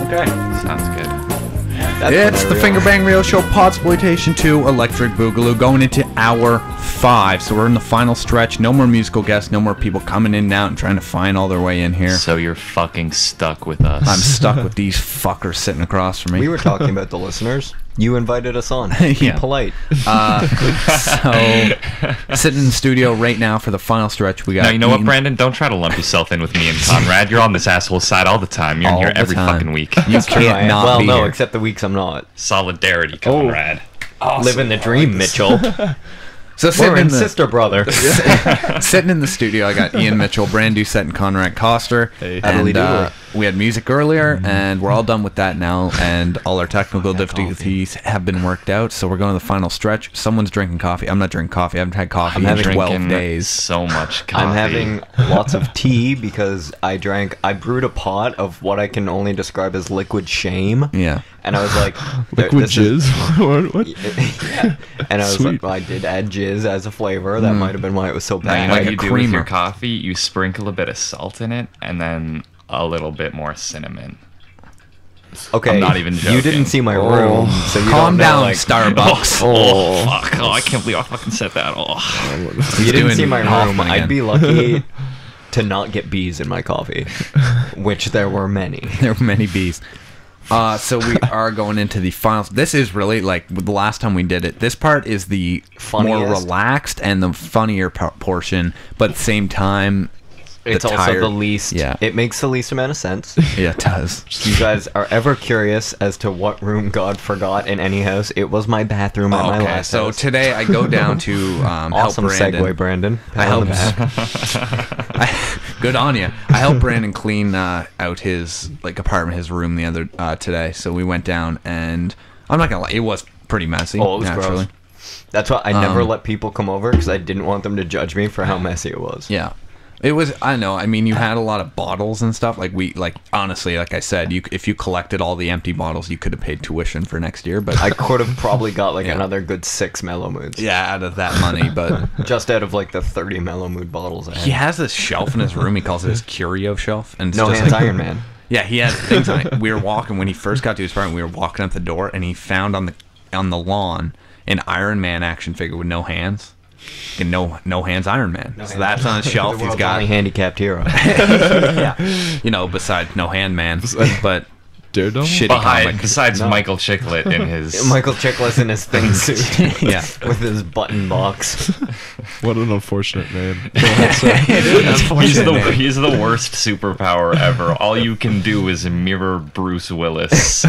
Okay. Sounds good. It's the Fingerbang Radio Show Podxploitation 2 Electric Boogaloo going into hour 5. So we're in the final stretch. No more musical guests. No more people coming in and out and trying to find all their way in here. So you're fucking stuck with us. I'm stuck with these fuckers sitting across from me. We were talking about the listeners. You invited us on. Be Yeah. polite. So sitting in the studio right now for the final stretch. We got. Now, you know what, Brandon? Don't try to lump yourself in with me and Conrad. You're on this asshole's side all the time. You're in here every fucking week. You can't not well, be no, here. except the weeks I'm not. Solidarity, Conrad. Living the dream, Mitchell. So We're sitting in in the sister brother. sitting in the studio, I got Ian Mitchell, Brand New Set, and Conrad Coster. Hey. And we had music earlier, and we're all done with that now, and all our technical difficulties have been worked out, so we're going to the final stretch. Someone's drinking coffee. I'm not drinking coffee. I haven't had coffee in 12 days. So much coffee. I'm having lots of tea because I brewed a pot of what I can only describe as liquid shame. Yeah. And I was like, Liquid jizz? What? Yeah. And I was Sweet. like, well, I did add jizz as a flavor. That might have been why it was so Now, bad. you know Like what a you do with your creamer. coffee? You sprinkle a bit of salt in it, and then a little bit more cinnamon. Okay, I'm not even joking. You didn't see my room, so you Calm don't know, down, like, Starbucks. Oh, fuck. Oh, I can't believe I fucking said that. Oh. You didn't doing see my room. Hoffman again. I'd be lucky to not get bees in my coffee, which there were many. There were many bees. So we are going into the finals. This is really like the last time we did it. This part is the more Funniest. relaxed and the funnier portion, but at the same time, It's also tired- the least. Yeah. It makes the least amount of sense. yeah, it does. You guys are ever curious as to what room God forgot in any house? It was my bathroom at my Okay, last so house. today I go down to help Awesome Brandon. segue, Brandon. I Pat on help. the back. Good on you. I helped Brandon clean out his apartment, his room the other today. So we went down, and I'm not gonna lie, it was pretty messy. Oh, it was naturally. gross. That's why I never let people come over because I didn't want them to judge me for how messy it was. Yeah. It was, I know, I mean, you had a lot of bottles and stuff. Honestly, like I said, if you collected all the empty bottles, you could have paid tuition for next year. But I could have probably got Yeah. another good 6 Mellow Moods. yeah, out of that money. But Just out of the 30 Mellow Mood bottles I had. he has this shelf in his room. He calls it his curio shelf. And it's No just Hands like- Iron Man. Yeah, he has things on it. We were walking, when he first got to his apartment, we were walking up the door, and he found on the lawn an Iron Man action figure with no hands. And no hands Iron Man. So that's on his shelf. The He's world's got, only handicapped hero. yeah, besides no hand man, but Daredevil? shitty comic. Besides Michael Chiclet in his... Michael Chiklis in his thing suit. Yeah. With his button box. What an unfortunate man. He's the worst superpower ever. All you can do is mirror Bruce Willis.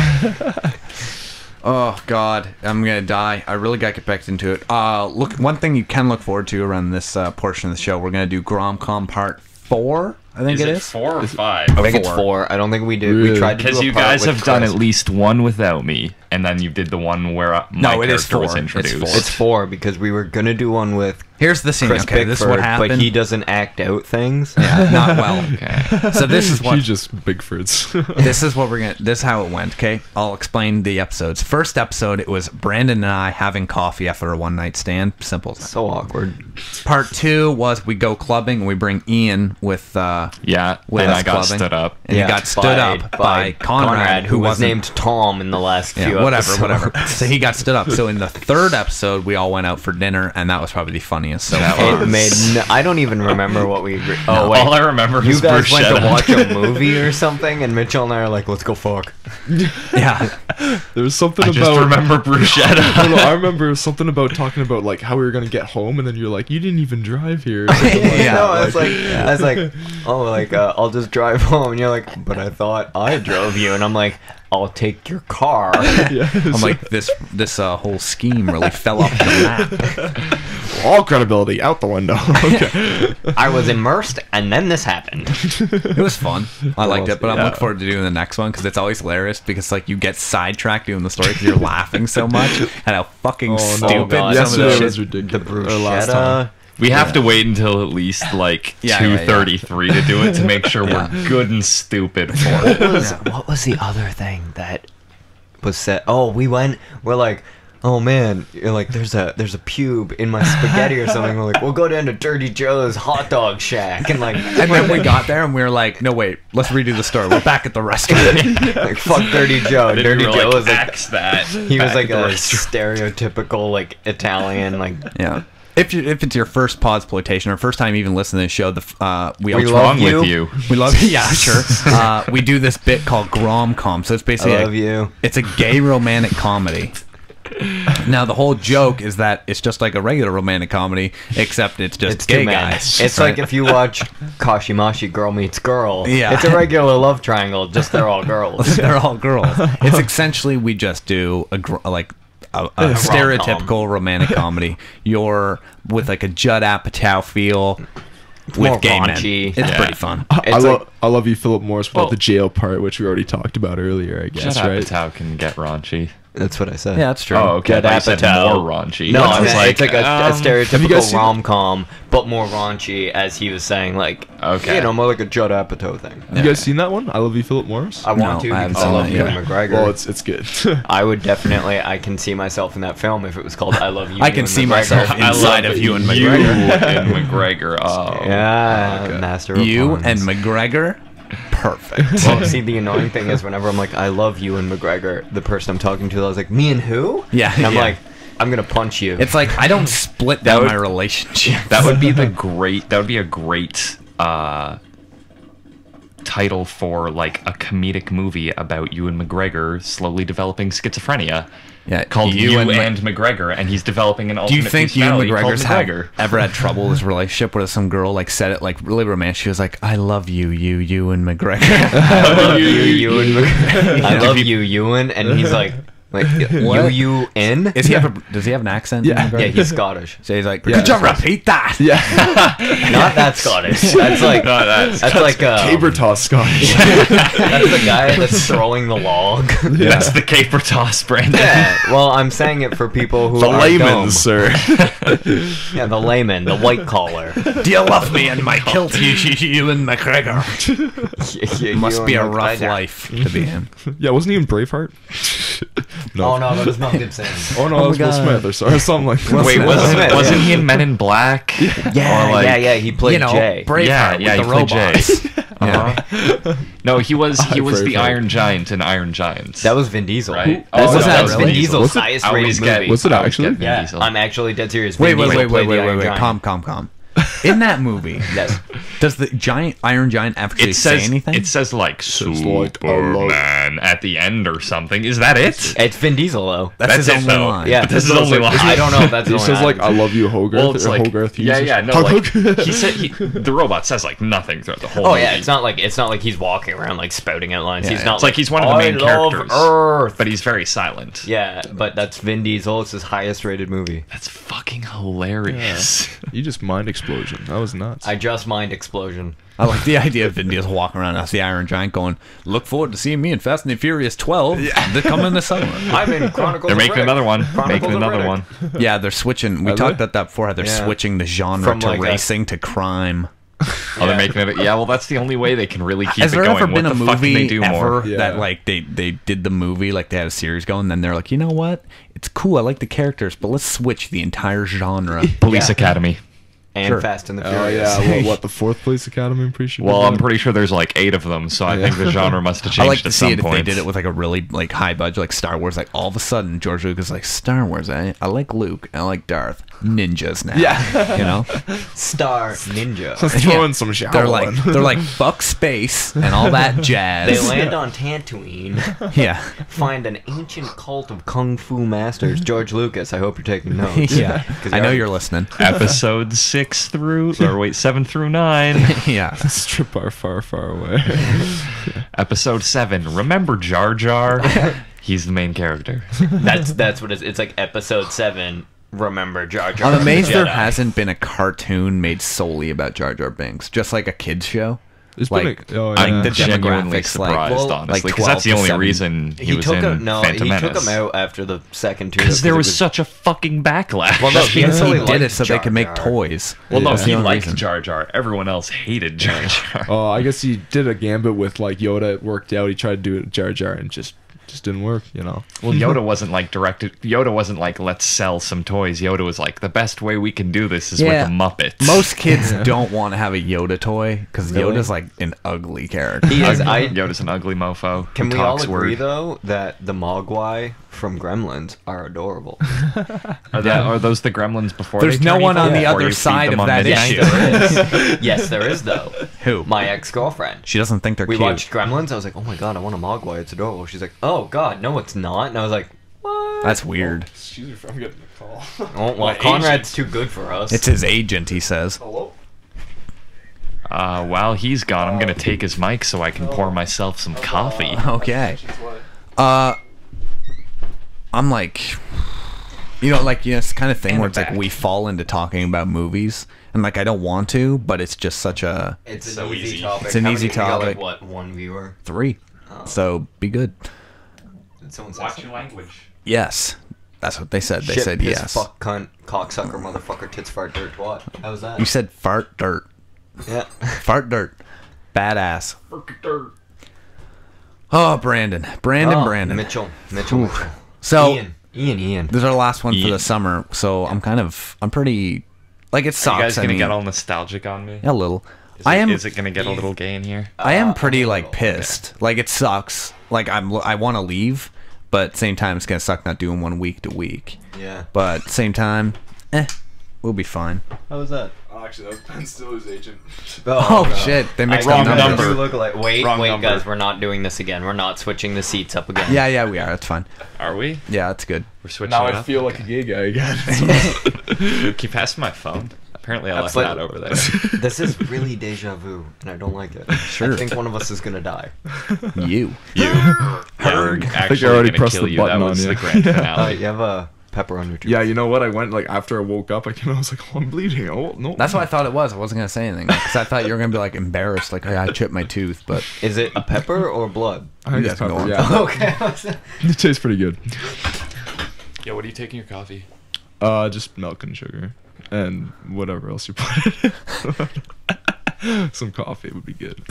Oh God, I'm gonna die. I really gotta get back into it. Look, one thing you can look forward to around this portion of the show, we're gonna do GromCom Part 4. I think it is 4 or 5? I think it's 4. I don't think we did. We Really? tried to do Because a you part guys with have done Chris. at least one without me, and then you did the one where my it is character was 4. It's introduced. 4. It's 4 because we were gonna do one with Here's the scene. Chris Okay, Bickford, this is what happened. but he doesn't act out things. Yeah, not well. Okay. So this is what He just Bigfords. this is what we're gonna. This is how it went. Okay, I'll explain the episodes. First episode, it was Brandon and I having coffee after a one night stand. Simple. So awkward. Part 2 was we go clubbing and we bring Ian with Yeah, with and us I got clubbing. stood up. And he got stood up by Conrad, who was wasn't- named Tom in the last few Yeah, whatever, episodes. whatever. So he got stood up. So in the third episode, we all went out for dinner, and that was probably the funniest. So It made I don't even remember what we agreed. Oh wait, All I remember you is guys went to bruschetta. watch a movie or something, and Mitchell and I are like, let's go fuck. yeah, There was something I about... just remember bruschetta. No, I remember something about talking about how we were gonna get home, and then you're like, you didn't even drive here. Or something like Yeah, no, that. I was like, oh, I'll just drive home, and you're like, but I thought I drove you, and I'm like, I'll take your car. Yeah, I'm like this whole scheme really fell off the map. all credibility out the window. Okay. I was immersed, and then this happened. It was fun. I liked it, but I'm Yeah. looking forward to doing the next one because it's always hilarious because you get sidetracked doing the story because you're laughing so much at how fucking stupid God. some of the Yesterday shit. was ridiculous. Or last Bruschetta. time. We have to wait until at least like 2:33 to do it to make sure we're good and stupid for it. What was the other thing that was said? Oh, we're like, oh man, you're like, there's a pube in my spaghetti or something. We're like, we'll go down to Dirty Joe's hot dog shack, and then we got there and we were like, no wait, let's redo the story. We're back at the restaurant. Like, fuck Dirty Joe. Dirty Joe was like that. He was like a stereotypical like Italian like. Yeah. If it's your first Podxploitation or first time even listening to the show, we love you. With you. We love you. Yeah, sure. We do this bit called GromCom. So it's basically I love you. It's a gay romantic comedy. Now the whole joke is that it's just like a regular romantic comedy, except it's just gay guys. It's like if you watch Kashimashi Girl Meets Girl. Yeah. It's a regular love triangle, just they're all girls. They're all girls. It's essentially we just do a stereotypical romantic comedy. You're with like a Judd Apatow feel with gay raunchy. Men. It's pretty fun. I love you, Philip Morris, without the jail part, which we already talked about earlier. I guess Judd right. Apatow can get raunchy. That's what I said. Yeah, that's true. Oh, okay. Judd I said Apatow. more raunchy. No, it's it's like a stereotypical rom-com, rom-com, but more raunchy, as he was saying, like, okay, you know, more like a Judd Apatow thing. Have you guys seen that one? I Love You, Philip Morris? I want to I haven't because I seen love that Ewan yet. McGregor. Well, it's good. I would definitely, I can see myself in that film if it was called I Love You. I can see myself I inside love of Ewan you McGregor. and McGregor. Oh, Yeah, okay. master of You puns. and McGregor, perfect. Well, see, the annoying thing is whenever I'm like, I love you and McGregor, the person I'm talking to, I was like, me and who? Yeah, And I'm yeah. like, I'm gonna punch you. It's like I don't split down my relationship. That would be a great title for like a comedic movie about Ewan McGregor slowly developing schizophrenia. Yeah, called You and McGregor, and he's developing an Do alternate you think Ewan personality called McGregor's McGregor. ever had trouble with his relationship where some girl like said it like really romantic? She was like, "I love you, Ewan McGregor." I love you, Ewan. I love you, Ewan, and he's like U-U-N? Does he have an accent? Yeah. Yeah, he's Scottish. So he's like, Yeah. could you repeat that? Yeah. Not that Scottish. That's like that's like Caber toss Scottish. that's the guy that's throwing the log. That's the caper toss, Brandon. Yeah. Well, I'm saying it for people who The are layman, dumb. sir. Yeah, the layman, the white collar. Do you love me and my kilt, Ewan McGregor? Must be a rough life to be him. Yeah, wasn't he in Braveheart? Oh no, that was Mel Gibson. Oh no, that was Will Smith or something like that. Wait, wasn't he in Men in Black? Yeah, Or, like, yeah. He played Jay. Braveheart Yeah, with he the played robots. Jay. No, he was the Braveheart. Iron Giant in Iron Giants. That was Vin Diesel. Right. That Oh, was that was Vin Vin Diesel's Diesel. highest I always rated get. movie. Was it I always actually? get Vin Yeah, Diesel. I'm actually dead serious. Vin Wait, Diesel played the Iron wait. Giant. Calm. In that movie, Yes. does the Iron Giant actually It says say anything? It says like like, Superman at the end or something. Is that it? It's Vin Diesel though. That's his it, only though. line. Yeah, But this is the only line. I don't know if that's the He only says line. like, "I love you, Hogarth." Well, it's or like Hogarth. yeah. No, Hug, like hug. he said, the robot says like nothing throughout the whole. Oh movie. yeah, it's not like he's walking around like spouting out lines. Yeah, He's yeah. not It's like he's one of the main I love characters, Earth. but he's very silent. Yeah, but that's Vin Diesel. It's his highest rated movie. That's fucking hilarious. You just mind explosion. That was nuts. I just mind explosion. I like the idea of Vin Diesel walking around as the Iron Giant going, look forward to seeing me in Fast and the Furious 12 that come in the summer. I'm in Chronicles. They're of making Riddick. another one. Chronicles Making of another Riddick. one. Yeah, they're switching. We Are talked they? about that before, how they're Yeah. switching the genre From to like a- racing to crime. Oh, they're making it. Yeah, well, that's the only way they can really keep Has it there going. ever What been the a fuck can they movie do ever more? that Yeah. like they did the movie, like they had a series going, and then they're like, you know what? It's cool. I like the characters, but let's switch the entire genre. Police Yeah. Academy. And Sure. Fast and the Oh Furious. yeah, what the fourth place Academy? I'm pretty sure. Well, I'm pretty sure there's like 8 of them, so I think the genre must have I changed like to at see some it if point. they did it with like a really like high budget, like Star Wars. Like all of a sudden, George Lucas is like Star Wars. I like Luke. I like Darth. Ninjas now. Yeah. you know. Star Ninja. Let's throw in some Shaolin. They're like fuck space and all that jazz. They land on Tatooine, Yeah. find an ancient cult of kung fu masters. George Lucas, I hope you're taking notes. Yeah. 'Cause I know you you're listening. Episode 7 through 9. Yeah. Strip bar far, far away. Episode 7. Remember Jar Jar? He's the main character. That's what it's like. Episode 7. Remember Jar Jar. I'm amazed the there Jedi. hasn't been a cartoon made solely about Jar Jar Binks, just like a kids show. It's Like, been like the Genuinely demographics, like, surprised, honestly, because 12 that's the to only 7. reason he was in Phantom he took Menace. him out after the second two. Because there was such a fucking backlash. Well, no, he he really did liked it so they Jar could make Jar. toys. well, no, That's the he only liked reason. Jar Jar. Everyone else hated Jar Jar. Oh, I guess he did a gambit with like Yoda. It worked out. He tried to do it with Jar Jar and just didn't work. You know. Well, Yoda wasn't like directed. Yoda wasn't like, let's sell some toys. Yoda was like, the best way we can do this is Yeah. with the Muppets. Most kids don't want to have a Yoda toy because Really? Yoda's like an ugly character. He is. Yoda's an ugly mofo. Can who we all talks agree word. though that the Mogwai from Gremlins are adorable? Are those the gremlins before? There's they no turn one evil, on the or other you feed side them of on that midnight? issue. There is. Yes, there is though. Who? My ex-girlfriend. She doesn't think they're We cute. watched Gremlins. I was like, oh my god, I want a Mogwai. It's adorable. She's like, oh god, no, it's not. And I was like, what? That's weird. Excuse me, I'm getting a call. Oh, well, Conrad's too good for us. It's his agent, he says. Hello. While he's gone, I'm gonna take his mic so I can pour myself some coffee. Okay. I'm like, it's kind of thing And where we're it's like back. we fall into talking about movies, and like I don't want to, but it's just such a It's an so easy easy. topic. It's an How easy many- we got, topic. like, what, one viewer? 3. So be good. Did someone say Watch something? your language. Yes, that's what they said. They Shit, said piss, yes. Fuck, cunt, cocksucker, motherfucker, tits, fart, dirt, twat. How was that? You said fart dirt. Yeah. Fart dirt. Badass. Oh, Brandon. Brandon. Mitchell. So Ian. this is our last one for Ian. the summer. So I'm pretty, like, it Are sucks. you guys gonna I mean, get all nostalgic on me? a little. Is it gonna get a little gay in here? I am pretty a like little, pissed. Like it sucks. Like I want to leave, but at the same time it's gonna suck not doing one week to week. Yeah. But at the same time, we'll be fine. How was that? Oh, actually, that was Ben Stiller's agent. Oh, no. shit, they mixed Wrong up numbers. number. You look like, wait, Wrong number. guys, we're not doing this again. We're not switching the seats up again. Yeah, we are. That's fine. Are we? Yeah, that's good. We're switching Now it I up. feel like a gay guy again. Can you pass my phone? Apparently, I left But- that over there. This is really deja vu, and I don't like it. Sure. I think one of us is gonna die. You. Herg. I think I already pressed kill the you. button That on was you. the grand finale. You have a pepper on your tooth. Yeah, you know what? I went like after I woke up. I was like, oh, I'm bleeding. Oh no. That's what I thought it was. I wasn't gonna say anything because I thought you were gonna be like embarrassed, like, "Hey, I chipped my tooth," but Is it a pepper or blood? I think You it's guys can go pepper. on. Yeah, Okay. it tastes pretty good. Yo, what are you taking your coffee? Just milk and sugar and whatever else you put in it. Some coffee would be good.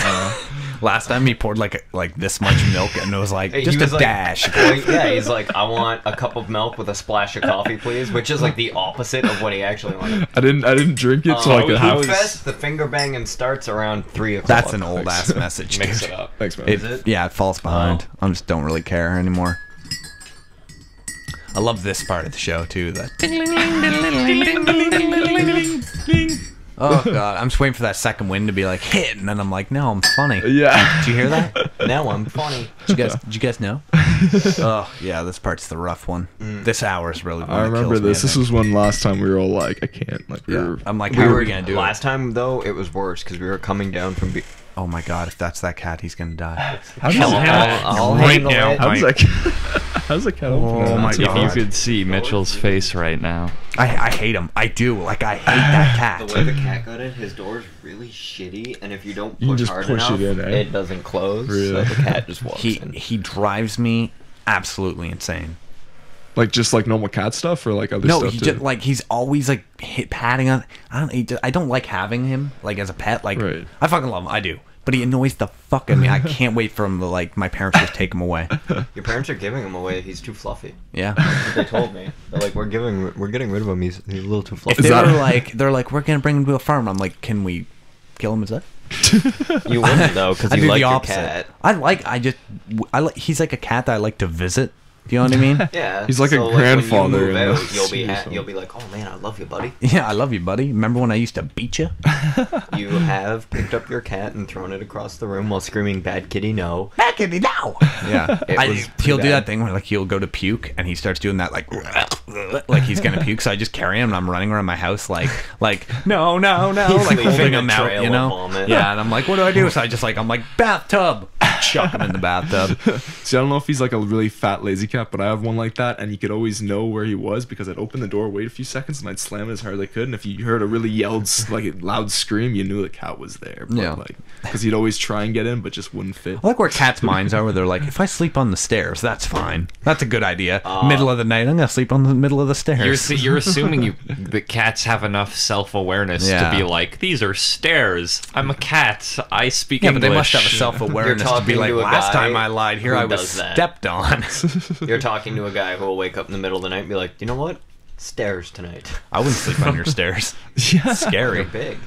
last time he poured like this much milk and it was like He just was a like- dash. Yeah, he's like, I want a cup of milk with a splash of coffee, please, which is like the opposite of what he actually wanted. I didn't drink it so I could how have. was- Fest, the finger banging starts around 3 o'clock. That's an old ass message. Mix dude. it up. Thanks, man. it? Yeah, it falls behind. Oh. I just don't really care anymore. I love this part of the show too. The oh god, I'm just waiting for that second wind to be like hit, and then I'm like, no, I'm funny. Yeah. Did you hear that? Now I'm funny. Did you guys know? Oh yeah, this part's the rough one. This hour is really. I remember this. This was when last time we were all like, I can't. Like, we Yeah. were. I'm like, how are we gonna do Last time though, it was worse because we were coming down from. it? Oh my god, if that's that cat, he's gonna die. How does I'll Right handle now, it. How does that? How's that cat open? Oh my If you God. could see Mitchell's face right now. I hate him. I do. Like I hate that The cat. way the cat got it, his door is really shitty, and if you don't You can push just hard push enough, it in, eh? it doesn't close. Really? So the cat just walks in. He drives me absolutely insane. Like just like normal cat stuff or like other No, stuff he too? just like he's always like patting on. I don't like having him like as a pet. Like Right. I fucking love him. I do. But he annoys the fuck out of me. I can't wait for him to like my parents just take him away. Your parents are giving him away. He's too fluffy. Yeah. They told me. They're like, we're getting rid of him. He's a little too If fluffy. they that- were like, they're like, we're gonna bring him to a farm. I'm like, can we kill him instead? You wouldn't though, because I you do like the your opposite. cat. I like. He's like a cat that I like to visit. Do you know what I mean? Yeah. He's like a when grandfather you in move the out, you'll be series. you'll be like, oh man, I love you, buddy. Yeah, I love you, buddy. Remember when I used to beat you? You have picked up your cat and thrown it across the room while screaming, "Bad kitty, no!" Back in it now. Yeah, It was pretty he'll do bad. that thing where like he'll go to puke and he starts doing that like he's gonna puke. So I just carry him and I'm running around my house like no, He's like leaving holding a him out, trail you of know? vomit. Yeah, and I'm like, what do I do? So I'm like bathtub. chuck him in the bathtub. See, I don't know if he's like a really fat lazy cat, but I have one like that, and he could always know where he was because I'd open the door, wait a few seconds, and I'd slam it as hard as I could. And if you heard a really like a loud scream, you knew the cat was there. But Yeah. like, because he'd always try and get in, but just wouldn't fit. I like where cats' minds are, where they're like, if I sleep on the stairs, that's fine. That's a good idea. Middle of the night, I'm gonna sleep on the middle of the stairs. You're assuming the cats have enough self-awareness Yeah. to be like, these are stairs. I'm a cat. I speak Yeah, English. but they must have a self-awareness You're to be talking like, to a last guy time I lied here, who I was does that. stepped on. You're talking to a guy who will wake up in the middle of the night and be like, you know what? Stairs tonight. I wouldn't sleep on your stairs. Yeah. Scary. They're big.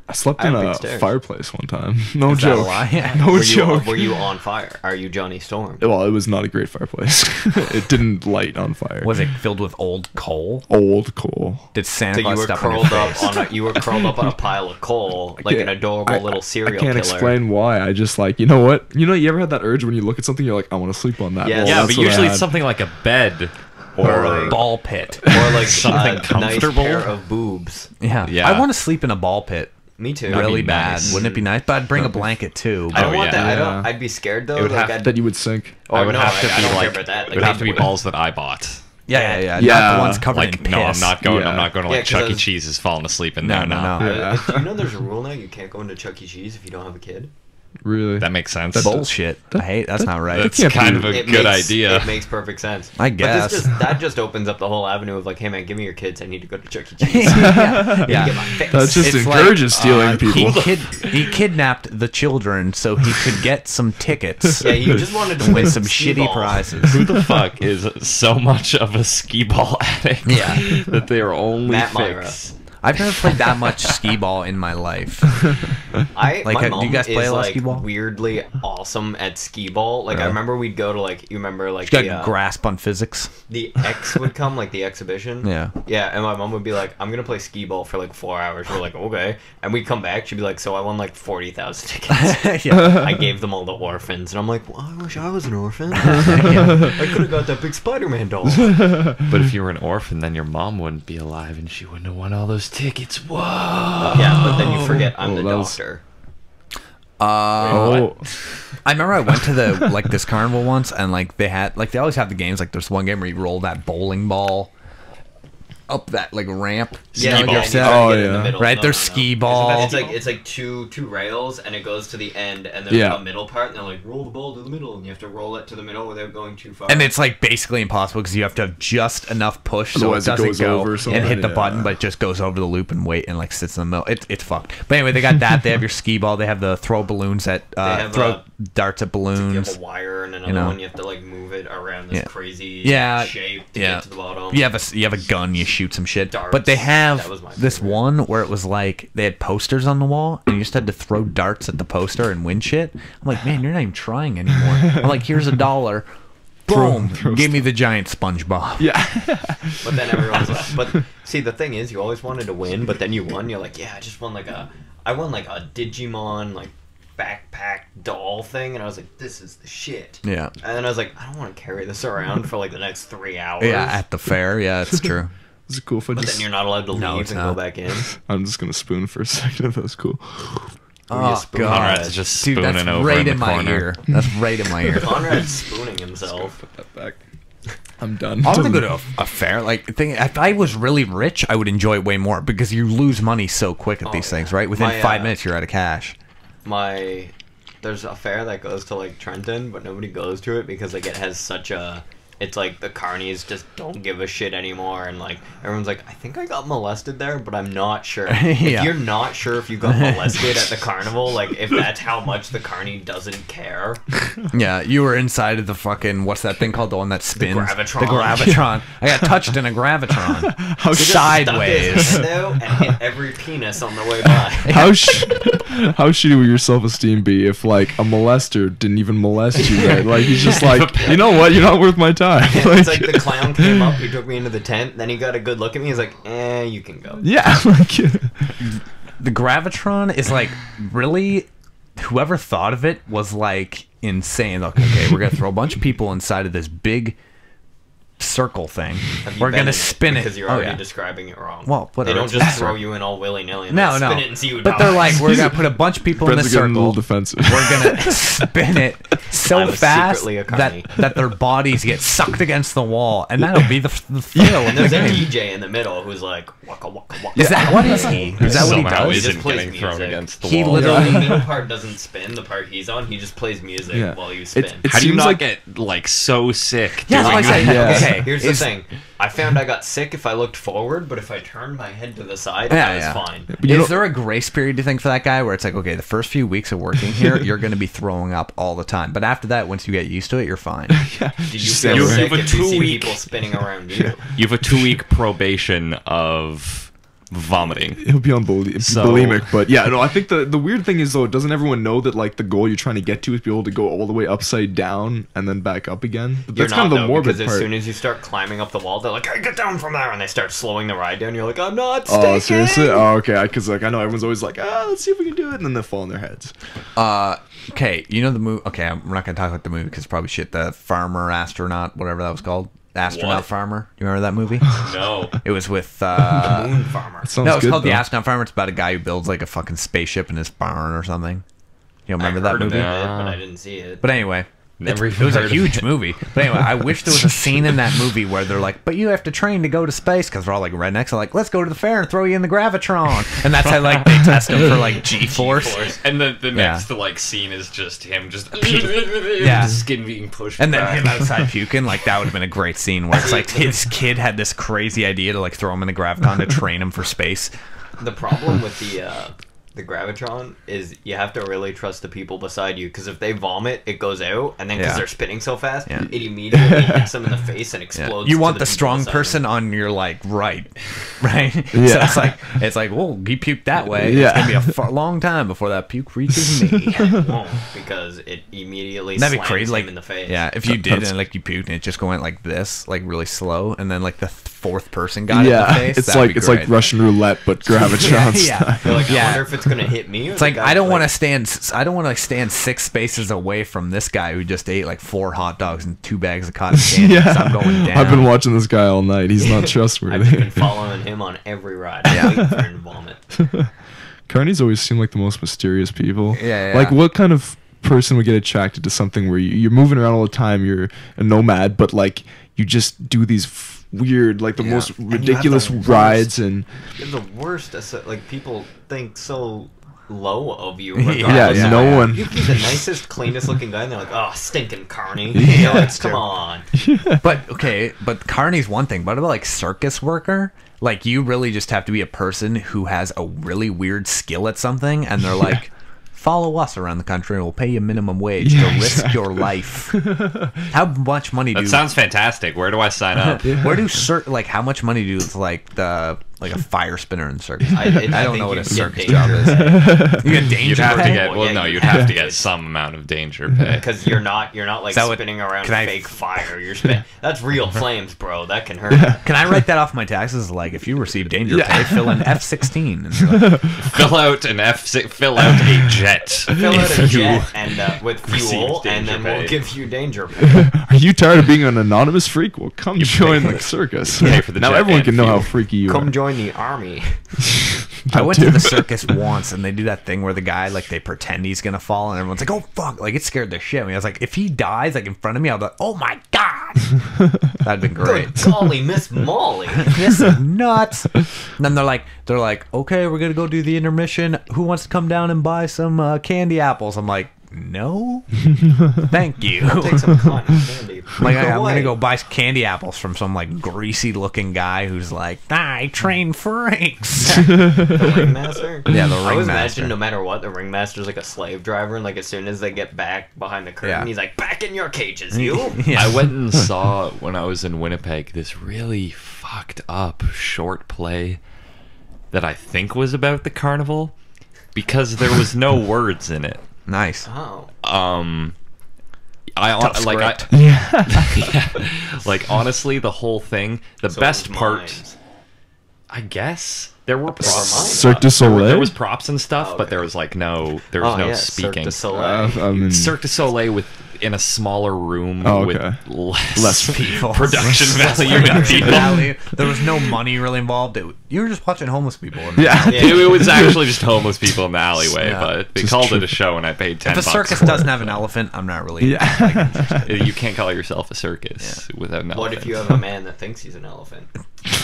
I slept I in have a big stairs. fireplace one time. No Is that a joke. lie? Yeah. No joke. Were you on fire? Are you Johnny Storm? Well, it was not a great fireplace. It didn't light on fire. Was it filled with old coal? Old coal. Did Santa So you Claus were step on your curled face? up on you were curled up on a pile of coal, like an adorable little serial I can't killer. explain why. I just like, you know what? You ever had that urge when you look at something, you're like, I want to sleep on that. Yes. Yeah, that's but what I usually had. it's something like a bed Or or a ball pit. Or like Something a nice comfortable? pair of boobs. Yeah. Yeah. I want to sleep in a ball pit. Me too. That'd Really be bad. nice. Wouldn't it be nice? But I'd bring a blanket too. I don't Oh, want yeah. that. Yeah. I'd be scared though. It would like, have I'd, that you would sink. or I would no, have to I be don't care like, about that. it would have to be balls that I bought. Yeah. Yeah. Not the ones covered Like, in piss. no, I'm not going. Yeah. I'm not going to Yeah, like 'cause I Chuck E. was- Cheese's falling asleep in No, there. no, No, no. Yeah. Do you know there's a rule now? You can't go into Chuck E. Cheese if you don't have a kid. Really? That makes sense. That's Bullshit. I hate. That's not right. That's can't be- kind of a It good makes, idea. It makes perfect sense. I But guess. this that just opens up the whole avenue of like, hey man, give me your kids. I need to go to Chuck E. Cheese. yeah. Get my fix. That just It's encourages stealing people. He kidnapped the children so he could get some tickets Yeah, you just wanted to win with some skee shitty ball. prizes. Who the fuck is so much of a skee ball addict? Yeah. that they are only Matt Myra. fix. I've never played that much skee ball in my life. Like, Like, my do you mom guys play is a lot of like skee ball? weirdly awesome at skee ball. Like I Yeah. remember we'd go to like you remember like Got a grasp on physics. the X would come like the exhibition. Yeah. Yeah, and my mom would be like, "I'm gonna play skee ball for like 4 hours." We're like, "Okay," and we'd come back. She'd be like, "So I won like 40,000 tickets." Yeah. I gave them all to orphans, and I'm like, well, "I wish I was an orphan. I could have got that big Spider-Man doll." But if you were an orphan, then your mom wouldn't be alive, and she wouldn't have won all those tickets. Whoa! Yeah, but then you forget I'm Oh, the that was- doctor. Oh, I remember I went to the like this carnival once, and like they had like they always have the games. Like there's one game where you roll that bowling ball up that like ramp. Yeah, you know, yeah, like and you're you set- gotta Oh, get in yeah. the middle. Right, No, there's no, no. skee ball. It's like two rails, and it goes to the end, and there's Yeah. a middle part, and they're like, roll the ball to the middle, and you have to roll it to the middle without going too far. And it's like basically impossible because you have to have just enough push so Otherwise it it doesn't goes go over and something, hit the yeah. button, but it just goes over the loop and wait and like sits in the middle. It's fucked. But anyway, they got that. They have your skee ball. They have the throw balloons at have, throw darts at you have balloons. a wire and another know. one. You have to like move it around this Yeah. crazy Yeah, shape to yeah. get to the bottom. You have a gun. You shoot some shit. Darts. But they That have was my this favorite. one where it was like they had posters on the wall and you just had to throw darts at the poster and win shit. I'm like, man, you're not even trying anymore. I'm like, here's $1. Boom! Give me the giant SpongeBob. yeah. But then everyone's like, but see, the thing is, you always wanted to win, but then you won. You're like, yeah, I just won I won like a Digimon like backpack doll thing, and I was like, this is the shit. Yeah. And then I was like, I don't want to carry this around for like the next 3 hours. Yeah, at the fair. Yeah, it's true. Is it cool if I But just? then you're not allowed to No, leave it's and not. go back in. I'm just gonna spoon for a second. If that was cool. Oh spoon. god, Conrad's just dude, that's spooning over right in the my corner. ear. That's right in my ear. Conrad's spooning himself. Put that back. I'm done. I want to go to a fair. Like, if I was really rich, I would enjoy it way more because you lose money so quick at these yeah. things, right? Within My, 5 minutes, you're out of cash. There's a fair that goes to like Trenton, but nobody goes to it because like it has such a. It's like the carnies just don't give a shit anymore, and like everyone's like, I think I got molested there, but I'm not sure. Yeah. If you're not sure if you got molested at the carnival, like if that's how much the carny doesn't care, Yeah, you were inside of the fucking what's that thing called? The one that spins. Gravitron. The gravitron. I got touched in a gravitron. How He just Sideways. stuck his hand out and hit every penis on the way by. how shitty would your self-esteem be if like a molester didn't even molest you? Right? Like he's just like, you know what? You're not worth my time. It's like the clown came up, he took me into the tent, then he got a good look at me, he's like, you can go. yeah. Like, The gravitron is like really. Whoever thought of it was like insane. Like, okay, we're gonna throw a bunch of people inside of this big circle thing. Have you We're been gonna in spin it. Because you're Oh, already yeah. describing it wrong. Well, They whatever. don't just throw you in all willy-nilly and No, then no. spin it and see who But they're dies. like, we're gonna put a bunch of people in Ben's the getting a little circle. defensive. We're gonna spin it so I'm fast secretly a that carny. their bodies get sucked against the wall, and that'll be the thrill And of the there's a game. DJ in the middle who's like, waka waka waka. Is that what is he? Is that what he Somehow does? He just isn't plays getting thrown music. against the He wall. literally- The middle part doesn't spin. The part he's on, he just plays music Yeah. while you spin. It How do you seems not like- get like so sick? Yeah, doing that's what I that? said. Yeah. Okay, Here's the is- thing. I found I got sick if I looked forward, but if I turned my head to the side, Yeah, I was yeah. fine. But you Is know- there a grace period, do you think, for that guy where it's like, okay, the first few weeks of working here, you're going to be throwing up all the time. But after that, once you get used to it, you're fine. Did you Just feel you sick have a if you see 2-week people spinning around you? You have a 2-week probation of vomiting. He'll be on So- bulimic, but yeah, no. I think the weird thing is though, doesn't everyone know that like the goal you're trying to get to is be able to go all the way upside down and then back up again? But You're that's not, kind of the though, morbid because part. as soon as you start climbing up the wall, they're like, "Hey, get down from there!" and they start slowing the ride down. You're like, "I'm not sticking." Oh, seriously? Oh, okay. Because like I know everyone's always like, let's see if we can do it, and then they fall on their heads. Okay, you know the movie. Okay, we're not going to talk about the movie because probably shit. The farmer, astronaut, whatever that was called. Astronaut What? Farmer. You remember that movie? No, It was with. Moon Farmer. Sounds No, it's good, called The though. Astronaut Farmer. It's about a guy who builds like a fucking spaceship in his barn or something. You remember I that heard of movie? it, but I didn't see it. But anyway, Never it even was a heard of huge it. movie. But anyway, I wish there was a scene in that movie where they're like, "But you have to train to go to space," because they're all like rednecks. They're like, "Let's go to the fair and throw you in the gravitron," and that's how like they test them for like G-force. And the Yeah. next like scene is just him just Yeah. skin being pushed And then back. him outside puking, like that would have been a great scene where it's like his kid had this crazy idea to like throw him in the gravitron to train him for space. The problem with the gravitron is you have to really trust the people beside you, because if they vomit, it goes out, and then because Yeah. they're spinning so fast, Yeah. it immediately hits them in the face and Yeah. explodes. You to want the people strong beside person them. on your like right, right? So Yeah. it's like, well, he puked that way. Yeah. It's gonna be a long time before that puke reaches me. It won't, because it immediately That'd be slams crazy. him Like, in the face. yeah, if you did That's- and like you puked and it just went like this, like really slow, and then like the fourth person got it in the Yeah, face. it's that'd like be it's like great. Russian roulette, but gravitron Yeah. style. You're like, I Yeah. wonder if it's gonna hit me. It's like I don't want to stand 6 spaces away from this guy who just ate like 4 hot dogs and 2 bags of cotton candy. Yeah, So I'm going down. I've been watching this guy all night. He's not I've trustworthy. been following him on every ride. I'm waiting for him to vomit. Carnies always seem like the most mysterious people. Yeah. Like, what kind of person would get attracted to something where you're moving around all the time, you're a nomad, but like you just do these weird, like the Yeah. most And you have ridiculous the worst- rides and You're the worst. Like, people think so low of you. Yeah, regardless yeah, of- no one. You can be the nicest, cleanest looking guy, and they're like, "Oh, stinking carny." Yeah, You're like, that's come true. on. But okay, but carny's one thing. But about like circus worker, like you really just have to be a person who has a really weird skill at something, and they're like, follow us around the country, and we'll pay you minimum wage Yeah, to risk exactly. your life. How much money do? That sounds fantastic. Where do I sign up? Where do like how much money do like a fire spinner in the circus? I I don't think know what you a get circus danger job is. pay. You get danger You'd have to pay? get Well, yeah, no. you You'd have have to to. get some amount of danger pay. Because you're not like Is that what- spinning around can I- fake fire. You're that's real flames, bro. That can hurt. Can I write that off my taxes? Like, if you receive danger Yeah. pay, fill in F16. And you're like, Fill out an fill out a jet. Fill out if a you- jet and with receive fuel, and danger then pay. we'll give you danger pay. are you tired of being an anonymous freak? Well, come join the circus. pay for the now jet everyone and can know how fuel. freaky you Come are. join the army. I That went too. to the circus once, and they do that thing where the guy, like, they pretend he's gonna fall, and everyone's like, "Oh fuck!" Like, it scared the shit out of me. I was like, if he dies, like in front of me, I'll be like, "Oh my god!" That'd been great. Good golly, Miss Molly. This is nuts. And then they're like, "Okay, we're gonna go do the intermission. Who wants to come down and buy some candy apples?" I'm like, "No, thank you." Take some cotton candy. Like, Go I'm away. gonna go buy candy apples from some like greasy looking guy who's like, I train freaks. The ringmaster? Yeah, the I always ringmaster. imagine no matter what, the ringmaster's like a slave driver, and like as soon as they get back behind the curtain, Yeah. he's like, "Back in your cages, you." Yeah. I went and saw when I was in Winnipeg this really fucked up short play that I think was about the carnival because there was no words in it. Nice. Oh. Tough Like script. yeah, like honestly, the whole thing. The So best it was part, mimes. I guess, there were props. mimes. Cirque du Soleil? There was props and stuff, Oh, but okay. there was like no Cirque speaking. du Soleil. I mean, Cirque du Soleil with in a smaller room Oh, with okay. less people. production value and Production people. value. There was no money really involved. You were just watching homeless people. Yeah. It was actually just homeless people in the alleyway, Yeah. but they Just called true. it a show, and I paid $10. If a circus doesn't have an elephant, I'm not really. Yeah. You can't call yourself a circus without an elephant. What if you have a man that thinks he's an elephant?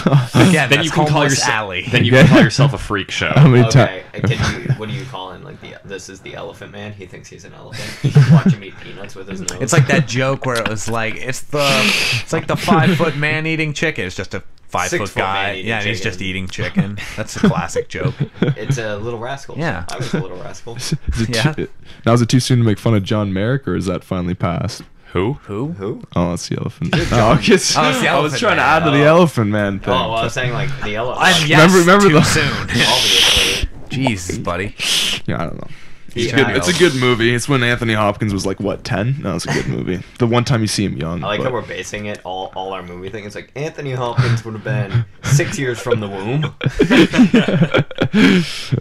Again, then that's you can call homeless yourself. alley. Then you can call yourself a freak show. How many Okay, times? what do you call him? Like this is the elephant man. He thinks he's an elephant. He's watching me eat peanuts with his nose. It's like that joke where it was like it's like the 5-foot man eating chicken. It's just a 5-foot 6-foot man guy. eating Yeah, and he's chicken. just eating chicken. That's a classic joke. It's a Little Rascal. Yeah. I was a Little Rascal. Yeah. Now, is it too soon to make fun of John Merrick, or is that finally passed? Who? Who? Oh, that's the elephant. John- Oh, okay. it's the I was elephant trying to man. add to the elephant man thing. Oh, well, I was saying like the elephant. I'm yes, Remember too the- soon. Obviously. Jesus, buddy. Yeah, I don't know. He's Yeah. It's a good movie. It's when Anthony Hopkins was like, what, 10? No, it's a good movie. The one time you see him young. I like but- how we're basing it all our movie thing. It's like Anthony Hopkins would have been 6 years from the womb.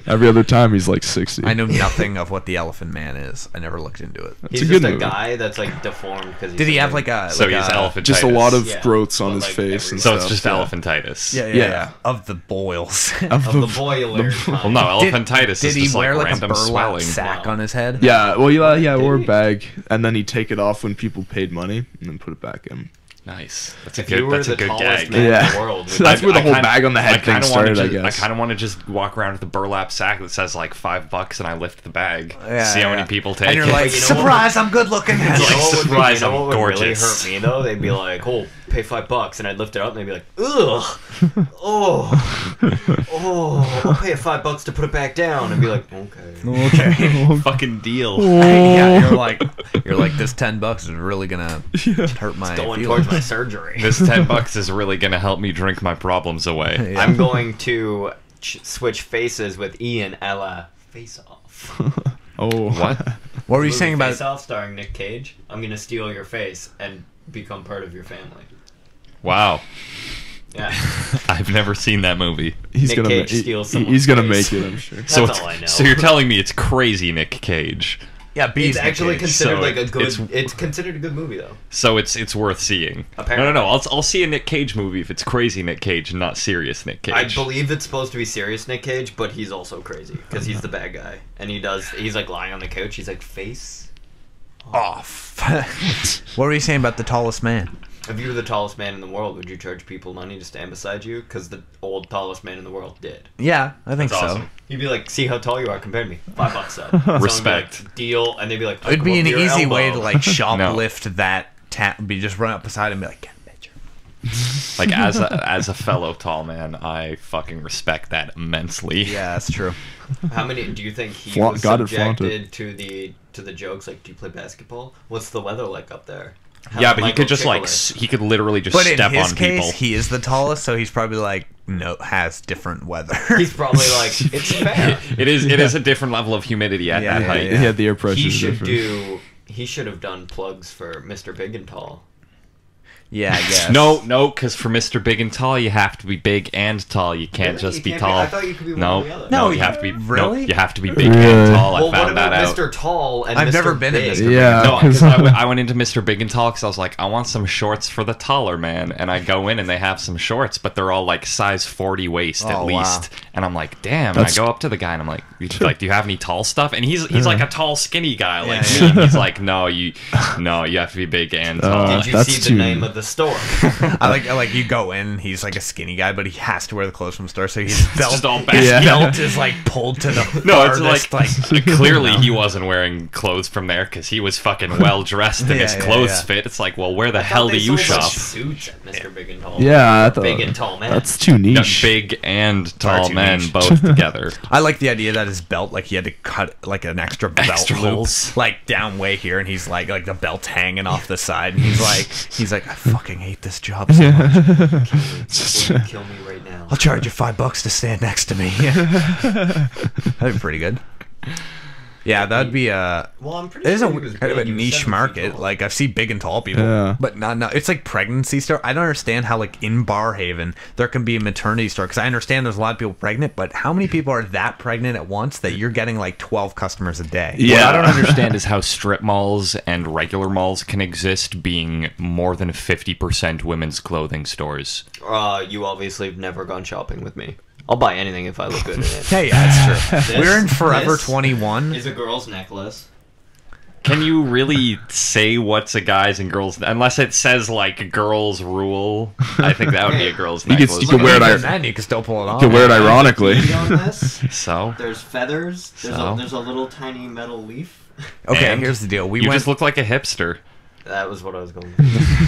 Every other time he's like 60. I know nothing of what the Elephant Man is. I never looked into it. It's He's a just good a movie. guy that's like deformed because. Did he have like a? So like he's a, elephantitis. Just a lot of Yeah, growths on but his like face and So stuff. it's just yeah. elephantitis. Yeah. Of the boils. of the boiler? Well, no, elephantitis Did is he just wear like like a random burlap swelling. sack Wow. on his head? Yeah, well, yeah, Did wore a he? bag, and then he'd take it off when people paid money, and then put it back in. Nice. That's a If you good. were That's the a good tallest gag. man in Yeah. the world, That's where the whole kinda- bag on the head thing kinda started, wanna I just- guess. I kind of want to just walk around with a burlap sack that says like $5, and I lift the bag. Yeah, See how yeah. many people take And you're it. like, You know what? surprise! I'm good looking. You know like, what would, surprise, you know I'm what would really gorgeous. hurt me though? They'd be like, "Oh, pay $5," and I'd lift it up, and they'd be like, "Ugh, oh, I'll pay $5 to put it back down," and be like, "Okay." Okay. Fucking deal. Yeah, you're like this $10 is really gonna hurt my Going feelings. towards my surgery. This $10 is really gonna help me drink my problems away. Yeah. I'm going to switch faces with Ian Ella Face Off. Oh, What? What were you saying about? Face Off starring Nick Cage? I'm gonna steal your face and become part of your family. Wow. Yeah. I've never seen that movie. He's Nick gonna Cage ma- steals he's gonna someone's make face. it, I'm sure. So That's it's, all I know. So you're telling me it's crazy Nick Cage. Yeah, Bees It's actually Nick Cage. considered So like a good. it's- It's considered a good movie though. So it's worth seeing. Apparently. No. I'll see a Nick Cage movie if it's crazy Nick Cage, not serious Nick Cage. I believe it's supposed to be serious Nick Cage, but he's also crazy because he's the bad guy, and he's like lying on the couch. He's like face Off. What were you saying about the tallest man? If you were the tallest man in the world, would you charge people money to stand beside you? Because the old tallest man in the world did. Yeah, I think That's so. awesome. You'd be like, "See how tall you are compared to me. $5 though." Someone would be Respect. like, deal, and they'd be like, It'd be an "Come up to your easy way to elbow." like shoplift that be just run up beside him and be like, get a picture. Like as a fellow tall man, I fucking respect that immensely. Yeah, that's true. How many do you think he Flaunt- was got it subjected to the jokes? Like, do you play basketball? What's the weather like up there? How Yeah, did but he Michael could just tickle like it? he could literally just But in step his on case, people. he is the tallest, so he's probably like has different weather. He's probably like, "It's fair." It is a different level of humidity at Yeah, that yeah, height. yeah. He had the air pressure. He different. should have done plugs for Mr. Big and Tall. Yeah, I guess. No, because for Mr. Big and Tall, you have to be big and tall. You can't Really? just You be can't tall. I thought you could be one no, or the other. no, No, you have to be really? No, you have to be big Really? and tall. I Well, what found that about out. Mr. Tall and I've Mr. never been in Big? Mr. Yeah. No, because I went into Mr. Big and Tall because I was like, I want some shorts for the taller man, and I go in and they have some shorts, but they're all like size 40 waist at Oh, least, wow. and I'm like, damn. That's- And I go up to the guy and I'm like, do you have any tall stuff? And he's like a tall, skinny guy like Yeah, me. And he's like, no, you have to be big and tall. Did you That's see the too- name of the store? I like you go in, he's like a skinny guy, but he has to wear the clothes from the store, so his belt, just all his baggy. belt is like pulled to the No, it's farthest, like clearly he wasn't wearing clothes from there because he was fucking well dressed and Yeah, his yeah, clothes yeah. fit. It's like, well, where the I hell thought do they you sold, shop? like, suits at Mr. Big and Tall. Yeah, I thought Big and tall man. That's too Yeah, niche. big and tall too men niche. both together. I like the idea that his belt, like he had to cut like an extra belt Extra loop, holes. like down way here, and he's like the belt's hanging off the side, and he's like, I fucking hate this job so much. Will you kill me right now? I'll charge you $5 to stand next to me. That'd be pretty good. Yeah, that'd be a. Well, I'm pretty There's sure a he was kind of a big. He was niche 7 feet market. tall. Like I've seen big and tall people, Yeah. but not. It's like pregnancy store. I don't understand how like in Barhaven there can be a maternity store because I understand there's a lot of people pregnant, but how many people are that pregnant at once that you're getting like 12 customers a day? What I don't understand is how strip malls and regular malls can exist being more than 50% women's clothing stores. You obviously have never gone shopping with me. I'll buy anything if I look good in it. Hey, yeah, that's true. This- We're in Forever this 21. Is a girl's necklace. Can you really say what's a guy's and girls unless it says like girls rule? I think that would be a girl's You necklace. could wear it. Even then, you can still pull it off. You can wear it ironically. Bead on this. So There's feathers. So? There's a little tiny metal leaf. Okay, And here's the deal. We you went. just look like a hipster. That was what I was going for.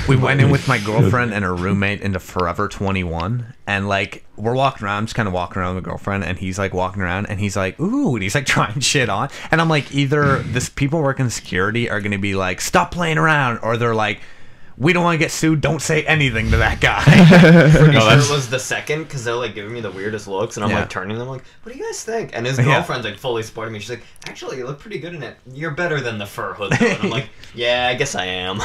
We went in with my girlfriend and her roommate into Forever 21, and like we're walking around, I'm just kind of walking around with my girlfriend, and he's like walking around, and he's like, ooh, and he's like trying shit on, and I'm like, either this people working security are gonna be like, stop playing around, or they're like, we don't want to get sued, don't say anything to that guy. Pretty sure that's- it was the second because they're like giving me the weirdest looks, and I'm Yeah. like turning them like, what do you guys think? And his Yeah. girlfriend's like fully supporting me. She's like, actually, you look pretty good in it. You're better than the fur hood though. And I'm like, yeah, I guess I am.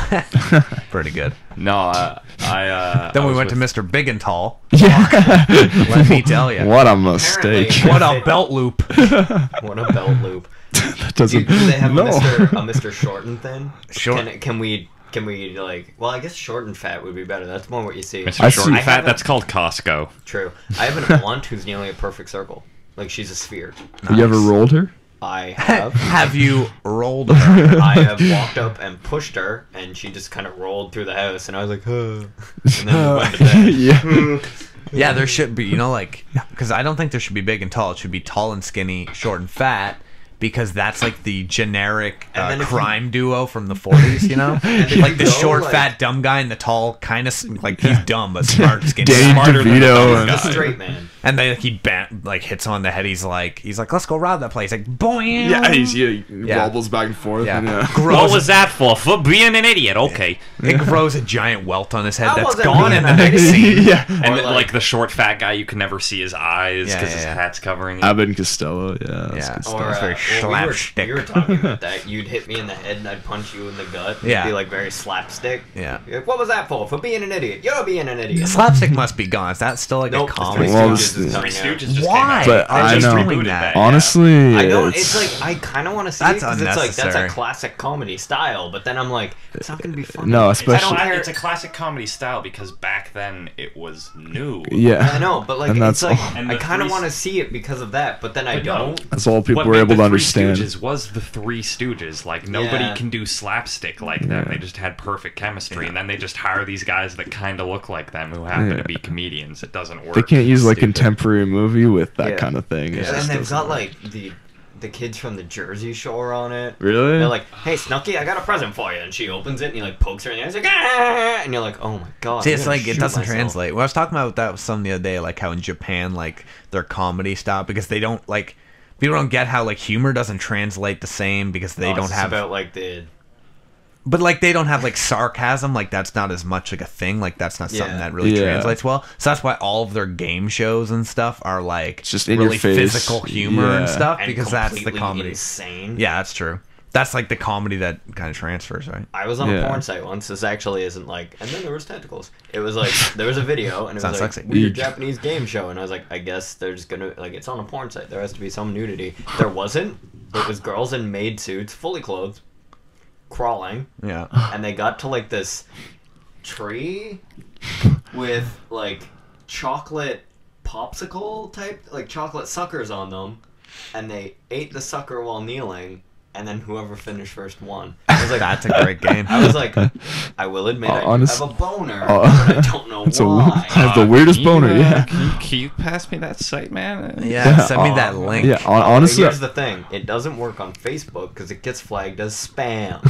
Pretty good. No, I Then I we was went to with- Mr. Big and Tall. Yeah. Let me tell you. What a mistake. Apparently- What a belt loop. What a belt loop. That Do, doesn't. do they have no. a Mr. Short and Thin? Short- Can we like? Well, I guess short and fat would be better. That's more what you see. Mr. I Short see- and I Fat. haven't- That's called Costco. True. I have an aunt who's nearly a perfect circle. Like she's a sphere. You ever rolled her? I have. Have you rolled her? I have walked up and pushed her, and she just kind of rolled through the house, and I was like, huh. And then we went to bed. Yeah. Yeah, there should be, you know, like, because I don't think there should be big and tall. It should be tall and skinny, short and fat, because that's like the generic And then if crime duo from the 40s, you know? And if Like you the go, short, like- fat, dumb guy, and the tall, kind of, like, he's dumb, but smart, skinny. Dave Smarter than the DeVito. dumb The guy. straight man. And then he like hits on the head. He's like, let's go rob that place. Like, boing. Yeah, he wobbles back and forth. Yeah. And, What Grows, was that for? For being an idiot. Okay. it grows a giant welt on his head That that's wasn't gone being in the an next scene. yeah. And Or then, like- like the short fat guy, you can never see his eyes Yeah, because yeah, his yeah. hat's covering it. Abbott and Costello. Yeah. That's Yeah. good stuff. Or It's very slapstick. we were talking about that. You'd hit me in the head, and I'd punch you in the gut. Yeah. It'd be like very slapstick. Yeah. You're like, what was that for? For being an idiot. You're being an idiot. Slapstick must be gone. Is that still like Nope, a the comedy? Three Well, Stooges is Three coming out. Stooges just Why? came out. But They I just know. rebooted that. yeah. Honestly, I know it's it's like I kind of want to see That's it because it's like that's unnecessary. a classic comedy style, but then I'm like it's not gonna be funny. No, It's, especially- it's a classic comedy style because back then it was new. yeah. I know, but like And it's that's like all. And I the kind of Three want to see it because of that, but then I But no. don't. That's all people What were made able the to Three understand. Stooges was the Three Stooges. Like nobody Yeah. can do slapstick like that. They just had perfect chemistry, and then they just hire these guys that kind of look like them who happen Yeah. to be comedians. It doesn't work. They can't use like Stupid. contemporary movie with that Yeah. kind of thing. It And just they've doesn't got work. like the kids from the Jersey Shore on it. Really? They're like, "Hey, Snooki, I got a present for you," and she opens it and he like pokes her in the eyes, like, "Ah!" and you're like, "Oh my god!" See, I'm it's gonna like it shoot doesn't myself. translate. Well, I was talking about that with some the other day, like how in Japan, like their comedy style, because they don't like people don't get how like humor doesn't translate the same because they Oh, don't it's have. about like the But like they don't have like sarcasm, like that's not as much like a thing. Like that's not something Yeah. that really Yeah. translates well. So that's why all of their game shows and stuff are like It's just in your really face. physical humor and Yeah. stuff and because that's the completely comedy. insane. Yeah, that's true. That's like the comedy that kind of transfers, right? I was on Yeah. a porn site once. This actually isn't like, and then there was tentacles. It was like there was a video and it Sounds was like sexy. weird Eek. Japanese game show, and I was like, I guess there's gonna like it's on a porn site. There has to be some nudity. There wasn't. It was girls in maid suits, fully clothed, crawling, Yeah. and they got to like this tree with like chocolate popsicle type, like chocolate suckers on them, and they ate the sucker while kneeling, and then whoever finished first won. I was like, That's a great game. I was like, I will admit I do honest- have a boner, but I don't know It's why. I have the weirdest boner. Yeah. Can you pass me that site, man? Yeah, send me that link. Yeah. But Honestly, here's the thing: it doesn't work on Facebook because it gets flagged as spam.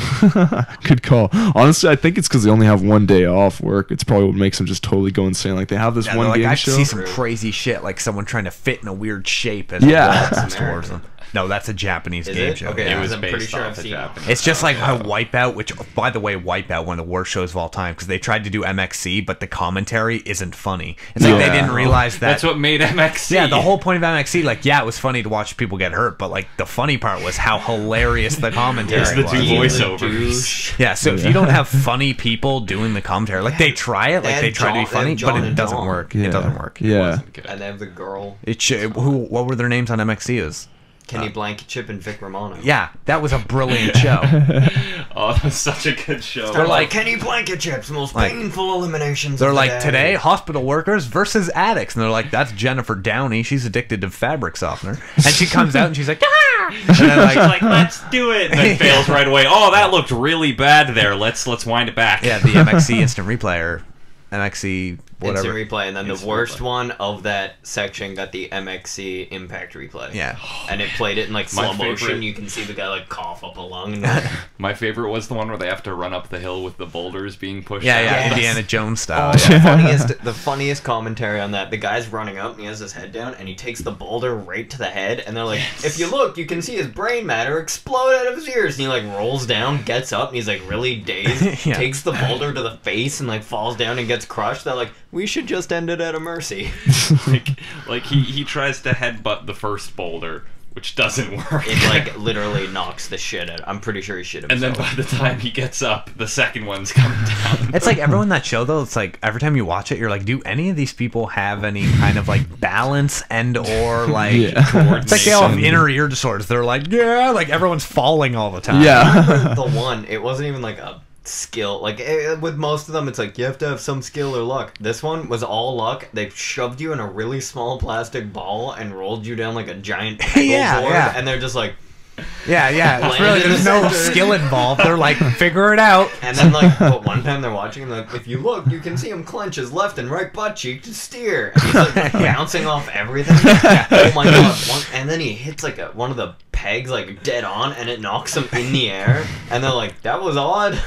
good call. Honestly, I think it's because they only have one day off work. It's probably what makes them just totally go insane. Like they have this Yeah, one like game I show. see some True. crazy shit, like someone trying to fit in a weird shape as Yeah. a wall That's towards them. No, that's a Japanese game show. Okay, It was I'm pretty based sure off I've a seen Japanese. It's just like how Wipeout, which, by the way, Wipeout, one of the worst shows of all time, because they tried to do MXC, but the commentary isn't funny. It's like they didn't realize that. That's what made MXC. Yeah, the whole point of MXC, like, yeah, it was funny to watch people get hurt, but like the funny part was how hilarious the commentary It's the was. two He was a voiceovers. douche. Yeah, so if you don't have funny people doing the commentary, like they try it, They like had they try to be John- they funny, had John but it and doesn't Dawn. work. Yeah. It doesn't work. Yeah. Good. And they have the girl, What were their names on MXC? Is Kenny Blankenship and Vic Romano. yeah, that was a brilliant show. Oh, that was such a good show. They're like Kenny Blankenship's most Like- painful eliminations. They're of the like, day. today, hospital workers versus addicts. And they're like, that's Jennifer Downey. She's addicted to fabric softener. And she comes out and she's like, ah! And then She's like, let's do it, and then fails right away. Oh, that looked really bad there. Let's wind it back. yeah, the MXC instant replay or MXC whatever. Instant replay, and then the Instant worst replay. one of that section got the MXC impact replay. Yeah. And it played it in like My slow motion. favorite- You can see the guy like cough up a lung. And My favorite was the one where they have to run up the hill with the boulders being pushed. Yeah, out. yeah, Yes. Indiana Jones style. Oh, yeah. the funniest commentary on that. The guy's running up and he has his head down and he takes the boulder right to the head and they're like, if you look, you can see his brain matter explode out of his ears. And he like rolls down, gets up, and he's like really dazed. Yeah. Takes the boulder to the face and like falls down and gets crushed. They're like, we should just end it at a mercy. like he tries to headbutt the first boulder, which doesn't work. It like literally knocks the shit out. I'm pretty sure he shit and himself. then by the time he gets up, the second one's coming down. It's like everyone in that show though, it's like every time you watch it, you're like, do any of these people have any kind of like balance and or like it's like they all have inner ear disorders. They're like, yeah, like everyone's falling all the time. Yeah. The one, it wasn't even like a skill. Like with most of them, it's like you have to have some skill or luck. This one was all luck. They shoved you in a really small plastic ball and rolled you down like a giant peggle Yeah, board, yeah. and they're just like, Yeah, yeah. It's Land really in there's the no center. skill involved. They're like, figure it out. and then like, but one time they're watching, and like, if you look, you can see him clench his left and right butt cheek to steer. And he's like bouncing off everything. Oh my god! And then he hits like one of the pegs like dead on, and it knocks him in the air. And they're like, that was odd.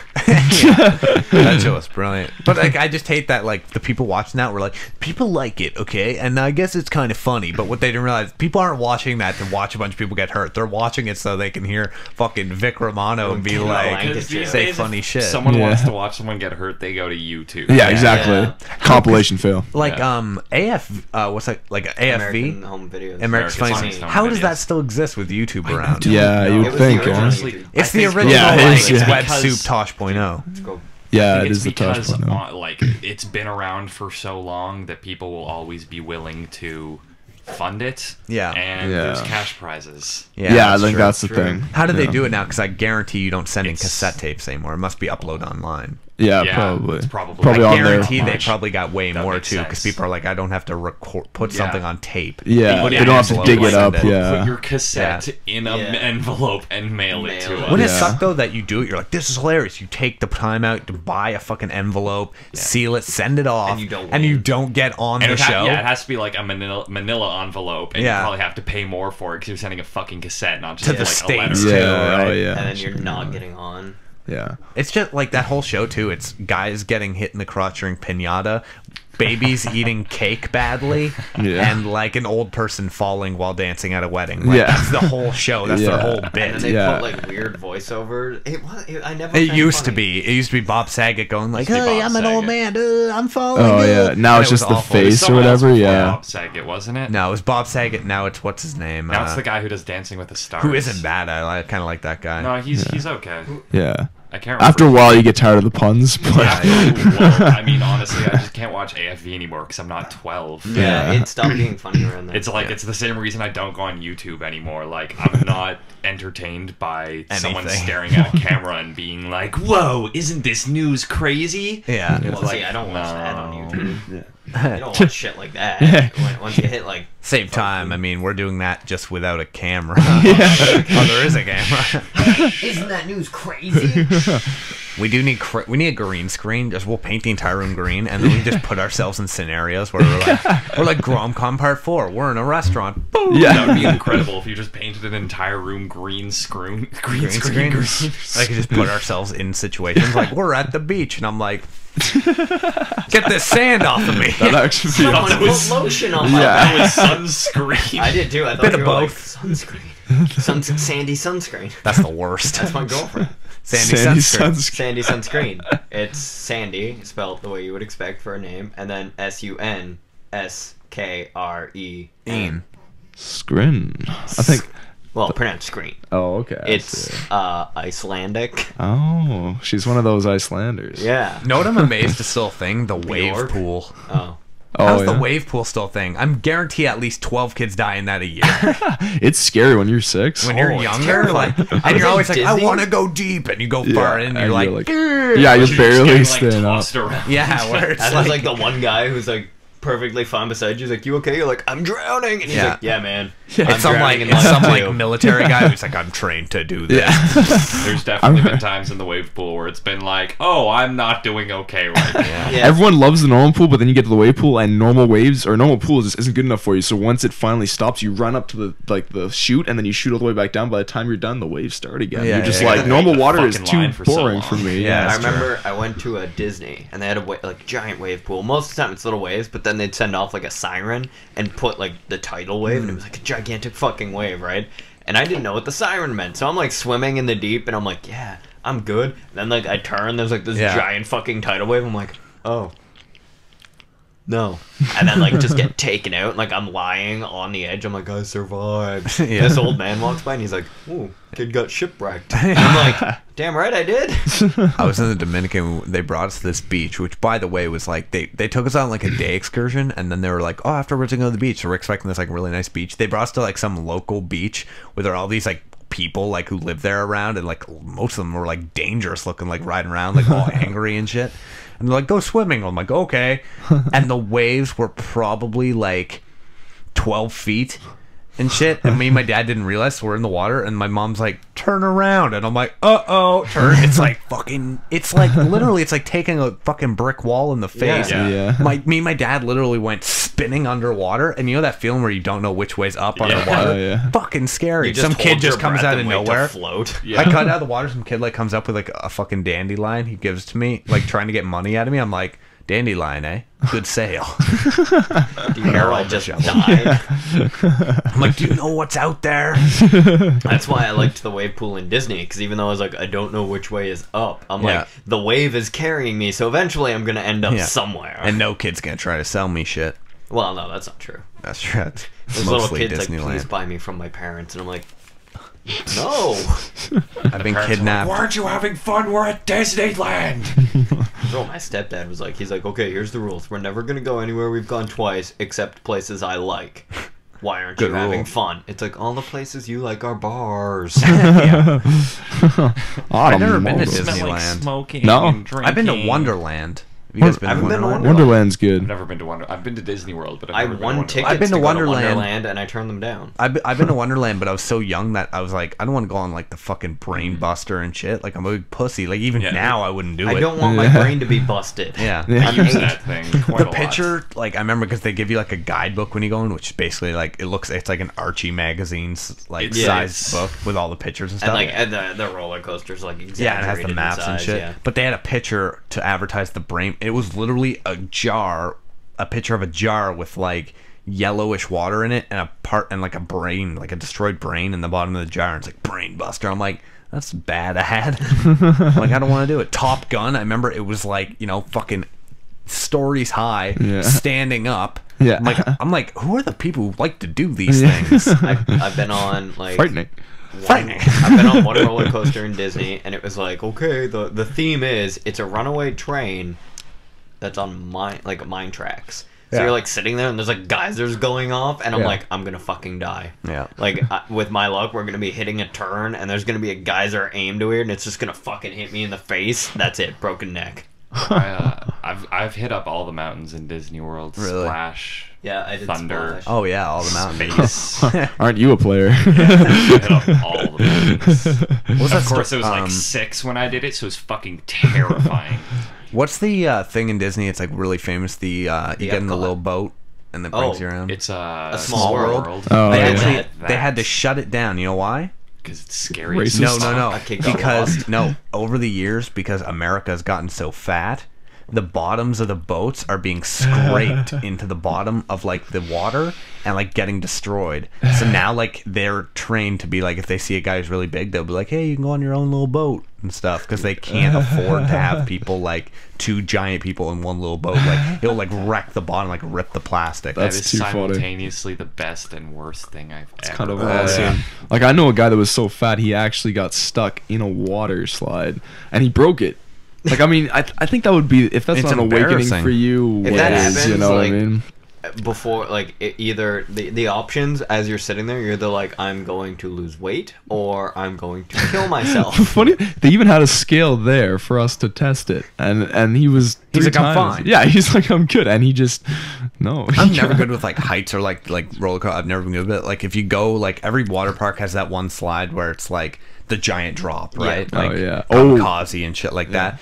That show was brilliant. But like, I just hate that like the people watching that were like, people like it, okay, and I guess it's kind of funny. But what they didn't realize, people aren't watching that to watch a bunch of people get hurt. They're watching it so they can hear fucking Vic Romano and be Kenny like, Blankenship. These say days, funny if shit. Someone Yeah. wants to watch someone get hurt, they go to YouTube. Yeah, exactly. Yeah. Compilation fail. like Yeah. AF, what's that like American AFV? Home Videos. America's Funniest Funniest. Home How does Videos. that still exist with YouTube around? Yeah, you It would was think. the original honestly, YouTube. It's I the think- original Yeah, it like is, yeah. Web Because- Soup Tosh.0. Let's go. Yeah, I it think is it's the touch because point. like it's been around for so long that people will always be willing to fund it. Yeah. and Yeah. there's cash prizes. Yeah, I that's think true. that's the True. thing. How do they Yeah. do it now? Because I guarantee you don't send in It's- cassette tapes anymore. It must be upload online. Yeah, Yeah, probably. it's probably- Probably I on there. guarantee they Much. probably got way That more makes too, because sense. people are like, I don't have to put Yeah. something on tape. Yeah, Put they it in don't have to envelope, dig it send up. it. Yeah. Put your cassette in an Yeah. envelope and mail it to Mail it. us. Wouldn't it Yeah. suck though that you do it? You're like, this is hilarious. You take the time out to buy a fucking envelope, seal it, send it off, And you don't get on And the show. it has to be like a manila envelope, and Yeah. you probably have to pay more for it because you're sending a fucking cassette, not just To like the a States, letter. too. Yeah, right? oh yeah. And then you're not getting on. Yeah. It's just like that whole show too. It's guys getting hit in the crotch during pinata, babies eating cake badly, Yeah. and like an old person falling while dancing at a wedding. Like, Yeah. that's the whole show. That's their Yeah. whole And bit. then they Yeah. put like weird voiceovers. I never. It found used to funny. be. It used to be Bob Saget going like, Used to be "Hey, Bob I'm an old Saget. man. I'm falling." Oh yeah. Now And it's it was just the awful. face or Someone else whatever. before Yeah. Bob Saget, wasn't it? No, it was Bob Saget. Now it's what's his name? Now it's the guy who does Dancing with the Stars. who isn't bad. I kind of like that guy. No, he's okay. Yeah. I can't remember. After a while, you get tired of the puns, but Well, I mean, honestly, I just can't watch AFV anymore because I'm not 12. Yeah, Yeah. it stopped being funny around then. It's like it's the same reason I don't go on YouTube anymore. Like I'm not entertained by someone Anything. staring at a camera and being like, "Whoa, isn't this news crazy?" Yeah. Well, It's see, like, I don't watch that on no. YouTube. You don't watch shit like that. Once you hit like, Same time. I mean, we're doing that just without a camera. Oh, there is a camera. isn't that news crazy? We do need we need a green screen. Just we'll paint the entire room green, and then we just put ourselves in scenarios where we're like GromCom Part 4. We're in a restaurant. Boom. That would be incredible if you just painted an entire room green screen. Green screen. I could just put ourselves in situations like we're at the beach, and I'm like, get this sand off of me. that actually be Someone that put was- lotion on Yeah. my That was sunscreen. I did too. I thought Bit you of were like, both. sunscreen. Sandy sunscreen. That's the worst. That's my girlfriend. Sandy sunscreen. Sandy sunscreen. It's Sandy, spelled the way you would expect for a name, and then SUNSKREN. Scrin. I think. Well, pronounced screen. Oh, okay. It's Icelandic. Oh, she's one of those Icelanders. Yeah. Know what I'm amazed is still a thing? The wave Bjork? pool. Oh. How's yeah. the wave pool still a thing? I'm guarantee at least 12 kids die in that a year. It's scary when you're 6. When you're it's younger, terrifying. like, I and was you're in always like, I Disney. want to go deep, and you go far in, and you're like, yeah, you're barely staying up. yeah, where it's And like, there's like the one guy who's like perfectly fine beside you. He's like, "You okay?" You're like, "I'm drowning," and he's Yeah. like, "Yeah, man." it's some like military guy who's like, I'm trained to do this. There's definitely been times in the wave pool where it's been like, oh, I'm not doing okay right now. Yeah. Everyone loves the normal pool, but then you get to the wave pool, and normal waves or normal pools just isn't good enough for you. So once it finally stops, you run up to the chute, and then you shoot all the way back down. By the time you're done, the waves start again. Yeah, you're just yeah, like, yeah. normal The water is fucking too line for so boring long. for me. Yeah, I that's remember I went to a Disney and they had a like giant wave pool. Most of the time it's little waves, but then they'd send off like a siren and put like the tidal wave, and it was like a gigantic fucking wave, right? And I didn't know what the siren meant, so I'm like swimming in the deep, and I'm like, yeah, I'm good. And then like I turn, there's like this giant fucking tidal wave. I'm like, oh. No. And then like just get taken out, and like I'm lying on the edge. I'm like, I survived. Yeah. This old man walks by and he's like, ooh, kid got shipwrecked. And I'm like, damn right I did. I was in the Dominican. They brought us to this beach, which, by the way, was like they took us on like a day excursion, and then they were like, "Oh, afterwards we go to the beach." So we're expecting this like really nice beach. They brought us to like some local beach where there are all these like people like who live there around, and like most of them were like dangerous looking, like riding around like all angry and shit. And they're like, "Go swimming." I'm like, "Okay," and the waves were probably like 12 feet. And shit, and me and my dad didn't realize we're in the water, and my mom's like, "Turn around," and I'm like, "Uh-oh, turn." It's like fucking, it's like literally, it's like taking a fucking brick wall in the face. Yeah. Me and my dad literally went spinning underwater, and you know that feeling where you don't know which way's up underwater? Oh, yeah. Fucking scary. You Some hold kid your just comes breath out of and wait to nowhere. float. I cut out of the water, some kid like comes up with like a fucking dandelion he gives to me, like trying to get money out of me. I'm like, "Dandelion, eh? Good sale." Do you know I just died? I'm like, "Do you know what's out there?" That's why I liked the wave pool in Disney, because even though I was like, I don't know which way is up, I'm Yeah. like, the wave is carrying me, so eventually I'm gonna end up Yeah. somewhere. And no kid's gonna try to sell me shit. well, no, that's not true. That's true. It's There's little mostly kids like, please Disneyland. buy me from my parents, and I'm like, no. I've been kidnapped. Why aren't you having fun? We're at Disneyland. So my stepdad was like, he's like, okay, here's the rules. We're never gonna go anywhere we've gone twice, except places I like. Why aren't Good you having rule. fun? It's like, all the places you like are bars. Yeah. I've never been to Smell like Disneyland. smoking No. and drinking. I've been to Wonderland. Have you guys been I to haven't been to Wonderland? Wonderland. Wonderland's good. I've never been to Wonder. I've been to Disney World, but I've I never been to won Wonderland. tickets I've been to to go Wonderland. to Wonderland, and I turned them down. I've been to Wonderland, but I was so young that I was like, I don't want to go on like the fucking brain buster and shit. Like I'm a big pussy. Like even Yeah. now, I wouldn't do I it. don't want my Yeah. brain to be busted. Yeah. Yeah. I use that thing quite The a lot. picture, like I remember, because they give you like a guidebook when you go in, which is basically like it's like an Archie magazine's like Yeah. size book with all the pictures and And stuff. like and the roller coaster's like exaggerated Yeah, and it has the in maps and size, shit. Yeah. But they had a picture to advertise the brain. It was literally a picture of a jar with like yellowish water in it, and like a brain, like a destroyed brain in the bottom of the jar. And it's like Brain Buster. I'm like, that's bad. Like I don't want to do it. Top Gun. I remember it was like, you know, fucking stories high, Yeah. standing up. Yeah. I'm like, who are the people who like to do these things? I've been on like Frightening. I've been on one roller coaster in Disney, and it was like, okay, the theme is it's a runaway train that's on mine tracks. So Yeah. you're like sitting there, and there's like geysers going off, and I'm Yeah. like, I'm gonna fucking die. Yeah. Like with my luck, we're gonna be hitting a turn, and there's gonna be a geyser aimed to it, and it's just gonna fucking hit me in the face. That's it, broken neck. I've hit up all the mountains in Disney World. Really? Splash. Yeah, I did Thunder. Splash. Oh yeah, all the mountains. Space. Aren't you a player? Hit up all the mountains. What's Of that course, it was sto- like 6 when I did it, so it was fucking terrifying. What's the thing in Disney? It's like really famous. You get in the Epcot. little boat and it brings you around. It's a Small World. Oh, they yeah. actually they had to shut it down. You know why? because it's scary. Racist. as No. A kid got Because lost. no, over the years, because America's gotten so fat the bottoms of the boats are being scraped into the bottom of like the water and like getting destroyed. So now like they're trained to be like, if they see a guy who's really big, they'll be like, hey, you can go on your own little boat and stuff, because they can't afford to have people like 2 giant people in one little boat. Like it'll like wreck the bottom, like rip the plastic. That That's is too funny. simultaneously the best and worst thing I've ever Kind of heard. awesome. Like I know a guy that was so fat he actually got stuck in a water slide and he broke it. Like I mean, I think that would be, if that's It's not an awakening embarrassing. for you. If what that is, happens, you know like, what I mean? Before, like, either the options as you're sitting there, you're either like, I'm going to lose weight or I'm going to kill myself. Funny, they even had a scale there for us to test it, and he's He's 3 like, I'm times. fine. Yeah, he's like, I'm good, and he just no. I'm never good with like heights or like roller coaster. I've never been good with it. Like if you go, like every water park has that one slide where it's like the giant drop, right? Oh, Like yeah. kamikaze and shit like that.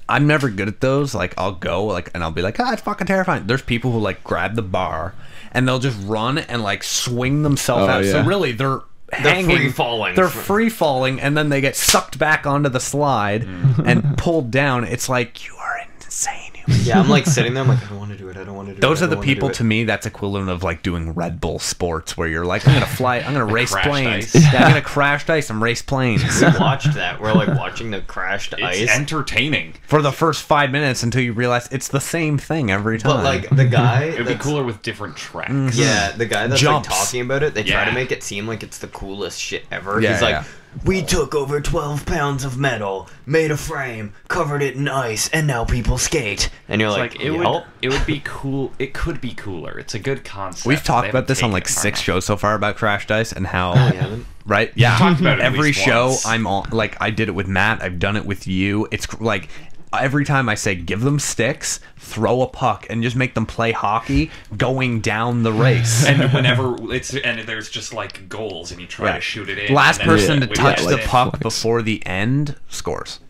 I'm never good at those. Like I'll go like and I'll be like, it's fucking terrifying. There's people who like grab the bar and they'll just run and like swing themselves Oh, out. So yeah. really they're hanging, free falling. They're free falling, and then they get sucked back onto the slide and pulled down. It's like, you are insane. Yeah, I'm like sitting there, I'm like, I don't want to do it, I don't want to do it. Those I are the don't wanna do people it. to me that's equivalent of like doing Red Bull sports, where you're like, I'm gonna fly, I'm gonna race crashed planes. ice. Yeah, I'm gonna crash ice and race planes. We watched that. We're like watching the crashed It's ice. entertaining. For the first 5 minutes until you realize it's the same thing every time. But like the guy, It would be cooler with different tracks. yeah, the guy that's Jumps. like talking about it, they try Yeah. to make it seem like it's the coolest shit ever. Yeah, He's like, yeah. we took over 12 pounds of metal, made a frame, covered it in ice, and now people skate. And you're It's like, like it would be cool. It could be cooler. It's a good concept. We've talked They about haven't this on taken like it far 6 enough. shows so far about crashed ice and how Oh, you haven't? right? Yeah. talked about it at every least show once. I'm on, like I did it with Matt, I've done it with you. It's like every time I say give them sticks, throw a puck, and just make them play hockey going down the race. And whenever there's just like goals, and you try to shoot it in. Last and then person to when touch it the gets in- puck before the end scores.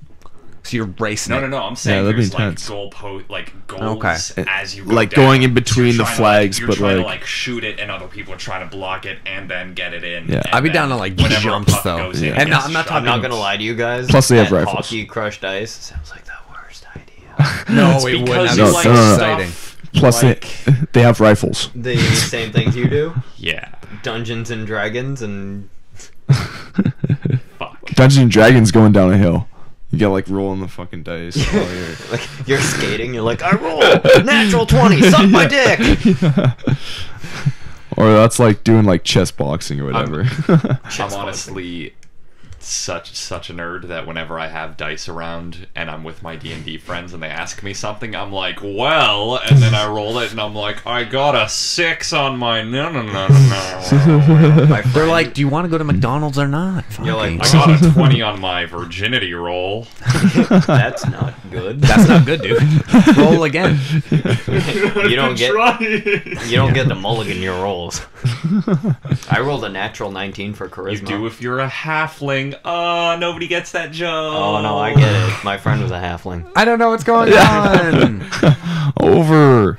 So you're racing. No, it. I'm saying that'd be there's like intense. goals Okay. as you go Like down. going in between You're the trying flags, to, like, but, you're trying like- to like shoot it, and other people are trying to block it and then get it in. Yeah. and I'd be then down to, like, whenever a jumps, puck though. goes in, Yeah. it And gets I'm not shot. I'm not gonna lie to you guys. Plus they have that rifles. Hockey crushed ice sounds like the worst idea. No, It's it because wouldn't. you No, like no, no, no. exciting. Plus they have rifles. The same things you do, Yeah. Dungeons and Dragons, and Fuck. Dungeons and Dragons going down a hill. You get like rolling the fucking dice. while you're- like you're skating. You're like, I roll natural 20, suck my dick. Or that's like doing like chess boxing or whatever. I'm honestly such a nerd that whenever I have dice around and I'm with my D&D friends and they ask me something, I'm like, well, and then I roll it and I'm like, I got a 6 on my no. They're like, do you want to go to McDonald's or not? You're like, I got a 20 on my virginity roll. That's not good. That's not good, dude. Roll again. You don't get the mulligan your rolls. I rolled a natural 19 for charisma. You do if you're a halfling. Nobody gets that joke. Oh no, I get it. My friend was a halfling. I don't know what's going on. Over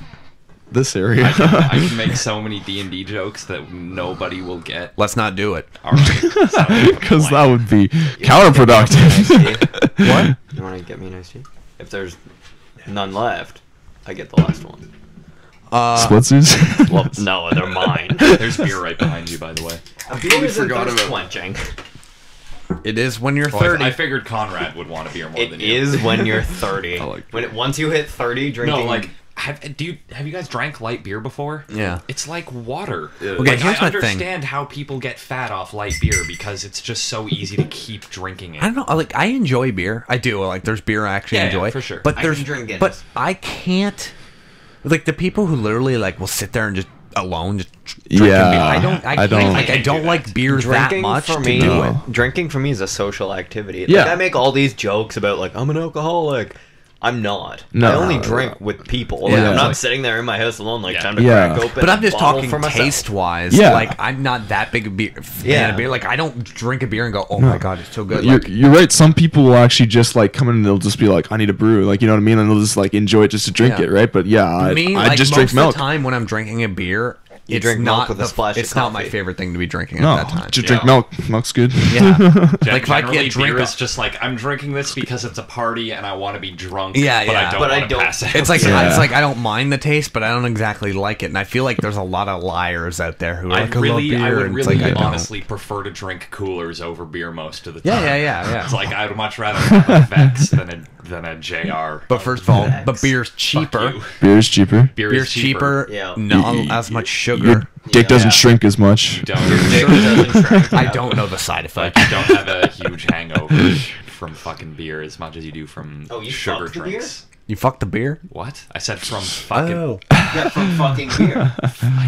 this area. I can make so many D&D jokes that nobody will get. Let's not do it. All right. Because that would be counterproductive. What? You want to get me an iced tea? If there's none left, I get the last one. Splitzers. Well, no, they're mine. There's beer right behind you, by the way. A beer is forgot thirst about- quenching. It is when you're Well, 30. I figured Conrad would want a beer more It than you. is when you're 30. I like Once you hit 30, drinking. No, like, have you guys drank light beer before? Yeah. It's like water. Okay, Like, here's I my thing. understand how people get fat off light beer because it's just so easy to keep drinking it. I don't know. Like, I enjoy beer. I do. Like, there's beer I actually Yeah, yeah, enjoy. for sure. But I there's can drink Guinness. but I can't. Like the people who literally like will sit there and just alone just drinking Yeah, beer. I don't. I, I can't, don't. Like, I can't do don't that. like beer that much for to me, do it. Drinking for me is a social activity. Yeah. Like, I make all these jokes about like I'm an alcoholic. I'm not. No. I only drink with people. Like, Yeah. I'm not Like- sitting there in my house alone, like Yeah. time to Yeah. crack open. But I'm a just bottle talking for myself. taste wise. Yeah. Like I'm not that big a beer fan Yeah. of beer. Like I don't drink a beer and go, oh my god, it's so good. You're, Like, you're right. Some people will actually just like come in and they'll just be like, I need a brew. Like, you know what I mean? And they'll just like enjoy it just to drink Yeah. it, right? But yeah, I me, I like just most drink milk. of the time when I'm drinking a beer, You drink milk with a splash of It's not my coffee. favorite thing to be drinking No, at that time. just drink milk. Milk's good. Yeah. Like if I Generally, can't drink beer a- is just like, I'm drinking this because it's a party and I want to be drunk. Yeah, but yeah. I don't But I want to don't- pass out. It's like Yeah. it's like I don't mind the taste, but I don't exactly like it, and I feel like there's a lot of liars out there who are I like, I love beer, would and it's really like I don't. honestly prefer to drink coolers over beer most of the Yeah, time. yeah. It's like I'd much rather have a Vex than a JR. But first of all, but beer's Fuck cheaper. you. Beer's cheaper. Beer Beer's is cheaper. Yeah. Not as much Your sugar. dick doesn't shrink as much. Don't, Dick doesn't shrink. I don't know the side like effect. you don't have a huge hangover from fucking beer as much as you do from Oh, you sugar fucked the beer? drinks. You fucked the beer? What? I said from fucking. Oh. Yeah, from fucking beer. I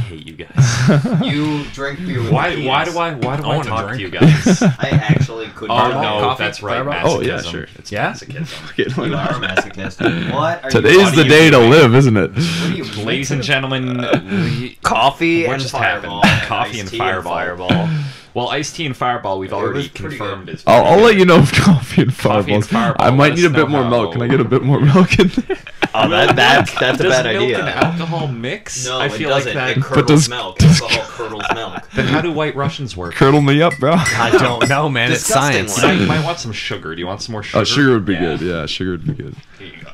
hate you guys. You drink beer with Why? penis. Why do I wanna talk drink. to you guys? I actually couldn't. Oh Fireball? no, Coffee? that's right. Fireball? Oh, yeah, masochism. sure. It's Yeah? masochism. You are a masochist. What are Today's you? What the are you day to doing? live, isn't it? What are you? Ladies and gentlemen, Coffee What and just Fireball. happened? Coffee iced and tea Fireball. well, iced tea and Fireball we've already was pretty confirmed good. is. I'll let you know if coffee and Coffee and fireballs. Fireball, I might let need a us bit know more milk. how- Can I get a bit more milk in there? Oh, that's a Does bad milk idea. and alcohol mix? No, I feel it like doesn't. that. It curdles does- milk. Alcohol curdles milk. Then how do White Russians work? Curdle me up, bro. I don't know, man. It's Disgusting, science. like- You might want some sugar. Do you want some more sugar? Oh, sugar would be Yeah. good. Yeah, sugar would be good. Here you go.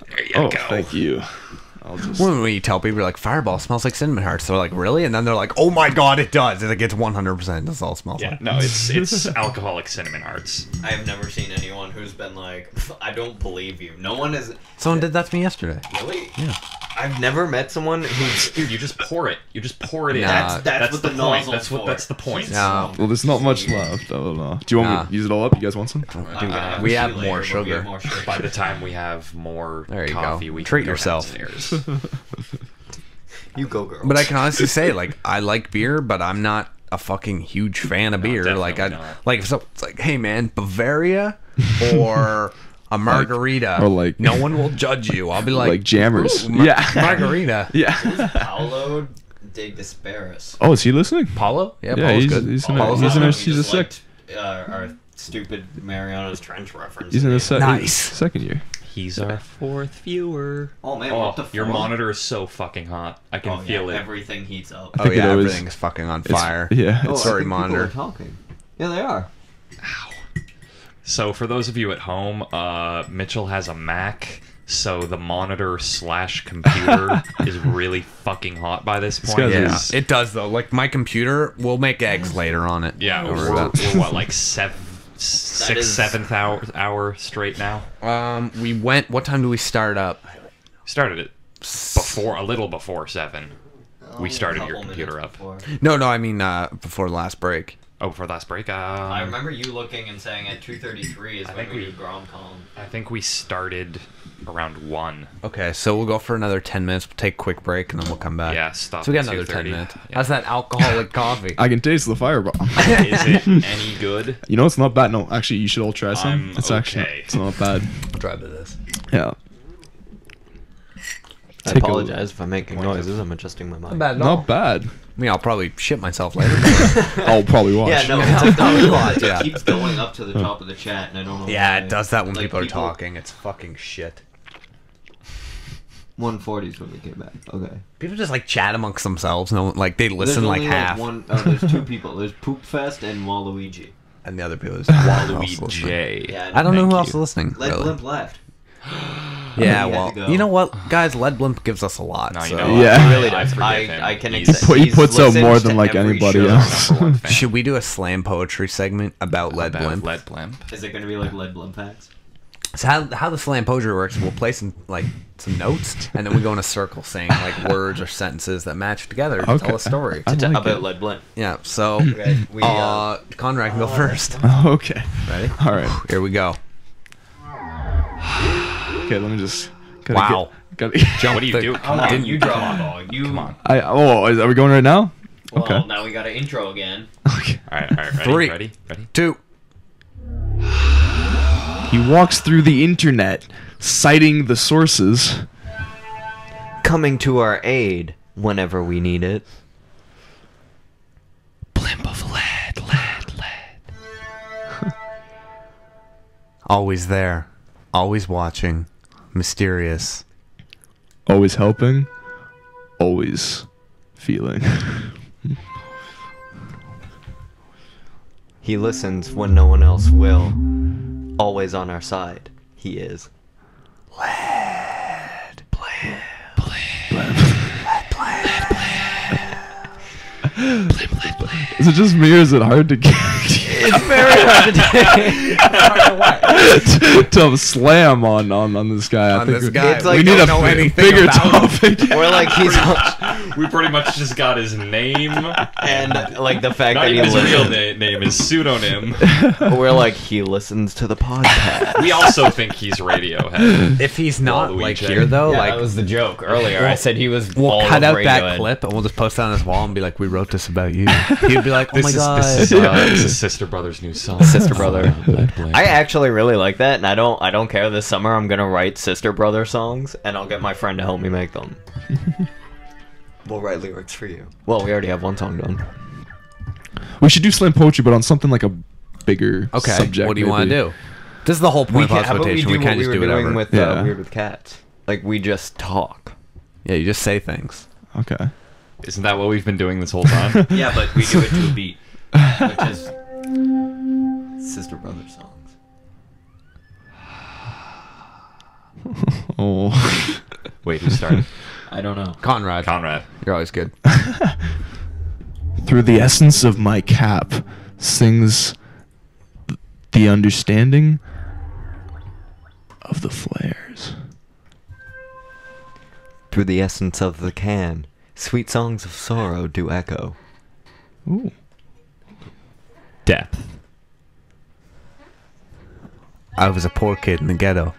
There you Oh, go. thank you. I'll just. When you tell people, you're like, Fireball smells like cinnamon hearts. They're like, really? And then they're like, oh my god, it does. It's like, it's 100%. That's all it smells Yeah, like. no, it's alcoholic cinnamon hearts. I have never seen anyone who's been like, I don't believe you. No one is. Someone did that to me yesterday. Really? Yeah. I've never met someone who's. Dude, you just pour it. You just pour it in. Nah. That's what the point. nozzle's That's what. for. That's the point. No. Well, there's not much left. I don't know. Do you want me to use it all up? You guys want some? We See have you more later, but we have sugar. more sugar. By the time we have more There you coffee, go. we Treat can go yourself. downstairs. You go, girl. But I can honestly say, like, I like beer, but I'm not a fucking huge fan of beer. Like, definitely not. like, so it's like, hey man, Bavaria or a margarita. or like- no one will judge you. I'll be like jammers. "Ooh, Yeah. margarita. Yeah. Paolo de Gasparis. Oh, is he listening? Paulo? Yeah, Yeah, Paulo's he's good. in Paulo's our- he's in good. our season six. Our stupid Mariana's Trench reference. He's in his Nice. second year. He's our fourth viewer. Oh man, Oh, what the your fuck? monitor is so fucking hot. I can feel it. Everything heats up. Oh think it yeah, always- everything's fucking on It's- fire. Yeah. Oh, It's, I sorry, think people monitor. are talking. Yeah, they are. So for those of you at home, Mitchell has a Mac, so the monitor / computer is really fucking hot by this point. guy's Yeah, It's- it does though. Like my computer, we'll make eggs later on it. yeah, Over we're that. what, like sixth, is- seventh hour straight now. We went. What time do we start up? Started it before, a little before 7. We started your computer up. No, I mean before the last break. Oh, before last break. I remember you looking and saying at 2:33 is when think we we- do GromCom. I think we started around 1. Okay, so we'll go for another 10 minutes. We'll take a quick break and then we'll come back. Yeah, stop So we got at another 10 2:30. minutes. Yeah. How's that alcoholic coffee? I can taste the fireball. Is it any good? You know, it's not bad. No, actually, you should all try some. I'm It's actually okay. it's not bad. I'll try this. Yeah. I Take a- apologize if I'm making noises. I'm adjusting my mic. Bad Not bad. I mean, I'll probably shit myself later. I'll probably watch. Yeah, no, Yeah, it's probably it not, yeah. keeps going up to the top of the chat, and I don't know. yeah, why. it does that when Like, people are talking. It's fucking shit. 140s when we came back. Okay. People just like chat amongst themselves. No, like they listen There's like only, half, there's two people. There's Poop Fest and Waluigi. and the other people just Waluigi listening. J. Yeah, I don't know Thank who else you. is listening. Led really. Blimp left. Yeah, He had well, to go. you know what, guys? Lead Blimp gives us a lot. No, you so- know what? Yeah. I Really I does. forgive him. I can He's- accept. He He's puts out listened more to than, like, every anybody show. else. Number one fan. Should we do a slam poetry segment about Lead About Blimp? Lead Blimp. Is it going to be like Led Blimp facts? So how the slam poetry works? We'll play some notes, and then we go in a circle saying like words or sentences that match together to Okay. tell a story. I like About it. Led Blimp. Yeah. So, Okay, we, Conrad can go first. Okay. Ready? All right. Here we go. Okay. Let me just. Wow. Gotta, What do you do? Come on. You draw the ball. You. Come on. are we going right now? Well, Okay. now we got an intro again. Okay. All right. Ready? 3, Ready? 2. He walks through the internet, citing the sources. Coming to our aid whenever we need it. Blimp of lead. Always there, always watching, mysterious. Always helping. Always feeling. He listens when no one else will. Always on our side. He is. Lead. Blam. Is it just me or is it hard to get? It's very hard to to slam on this guy. I think this guy. It's like we need don't a know anything bigger about topic. Or like he's We pretty much just got his name. and like the fact Not that he even his real listens. name, his pseudonym. We're like he listens to the podcast. We also think he's Radiohead. If he's not Waluigi. like here though, Yeah, like that was the joke earlier. I said he was. we'll all cut of out that Radiohead. clip and we'll just post it on his wall and be like, "We wrote this about you." He'd be like, "Oh my god." This is Sister Brother's new song. Sister Brother. Lead Blam. I actually really like that, and I don't care. This summer, I'm gonna write Sister Brother songs, and I'll get my friend to help me make them. We'll write lyrics for you. Well, we already have one song done. We should do slam poetry, but on something like a bigger Okay, subject. what do you want maybe. to do? This is the whole point of How about exploitation. We what can't just were do doing whatever. with Yeah. Weird with Cats. Like we just talk. Yeah, you just say things. Okay. Isn't that what we've been doing this whole time? Yeah, but we do it to a beat, which is Sister Brother songs. Oh. Wait, who started? I don't know. Conrad, Conrad. you're always good. Through the essence of my cap sings the understanding of the flares. Through the essence of the can, sweet songs of sorrow do echo. Ooh. Depth. I was a poor kid in the ghetto,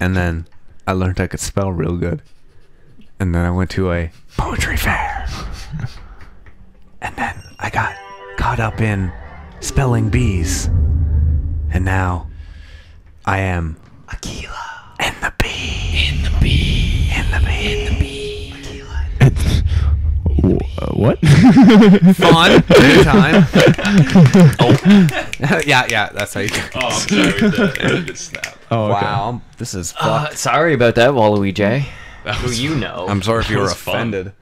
and then I learned I could spell real good, and then I went to a poetry fair, and then I got caught up in spelling bees, and now I am Aquila and the bee, in the bee, in the bee, in the bee. What? Fun, good time. Oh, yeah, that's how you. Oh, I'm sorry. The snap. Oh, okay. Wow, this is fucked. Sorry about that, Waluigi. That Who was- you know? I'm sorry if you That were was fun. offended.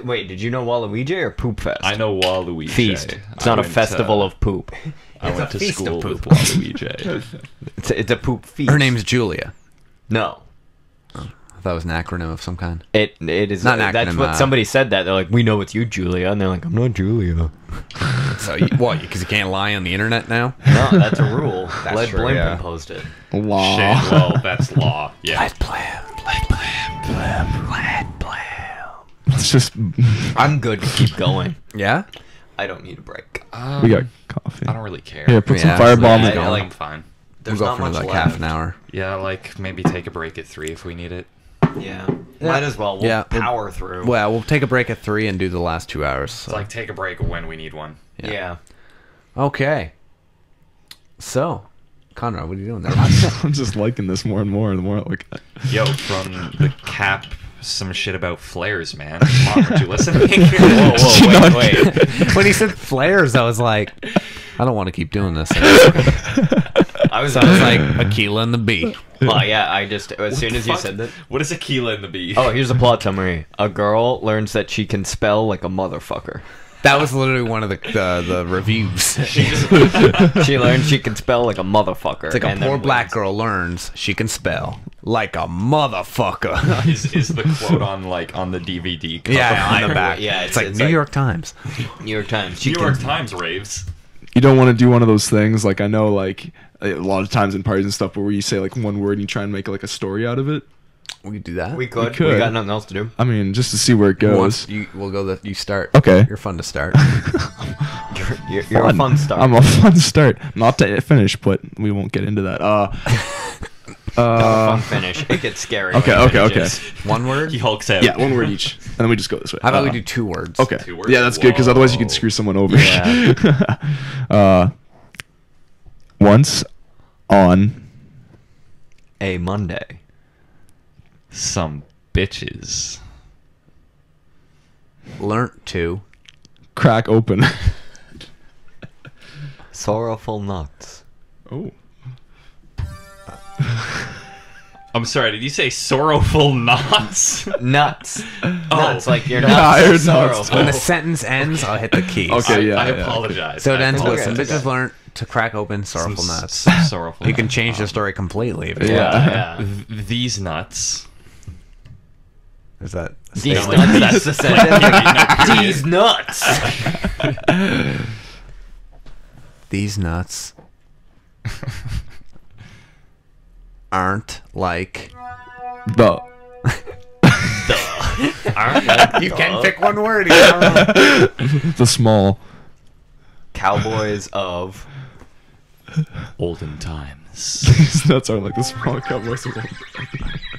Wait, did you know Waluigi or Poop Fest? I know Waluigi. Feast. It's I not a went, festival of poop. I went to feast of school poop. with Waluigi. It's a poop feast. Her name's Julia. No. I thought it was an acronym of some kind. It is Not an That's acronym, what somebody said. That they're like, we know it's you, Julia, and they're like, I'm not Julia. So, what? Because you can't lie on the internet now? No, that's a rule. That's Let true, Blimp yeah. imposed it. Law. Shit, well, that's law. Yeah. Let's just. I'm good to keep going. Yeah? I don't need a break. We got coffee. I don't really care. Here, put some Yeah, fireball in yeah, the yeah, gum. like- I'm fine. There's We'll go not for much like left. half an hour. Yeah, like maybe take a break at 3 if we need it. Yeah. Might as well. We'll Yeah. power through. Well, we'll take a break at 3 and do the last 2 hours. It's So. like take a break when we need one. Yeah. Okay. So, Conrad, what are you doing there? I'm just liking this more and more and more. Like, Yo, from the cap, some shit about flares, man. Come on, aren't you listening? Whoa, wait. When he said flares, I was like, I don't want to keep doing this. I was Sounds like Aquila and the Bee. Well, yeah, I just, as soon as you Fuck. said that. What is Aquila in the bee? Oh, here's a plot summary. A girl learns that she can spell like a motherfucker. That was literally one of the reviews. She learns she can spell like a motherfucker. It's like a and then poor black wins. girl learns she can spell like a motherfucker. is the quote on the DVD cover? Yeah, on the I- back. yeah, it's like New York Times. New York Times. New York Times raves. you don't want to do one of those things. Like, I know, like, a lot of times in parties and stuff where you say, like, one word and you try and make, like, a story out of it. We could do that. We could. could. We got nothing else to do. I mean, just to see where it Who goes. wants- we'll go. You start. Okay. You're fun to start. You're a fun start. I'm a fun start. Not to finish, but we won't get into that. Not a fun finish. It gets scary. Okay, when it okay, okay. finishes. One word. He hulks out. Yeah, one word each. And then we just go this way. How about we do 2 words? Okay. 2 words? Yeah, that's good, because otherwise you could Whoa. screw someone over. Yeah. Once on A Monday. Some bitches. Learnt to. crack open. Sorrowful nuts. Oh. I'm sorry, did you say sorrowful knots? Nuts. nuts, like you're Yeah, I not heard so nuts. sorrowful. When the sentence ends, I'll hit the keys. Okay, yeah. I apologize. So it ends with Okay, some okay. bitches learn to crack open sorrowful Some nuts. sorrowful You can nuts. change the story completely. If you Yeah, want. yeah. These nuts. Is that a These statement? nuts. That's the sentence. These nuts. These nuts aren't like. The. You can pick one word. You know? The small. Cowboys of. Olden times. These nuts are like the small cowboys.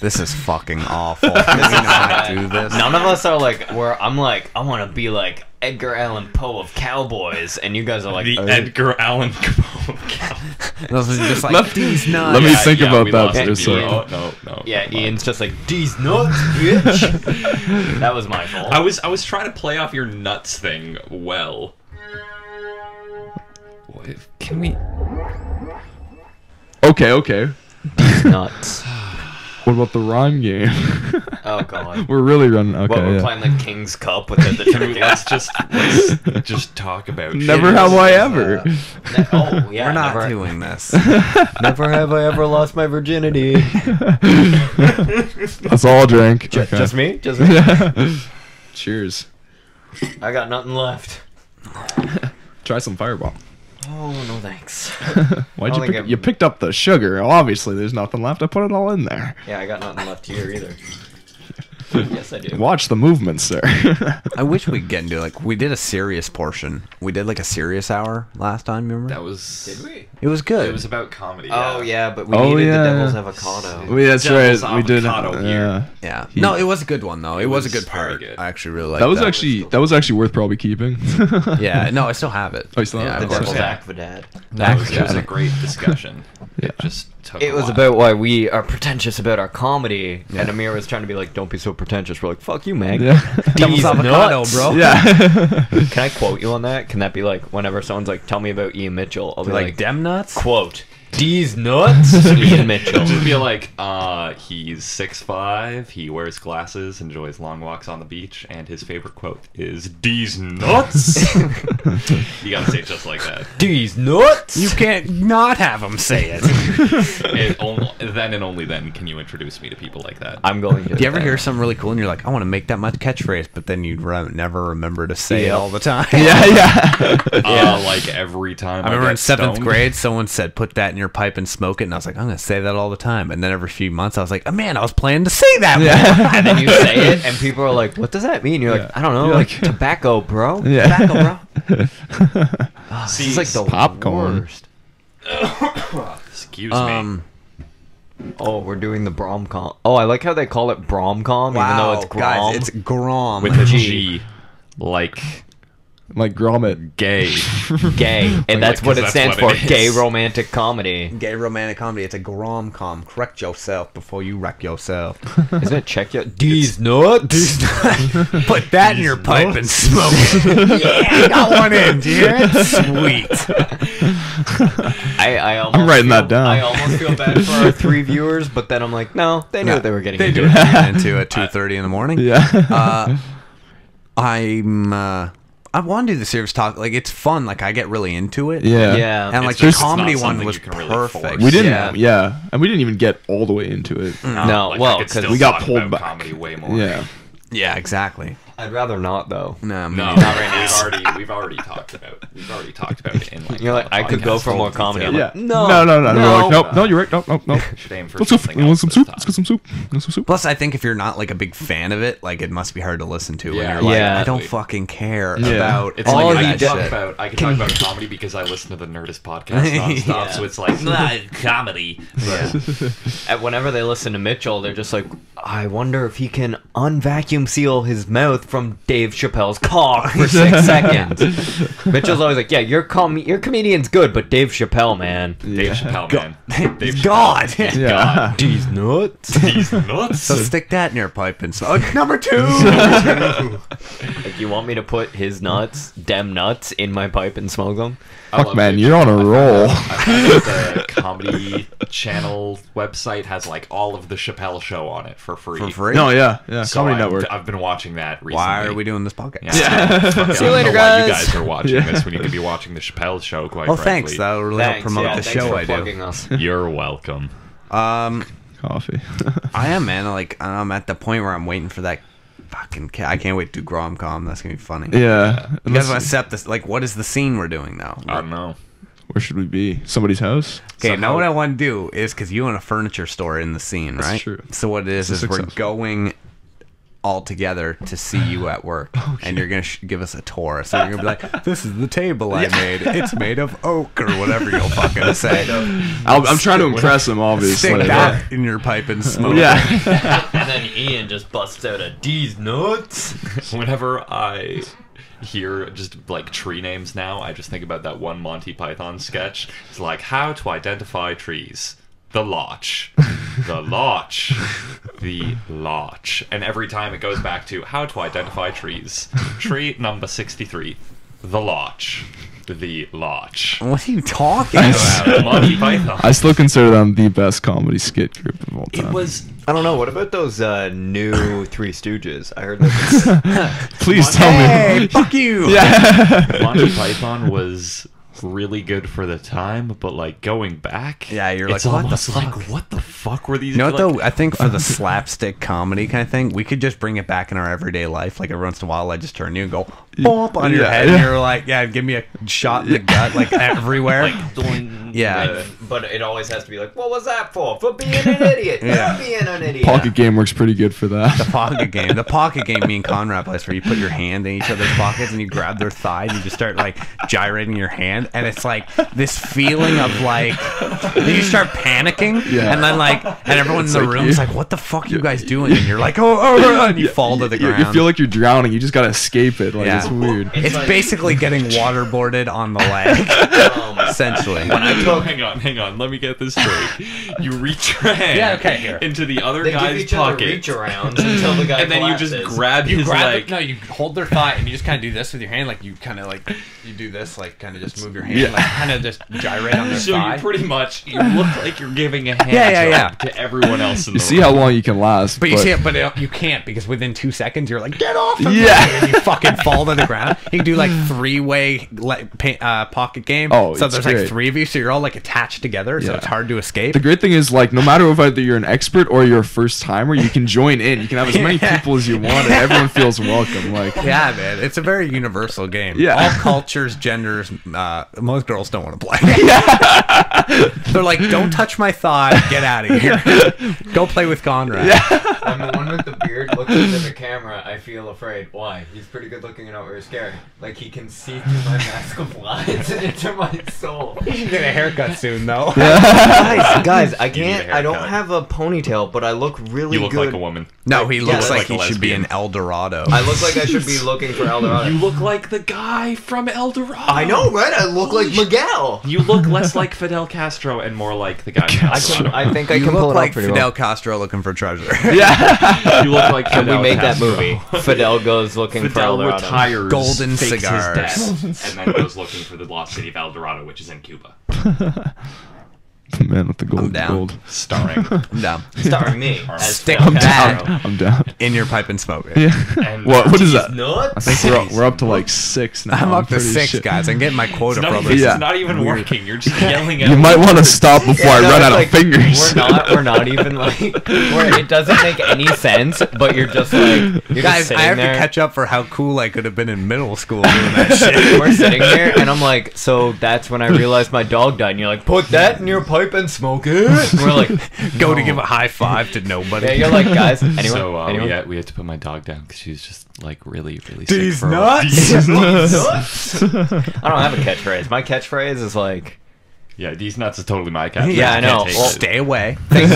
This is fucking awful. We not do this. None of us are like where I'm like I want to be like Edgar Allan Poe of cowboys, and you guys are like The Edgar Allan Poe of Cowboys. Those are just like these nuts. Let me think about we that lost for a Ian. second. No. yeah. Ian's just like these nuts, bitch. That was my fault. I was trying to play off your nuts thing well. What, can we? Okay. These nuts. What about the rhyme game? Oh god. We're really running. Okay, What, we're yeah. playing the King's Cup with the Can we let's just talk about Never shit. have I ever. Oh yeah. We're not never, doing this. never have I ever lost my virginity. Let's all drink. Okay. Just me? Just me? Cheers. I got nothing left. Try some Fireball. Oh no thanks. Why'd I you don't pick? think You picked up the sugar. Obviously, there's nothing left. I put it all in there. Yeah, I got nothing left here either. Yes, I do. Watch the movements, sir. I wish we could get into like we did a serious portion. We did like a serious hour last time. Remember? That was. Did we? It was good. It was about comedy. Oh yeah, but we Oh, needed yeah. the devil's avocado. That's Devil's right. We did. avocado here. Yeah. Yeah. He- No, it was a good one though. It was a was good very part. good. I actually really liked That was actually worth probably keeping. Yeah. No, I still have it. Oh, you still have yeah, it? of The course. devil's Yeah. avocado. It was a great discussion. It just took. It a was while. about why we are pretentious about our comedy, Yeah. and Amir was trying to be like, "Don't be so pretentious." We're like, "Fuck you, man." Yeah. Devil's These avocado, nuts. bro. Yeah. Can I quote you on that? Can that be like whenever someone's like, "Tell me about Ian Mitchell," I'll be Like like, dem nuts. "Quote: These nuts, Ian Mitchell." Just be like, he's 6'5", he wears glasses, enjoys long walks on the beach, and his favorite quote is "D's nuts." You gotta say it just like that. These nuts. You can't not have them say it. Then and only then can you introduce me to people like that. I'm going to. Do you ever hear something really cool and you're like, I want to make that my catchphrase, but then you never remember to say it Yep. all the time? Yeah. Like every time. I remember in get 7th stoned. grade, someone said, "Put that in your pipe and smoke it," and I was like, "I'm gonna say that all the time." And then every few months, I was like, "Oh man, I was planning to say that." more." And then you say it, and people are like, "What does that mean?" You're like, Yeah. "I don't know, You're like like- tobacco, bro." Yeah. Tobacco, bro. See, It's like the popcorn. worst. Excuse me. Oh, we're doing the BromCom. Oh, I like how they call it BromCom, even though it's Grom. guys, it's Grom With a G, like Like Gromit. gay. gay, and that's what it that's stands what for. it Gay is. romantic comedy. gay romantic comedy. It's a Grom-com. Correct yourself before you wreck yourself. Isn't it? Check your D's nuts. Put that in your pipe and smoke it. Yeah, got one in. Do you hear it? Sweet. I almost I'm writing that feel- down. I almost feel bad for our 3 viewers, but then I'm like, no, they knew what they were getting They into. do it get into at 2:30 in the morning. Yeah. I want to do the serious talk. Like it's fun. Like I get really into it. Yeah. Yeah. And like It's the just comedy not one something was you can really perfect. force. We didn't. Yeah. Yeah. And we didn't even get all the way into it. No, Like, well, I could still because we got talk pulled about back. comedy way more. Yeah. Yeah, exactly. I'd rather not though. No, No, not right we've already talked about it in like. You're like, I could go for more comedy. I'm Yeah. like, no, No. no. We're like, nope. No, you're right. Nope. Shame for Let's go. something You want else some this soup? time. Let's get some soup. Let's some soup. Plus, I think if you're not like a big fan of it, like it must be hard to listen to. Yeah. And you're like, Yeah. I don't fucking care Yeah. about It's all like of I that can talk shit. about comedy because I listen to the Nerdist podcast nonstop. Yeah. So it's like comedy. Whenever they listen to Mitchell, they're just like, I wonder if he can unvacuum seal his mouth from Dave Chappelle's cock for 6 seconds. Mitchell's always like, yeah, your comedian's good, but Dave Chappelle, man. Dave Chappelle, man. Dave God. Chappelle. Yeah. God. These nuts. He's nuts. So stick that in your pipe and smoke. Number 2. Like, you want me to put his nuts, dem nuts, in my pipe and smoke them? Fuck, man, you're on a roll. The Comedy Channel website has like all of the Chappelle Show on it for free. For free? No, yeah. So Comedy Network. I've been watching that recently. Why are we doing this podcast? Yeah. See you later, I don't know why guys. you guys are watching Yeah. this when you could be watching the Chappelle Show, quite Oh, frankly. thanks. That'll really help promote the thanks show for I do. plugging us. You're welcome. Coffee. I am, man. Like, I'm at the point where I'm waiting for that fucking. I can't wait to do GromCom. That's gonna be funny. Yeah. You guys want to set this? Like, what is the scene we're doing now? I don't know. Where should we be? Somebody's house? Okay, now what I want to do is because you own a furniture store in the scene, That's right? true. So what it is It's we're successful. going all together to see you at work, and you're gonna give us a tour. So you're gonna be like, "This is the table I made. It's made of oak or whatever you'll fucking say." I'm trying to impress him, obviously. Stick that in your pipe and smoke. Yeah. And then Ian just busts out a D's nuts. Whenever I hear just like tree names now, I just think about that one Monty Python sketch. It's like how to identify trees. The Lodge. The Lodge. The Lodge. And every time it goes back to how to identify trees. Tree number 63. The Lodge. The Lodge. What are you talking about? Monty Python. I still consider them the best comedy skit group of all time. It was... I don't know. What about those new Three Stooges? I heard that. Please tell Hey, me. fuck you! Yeah. Monty Python was really good for the time, but like going back, Yeah, you're it's like, what the almost fuck? like what the fuck were these? You know what like, though? I think for the slapstick comedy kind of thing, we could just bring it back in our everyday life. Like every once in a while, I just turn to you and go bump on your Yeah, head, yeah. and you're like, "Yeah, give me a shot in the gut, like everywhere." Yeah. But it always has to be like, what was that for? For being an idiot. Yeah. For being an idiot. Pocket game works pretty good for that. The pocket game. The pocket game me and Conrad plays where you put your hand in each other's pockets and you grab their thigh and you just start like gyrating your hand, and it's like this feeling of like then you start panicking, Yeah. and then like and everyone in the like room you- is like, "What the fuck are you guys doing?" And you're like, "Oh," and you fall to the ground. You feel like you're drowning. You just gotta escape it. Like Yeah. it's weird. It's like- basically getting waterboarded on the leg, essentially. Hang on. Let me get this straight. You reach your hand Yeah, okay, here. into the other They give guy's each other pocket, reach arounds until the guy and then you just collapses. grab his leg. you hold their thigh and you just kind of do this with your hand, like you kind of like you do this, like kind of just move your hand, Yeah. like kind of just gyrate on their So thigh. you pretty much you look like you're giving a hand Yeah. job to everyone else in You the see room. how long you can last. But you see it, but you can't because within 2 seconds you're like, "Get off!" Of Yeah. me," and you fucking fall to the ground. You can do like three-way pocket game. Oh, so it's there's great. like 3 of you, so you're all like attached together, so Yeah. it's hard to escape. The great thing is, like, no matter if either you're an expert or you're a first timer, you can join in. You can have as many Yeah. people as you want, and everyone feels welcome. Like, Yeah, man, it's a very universal game. Yeah. All cultures, genders. Most girls don't want to play. They're like, "Don't touch my thigh. Get out of here. Go play with Conrad." I'm the one with the beard looking into the camera. I feel afraid. Why? He's pretty good looking and not very scary. Like he can see through my mask of lies and into my soul. You should get a haircut soon, though. guys, I need a can't. I don't haircut. have a ponytail, but I look really You look good. like a woman. No, he looks that's like like a he should be lesbian. an El Dorado. I look like I should be looking for El Dorado. You look like the guy from El Dorado. I know, right? I look like Miguel. You look less like Fidel Castro and more like the guy from El Dorado. I think I You can pull look it like off pretty Fidel well. Castro looking for treasure. yeah. You look like Can we Fidel make that Castro. movie? Fidel goes looking for El Fidel Dorado. retires, Golden fakes cigars. his death, and then goes looking for the lost city of El Dorado, which is in Cuba, Man with the gold. I'm down. Gold. starring. No. Starring me. As Stick Fidel that Castro. I'm down. in your pipe and smoke it. Yeah. And What is that? Nuts? I think we're up to like 6 now. I'm up to pretty 6, sure. guys. I'm getting my It's quota, not, brothers. Yeah. it's not even working. You're just yelling at You might want to stop before I No, run it's out like, of fingers. We're not even like. It doesn't make any sense, but you're just like. You're Guys, just I sitting have there. to catch up for how cool I could have been in middle school doing that shit. We're sitting there, and I'm like, so that's when I realized my dog died. And you're like, put that in your pipe and smoke it. And we're like, Go to give a high five to nobody. yeah, you're like, guys. Anyone? So anyone? we had to put my dog down because she was just like really sick These for nuts. Nuts. I don't have a catchphrase. My catchphrase is like Yeah, these nuts is totally my cat. Yeah, I know. Can't take Well, it. Stay away. things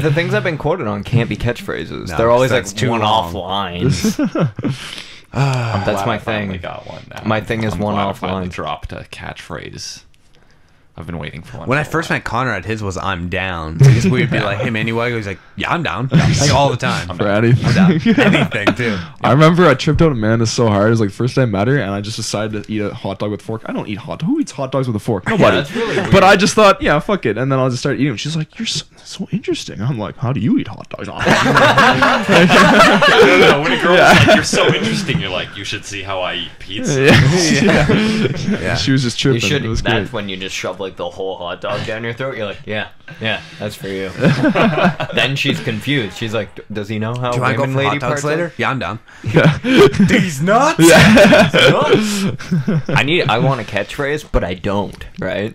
the things I've been quoted on can't be catchphrases. No, They're always like that's too one-off long. lines. I'm That's glad my I finally thing. got one now. My thing is I'm one glad I off finally lines. dropped a catchphrase. I've been waiting for one. When I for a first while. met Conrad, his was "I'm down." Because we'd be like, "Hey man, you want to go?" He's like, "Yeah, I'm down." Like all the time. For anything. I'm down. Anything too. I remember I tripped out Amanda so hard. It was like first time I met her, and I just decided to eat a hot dog with a fork. I don't eat hot dog. Who eats hot dogs with a fork? Nobody. that's really weird. But I just thought, yeah, fuck it. And then I'll just start eating them. She's like, you're so interesting. I'm like, how do you eat hot dogs? No, when a girl is like, "You're so interesting," you're like, "You should see how I eat pizza." Yeah. She was just You tripping. should. It was That's great. when you just shove like the whole hot dog down your throat. You're like, yeah, that's for you. Then she's confused. She's like, does he know how Do you want to go women for lady hot dogs parts later? are? Yeah, I'm down. Yeah. These nuts. I want a catchphrase, but I don't. Right.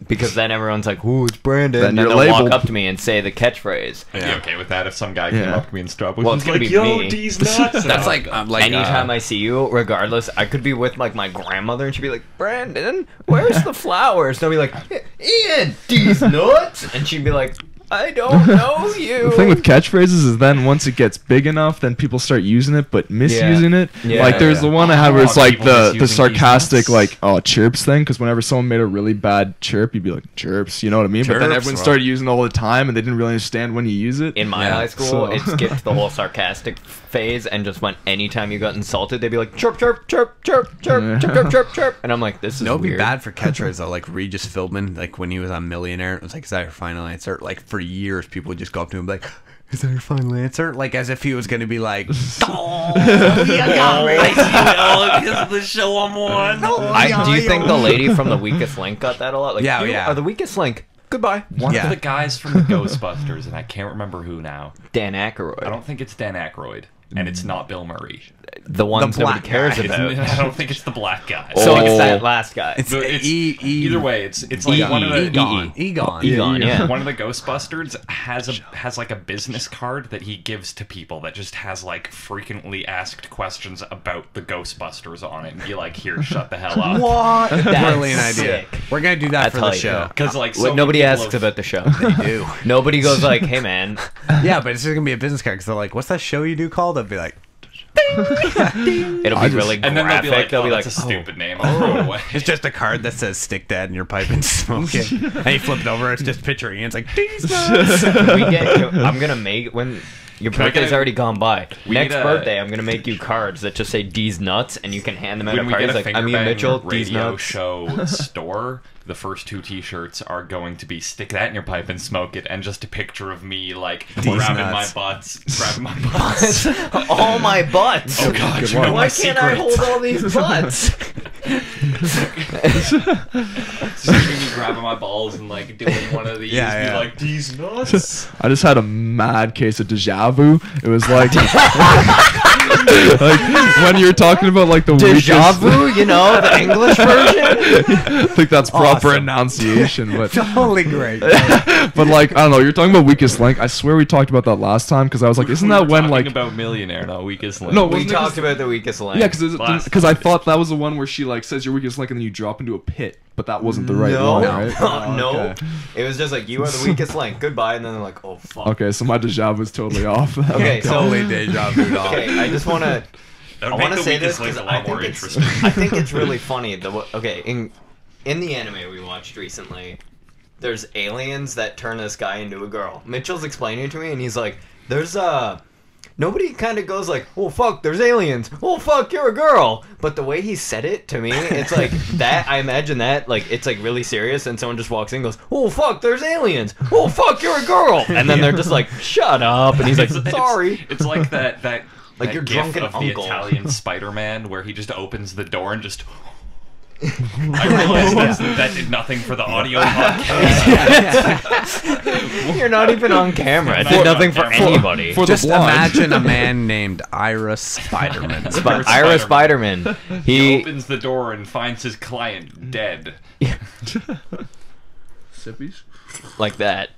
Because then everyone's like, "Ooh, it's Brandon." Then And then you're they'll walk labeled. up to me and say the catchphrase. I'd be okay with that if some guy came Yeah. up to me and Starbucks Well, was it's gonna like, be "Yo, me. D's nuts." That's like Anytime I see you, regardless, I could be with like my grandmother and she'd be like, "Brandon, where's the flowers?" And I'll be like, "Ian, these nuts," and she'd be like, "I don't know you." The thing with catchphrases is then once it gets big enough, then people start using it, but misusing it. Yeah, Like there's the one I had where it's Oh, like people the misusing these sarcastic nuts. like chirps thing, because whenever someone made a really bad chirp, you'd be like chirps, you know what I mean? But then Chirps, everyone bro. started using it all the time, and they didn't really understand when you use it. In my Yeah. high school, So- it skipped the whole sarcastic phase and just went anytime you got insulted, they'd be like, "Chirp, chirp, chirp, chirp, chirp, Yeah. chirp, chirp, chirp, chirp," and I'm like, "This is No, it'd be weird." bad for catchphrases though. Like Regis Philbin, like when he was on Millionaire, it was like, "Is that your final answer?" Like for years, people would just go up to him and be like, "Is that your final answer?" Like as if he was gonna be like, "Oh, you got because the show I'm on." Do you think the lady from The Weakest Link got that a lot? Like, Yeah, you yeah. are the weakest link. Goodbye. One Yeah. of the guys from the Ghostbusters, and I can't remember who now. Dan Aykroyd. I don't think it's Dan Aykroyd, and it's not Bill Murray. The ones nobody black cares I about. don't think it's the black guy. So it's Oh. that last guy. It's, But it's E- either way, it's like E- one of the Egon. Egon. Egon, yeah. one of the Ghostbusters has like a business card that he gives to people that just has like frequently asked questions about the Ghostbusters on it, and be like, "Here, shut the hell up." What? That's Brilliant idea. sick. We're gonna do that That's for the how you show. Because like Well, so nobody many people asks have- about the show. They do. Nobody goes like, "Hey man, Yeah, but it's just gonna be a business card because they're like, "What's that show you do called?" I'd be like, it'll be really And then graphic." they'll be like, "That's a stupid name." I'll throw it away. "It's just a card that says stick that in your pipe and smoke it." And you flip it over, it's just a picture of Ian's like, "These nuts." I'm gonna make when your Can I birthday's get a- already gone by. We Next need a- birthday, I'm gonna make you cards that just say "D's nuts," and you can hand them out When at we parties. get a Like, I'm Ian Fingerbang Mitchell. D's Radio nuts. Show store, the first 2 T-shirts are going to be "Stick that in your pipe and smoke it," and just a picture of me like grabbing nuts. my butts. All my butts. Oh god, Good you know one. my Why can't I secrets. hold all these butts? Just me grabbing my balls and like doing one of these, Yeah, be yeah. like, "These nuts." I just had a mad case of deja vu. It was like, like when you're talking about like the Deja weakest. vu, you know, the English version. I think that's proper Awesome. enunciation, but Totally great. but like I don't know. You're talking about weakest link. I swear we talked about that last time because I was like, isn't We that were when talking like about Millionaire, not Weakest Link? No, We wasn't it talked just- about the weakest link. yeah, Last because I time. thought that was the one where she like says your weakest link and then you drop into a pit, but that wasn't the right no, one, right? no. Okay. It was just like, you are the weakest link. Goodbye, and then they're like, oh fuck. Okay, so my deja vu is totally off. Okay, so Totally deja vu. dog. okay, I just want to. That I would want make to the say Weakest this Link because a I lot more think it's. interesting. I think it's really funny. Okay, in the anime we watched recently, there's aliens that turn this guy into a girl. Mitchell's explaining it to me, and he's like, "There's Nobody kind of goes like, oh fuck, there's aliens. Oh fuck, you're a girl. But the way he said it to me, it's like that. I imagine that like it's like really serious, and someone just walks in and goes, oh fuck, there's aliens. Oh fuck, you're a girl. And then they're just like, shut up. And he's like, sorry. It's like that Like that your gif drunken of uncle. the Italian Spider-Man where he just opens the door and just. I realized that did nothing for the audio podcast. You're not even on camera. It Not did on nothing for camera. anybody. For the Just blind. imagine a man named Ira Spiderman. But Ira Spider-Man, He he opens the door and finds his client dead. Sippies? like that.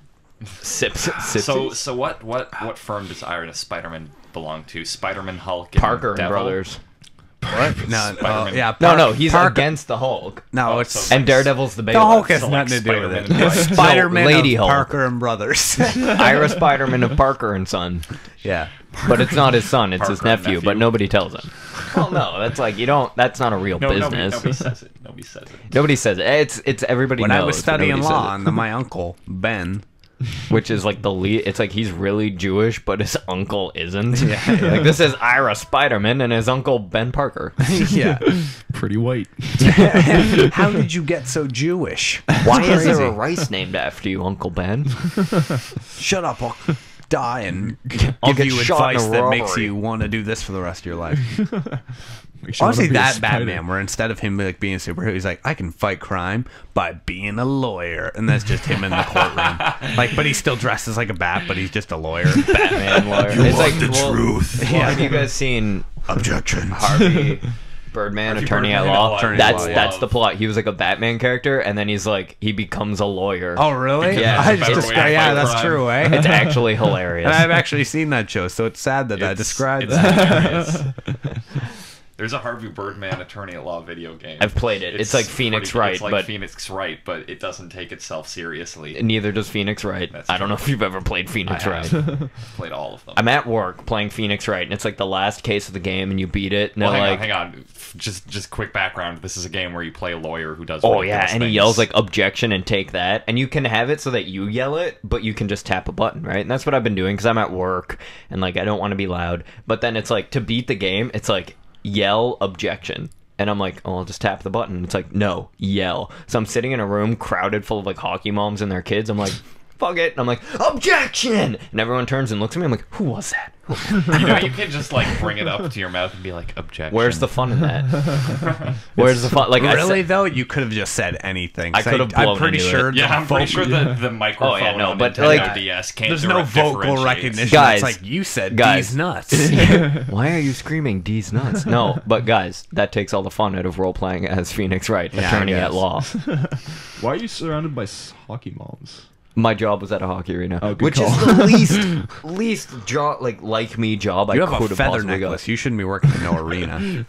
Sips. So what firm does Iron Spider-Man belong to? Spider-Man, Hulk, and Parker and Devil? Brothers. What? No, Spider-Man. yeah. No, he's Parker- against the Hulk. No, Oh, it's so- And Daredevil's the the bailiff. Hulk has so, nothing like, to do with it. Spider-Man and It's Hulk. Spider-Man No, Lady of Hulk. Parker and Brothers. Ira Spider-Man of Parker and Son. Yeah. But it's not his son, it's his Parker and nephew, but nobody tells him. Well, no, that's like, that's not a real No, business. nobody says it. Nobody says it. Nobody says it. It's everybody When knows. I was but studying nobody says law, it. and then my uncle, Ben, Which is like the lead. It's like he's really Jewish, but his uncle isn't. Like this is Ira Spiderman and his uncle Ben Parker. yeah. Pretty white. How did you get so Jewish? Why is there Crazy. a rice named after you, Uncle Ben? Shut up, I'll die and I'll give get you shot in advice a that makes robbery. you want to do this for the rest of your life. Makes you wanna Honestly, be a that spider. Batman, where instead of him like being a superhero, he's like, I can fight crime by being a lawyer, and that's just him in the courtroom. Like, but he still dresses like a bat, but he's just a lawyer. Batman lawyer. It's like truth. Well, have you guys seen Objection. Harvey Birdman, Harvey attorney Birdman, at law? attorney at That's law, that's the plot. He was like a Batman character, and then he's like he becomes a lawyer. Oh, really? Yeah. I It's a just better described, way to yeah, fight that's crime. true, eh? It's actually hilarious. And I've actually seen that show, so it's sad that I It's- described it's that. hilarious. There's a Harvey Birdman attorney at law video game. I've played it. It's like Phoenix pretty- Wright, it's like but Phoenix Wright, but it doesn't take itself seriously. neither does Phoenix Wright. That's I don't know true. if you've ever played Phoenix I Wright. have played all of them. I'm at work playing Phoenix Wright, and it's like the last case of the game, and you beat it, and Well, they're like, hang on. Just quick background. This is a game where you play a lawyer who does. oh yeah, ridiculous and he things. yells like objection and take that, and you can have it so that you yell it, but you can just tap a button, right? And that's what I've been doing because I'm at work and like I don't want to be loud. But then it's like to beat the game, it's like yell objection. And I'm like, oh, I'll just tap the button. It's like, no, yell. So I'm sitting in a room crowded full of like hockey moms and their kids. I'm like, fuck it. And I'm like, objection! And everyone turns and looks at me. I'm like, who was that? You know, you can just like bring it up to your mouth and be like, objection. Where's the fun in that? Where's the fun? Like, Really, I though? You could have just said anything. I could have I'm blown pretty into sure. it. Yeah, I'm pretty sure vocal- the microphone Oh, yeah, no, on but, Nintendo like, DS can't There's no vocal differentiate. recognition. Guys, it's like you said, guys. D's nuts. Why are you screaming D's nuts? No, but guys, that takes all the fun out of role playing as Phoenix Wright, Yeah, I attorney at guess. law. Why are you surrounded by hockey moms? My job was at a hockey arena, Oh, good which call. is the least job like me job You I have could a have feather possibly necklace. got. You shouldn't be working in no arena.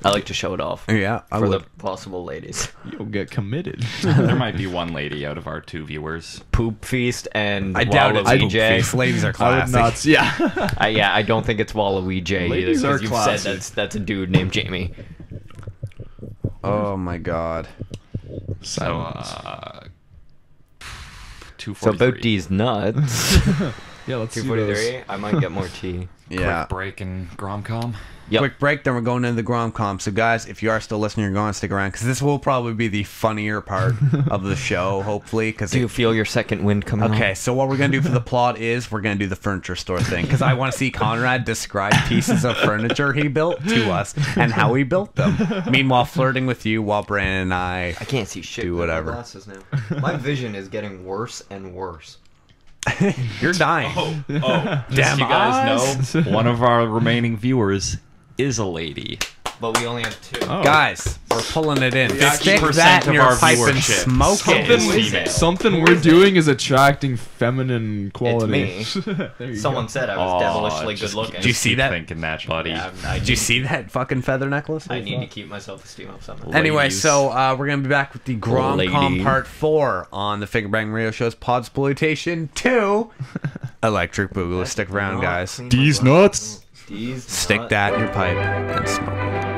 I like to show it off Yeah, I for would. the possible ladies. You'll get committed. There might be one lady out of our 2 viewers. Poop feast and I doubt it's poop Waluigi. face. Ladies are I would classic. not. Yeah. Yeah, I don't think it's Waluigi either. Ladies Because are you've classy. said that's a dude named Jamie. Oh my god. So, Silence. 243. So about these nuts. Yeah, let's see those. 243. I might get more tea. Yeah. Quick break in GromCom. Yep. Quick break, then we're going into the GromCom. So, guys, if you are still listening, you're going to stick around because this will probably be the funnier part of the show, hopefully. Cause Do you feel your second wind coming on? Okay, so what we're going to do for the plot is we're going to do the furniture store thing because I want to see Conrad describe pieces of furniture he built to us and how he built them. Meanwhile, flirting with you while Brandon and I can't see shit. do with my whatever. glasses now. My vision is getting worse and worse. You're dying. Oh, Damn you guys eyes. know, one of our remaining viewers is a lady. But we only have 2. Oh. Guys, we're pulling it in. 50% Stick that in of your our pipe and viewership. smoke it. Is female. Something we're doing is attracting feminine quality. There you Someone go. said I was devilishly just good looking. Did you see keep that? Thinking that, buddy. Yeah, Did you see that fucking feather necklace? I need to keep my self-esteem up somehow. Anyway, Ladies. so we're going to be back with the GromCom Lady. Part 4 on the Fingerbang Radio Show's Podxploitation 2. Electric Boogaloo. Stick around, guys. These nuts. Stick that in your pipe and smoke it.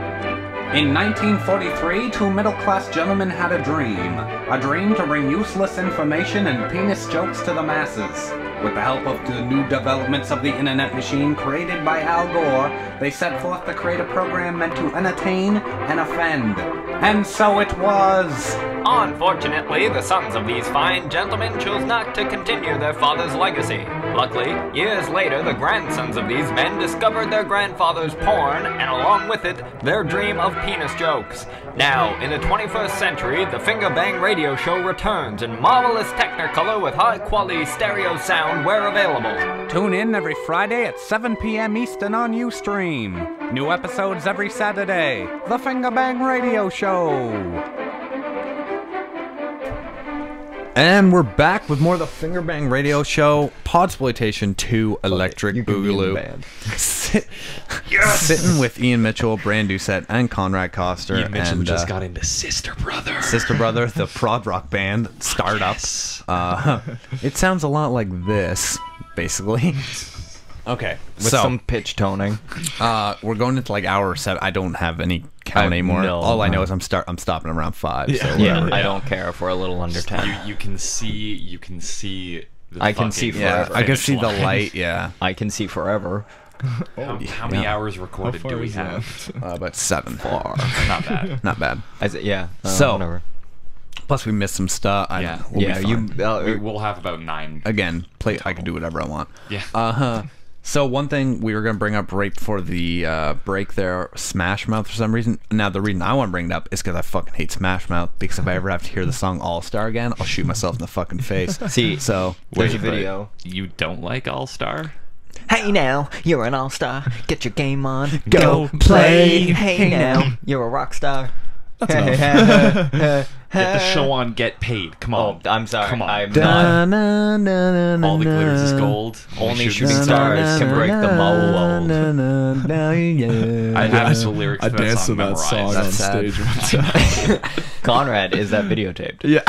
In 1943, 2 middle-class gentlemen had a dream to bring useless information and penis jokes to the masses. With the help of the new developments of the internet machine created by Al Gore, they set forth to create a program meant to entertain and offend. And so it was. Unfortunately, the sons of these fine gentlemen chose not to continue their father's legacy. Luckily, years later, the grandsons of these men discovered their grandfather's porn, and along with it, their dream of penis jokes. Now, in the 21st century, the Fingerbang Radio Show returns in marvelous Technicolor with high-quality stereo sound where available. Tune in every Friday at 7 p.m. Eastern on uStream. New episodes every Saturday. The Fingerbang Radio Show. And we're back with more of the Fingerbang Radio Show Podxploitation 2 Electric Boogaloo. Sitting with Ian Mitchell, Brandon Doucette, and Conrad Coster. Ian Mitchell and, just got into Sister Brother. Sister Brother, the prog rock band startup. Yes. It sounds a lot like this, basically. Okay, With some pitch toning. we're going into like hour 7. I don't have any count anymore. no, All I know is I'm stopping around 5. Yeah. So Yeah, whatever. I don't care if we're a little under 10. You can see the I can see fucking Yeah, forever. I can see the finish line. light. Yeah, I can see forever. How many hours recorded far do we is have? about 7. Far. Not bad. Not bad. Yeah. So, whatever. Plus we missed some stuff. Yeah. We'll be Yeah, fine. We'll have about 9. Again, play. I can do whatever I want. Yeah. So one thing we were going to bring up right before the break there, Smash Mouth for some reason. Now the reason I want to bring it up is because I fucking hate Smash Mouth, because if I ever have to hear the song All Star again, I'll shoot myself in the fucking face. See, So there's a video. You don't like All Star? Hey now, you're an all-star. Get your game on. Go play. Hey now, you're a rock star. Get the show on, get paid. Come on. Oh, I'm sorry. Come on. I'm not. All the glitters is gold. Only shooting stars can break the mold. I have the lyrics I to that danced to song that memorized. song on That's sad. stage one time. Conrad, is that videotaped? Yeah.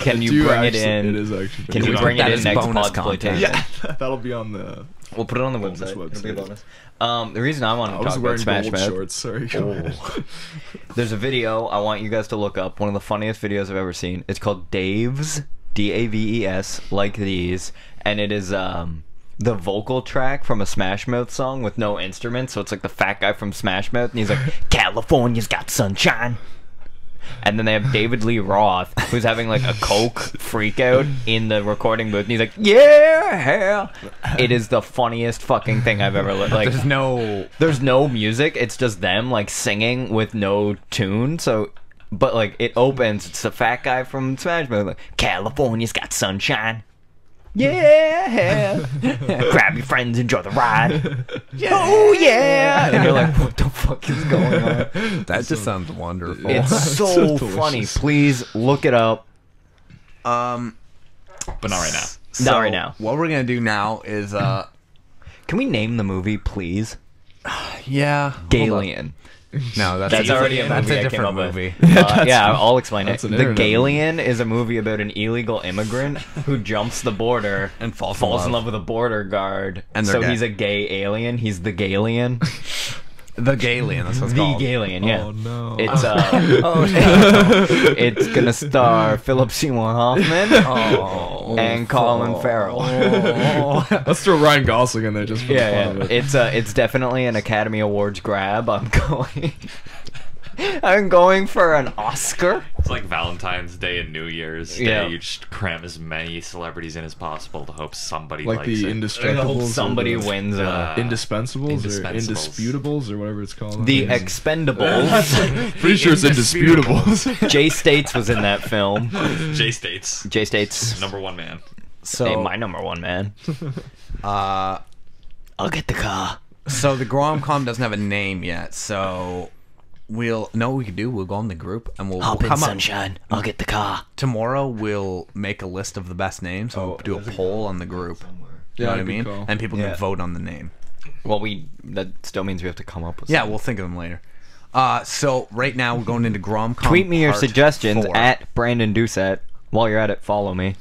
Can you bring it in? It is actually. Can you Put it bring on- it that in is next bonus Podxploitation? content. Yeah, that'll be on the. We'll put it on the Bonus website. It'll be a website. bonus. The reason I want I to was talk about wearing Smash gold Mouth, shorts. Sorry. there's a video I want you guys to look up. One of the funniest videos I've ever seen. It's called Dave's, Daves, like these, and it is the vocal track from a Smash Mouth song with no instruments. So it's like the fat guy from Smash Mouth, and he's like, "California's got sunshine." And then they have David Lee Roth, who's having like a coke freak out in the recording booth, and he's like, "Yeah!" It is the funniest fucking thing I've ever like. There's no music. It's just them like singing with no tune. So, but like it opens. It's the fat guy from Smash Mouth. Like, "California's got sunshine." Yeah. Grab your friends, enjoy the ride. Oh yeah. And you're like, what the fuck is going on? That just sounds wonderful. It's so So funny. delicious. Please look it up. But not right now. Not right now. What we're gonna do now is Can we name the movie, please? yeah, Galian. No, That's already a that's movie a I came different up with. movie. Yeah, I'll explain it. that's an The internet Galian is a movie about an illegal immigrant who jumps the border And falls in love with a border guard. And they're so gay. he's a gay alien. He's the Galian. The Galian. That's what it's The called. Galian, yeah. Oh no. It's it's gonna star Philip Seymour Hoffman and Colin Farrell. Let's throw Ryan Gosling in there just for the fun Yeah, of yeah. it. It's definitely an Academy Awards grab. I'm going for an Oscar. It's like Valentine's Day and New Year's Day. Yeah. You just cram as many celebrities in as possible to hope somebody Like likes the it. Indestructibles. or Somebody the wins Indispensables or Indispensables. Indisputables or whatever it's called. The Expendables. Pretty sure it's Indisputables. Jay States was in that film. J States, Jay States, #1 man. hey, my #1 man. I'll get the car. So the GromCom doesn't have a name yet, so we'll know what we can do. We'll go on the group and we'll Hop in, come up sunshine. I'll get the car. tomorrow. We'll make a list of the best names. So we'll do a poll on the group. You know what I good mean? call. And people Yeah. can vote on the name. Well, that still means we have to come up with. Yeah, something. we'll think of them later. So right now we're going into GromCom. Tweet me your Part suggestions 4. at Brandon Doucette. While you're at it, follow me.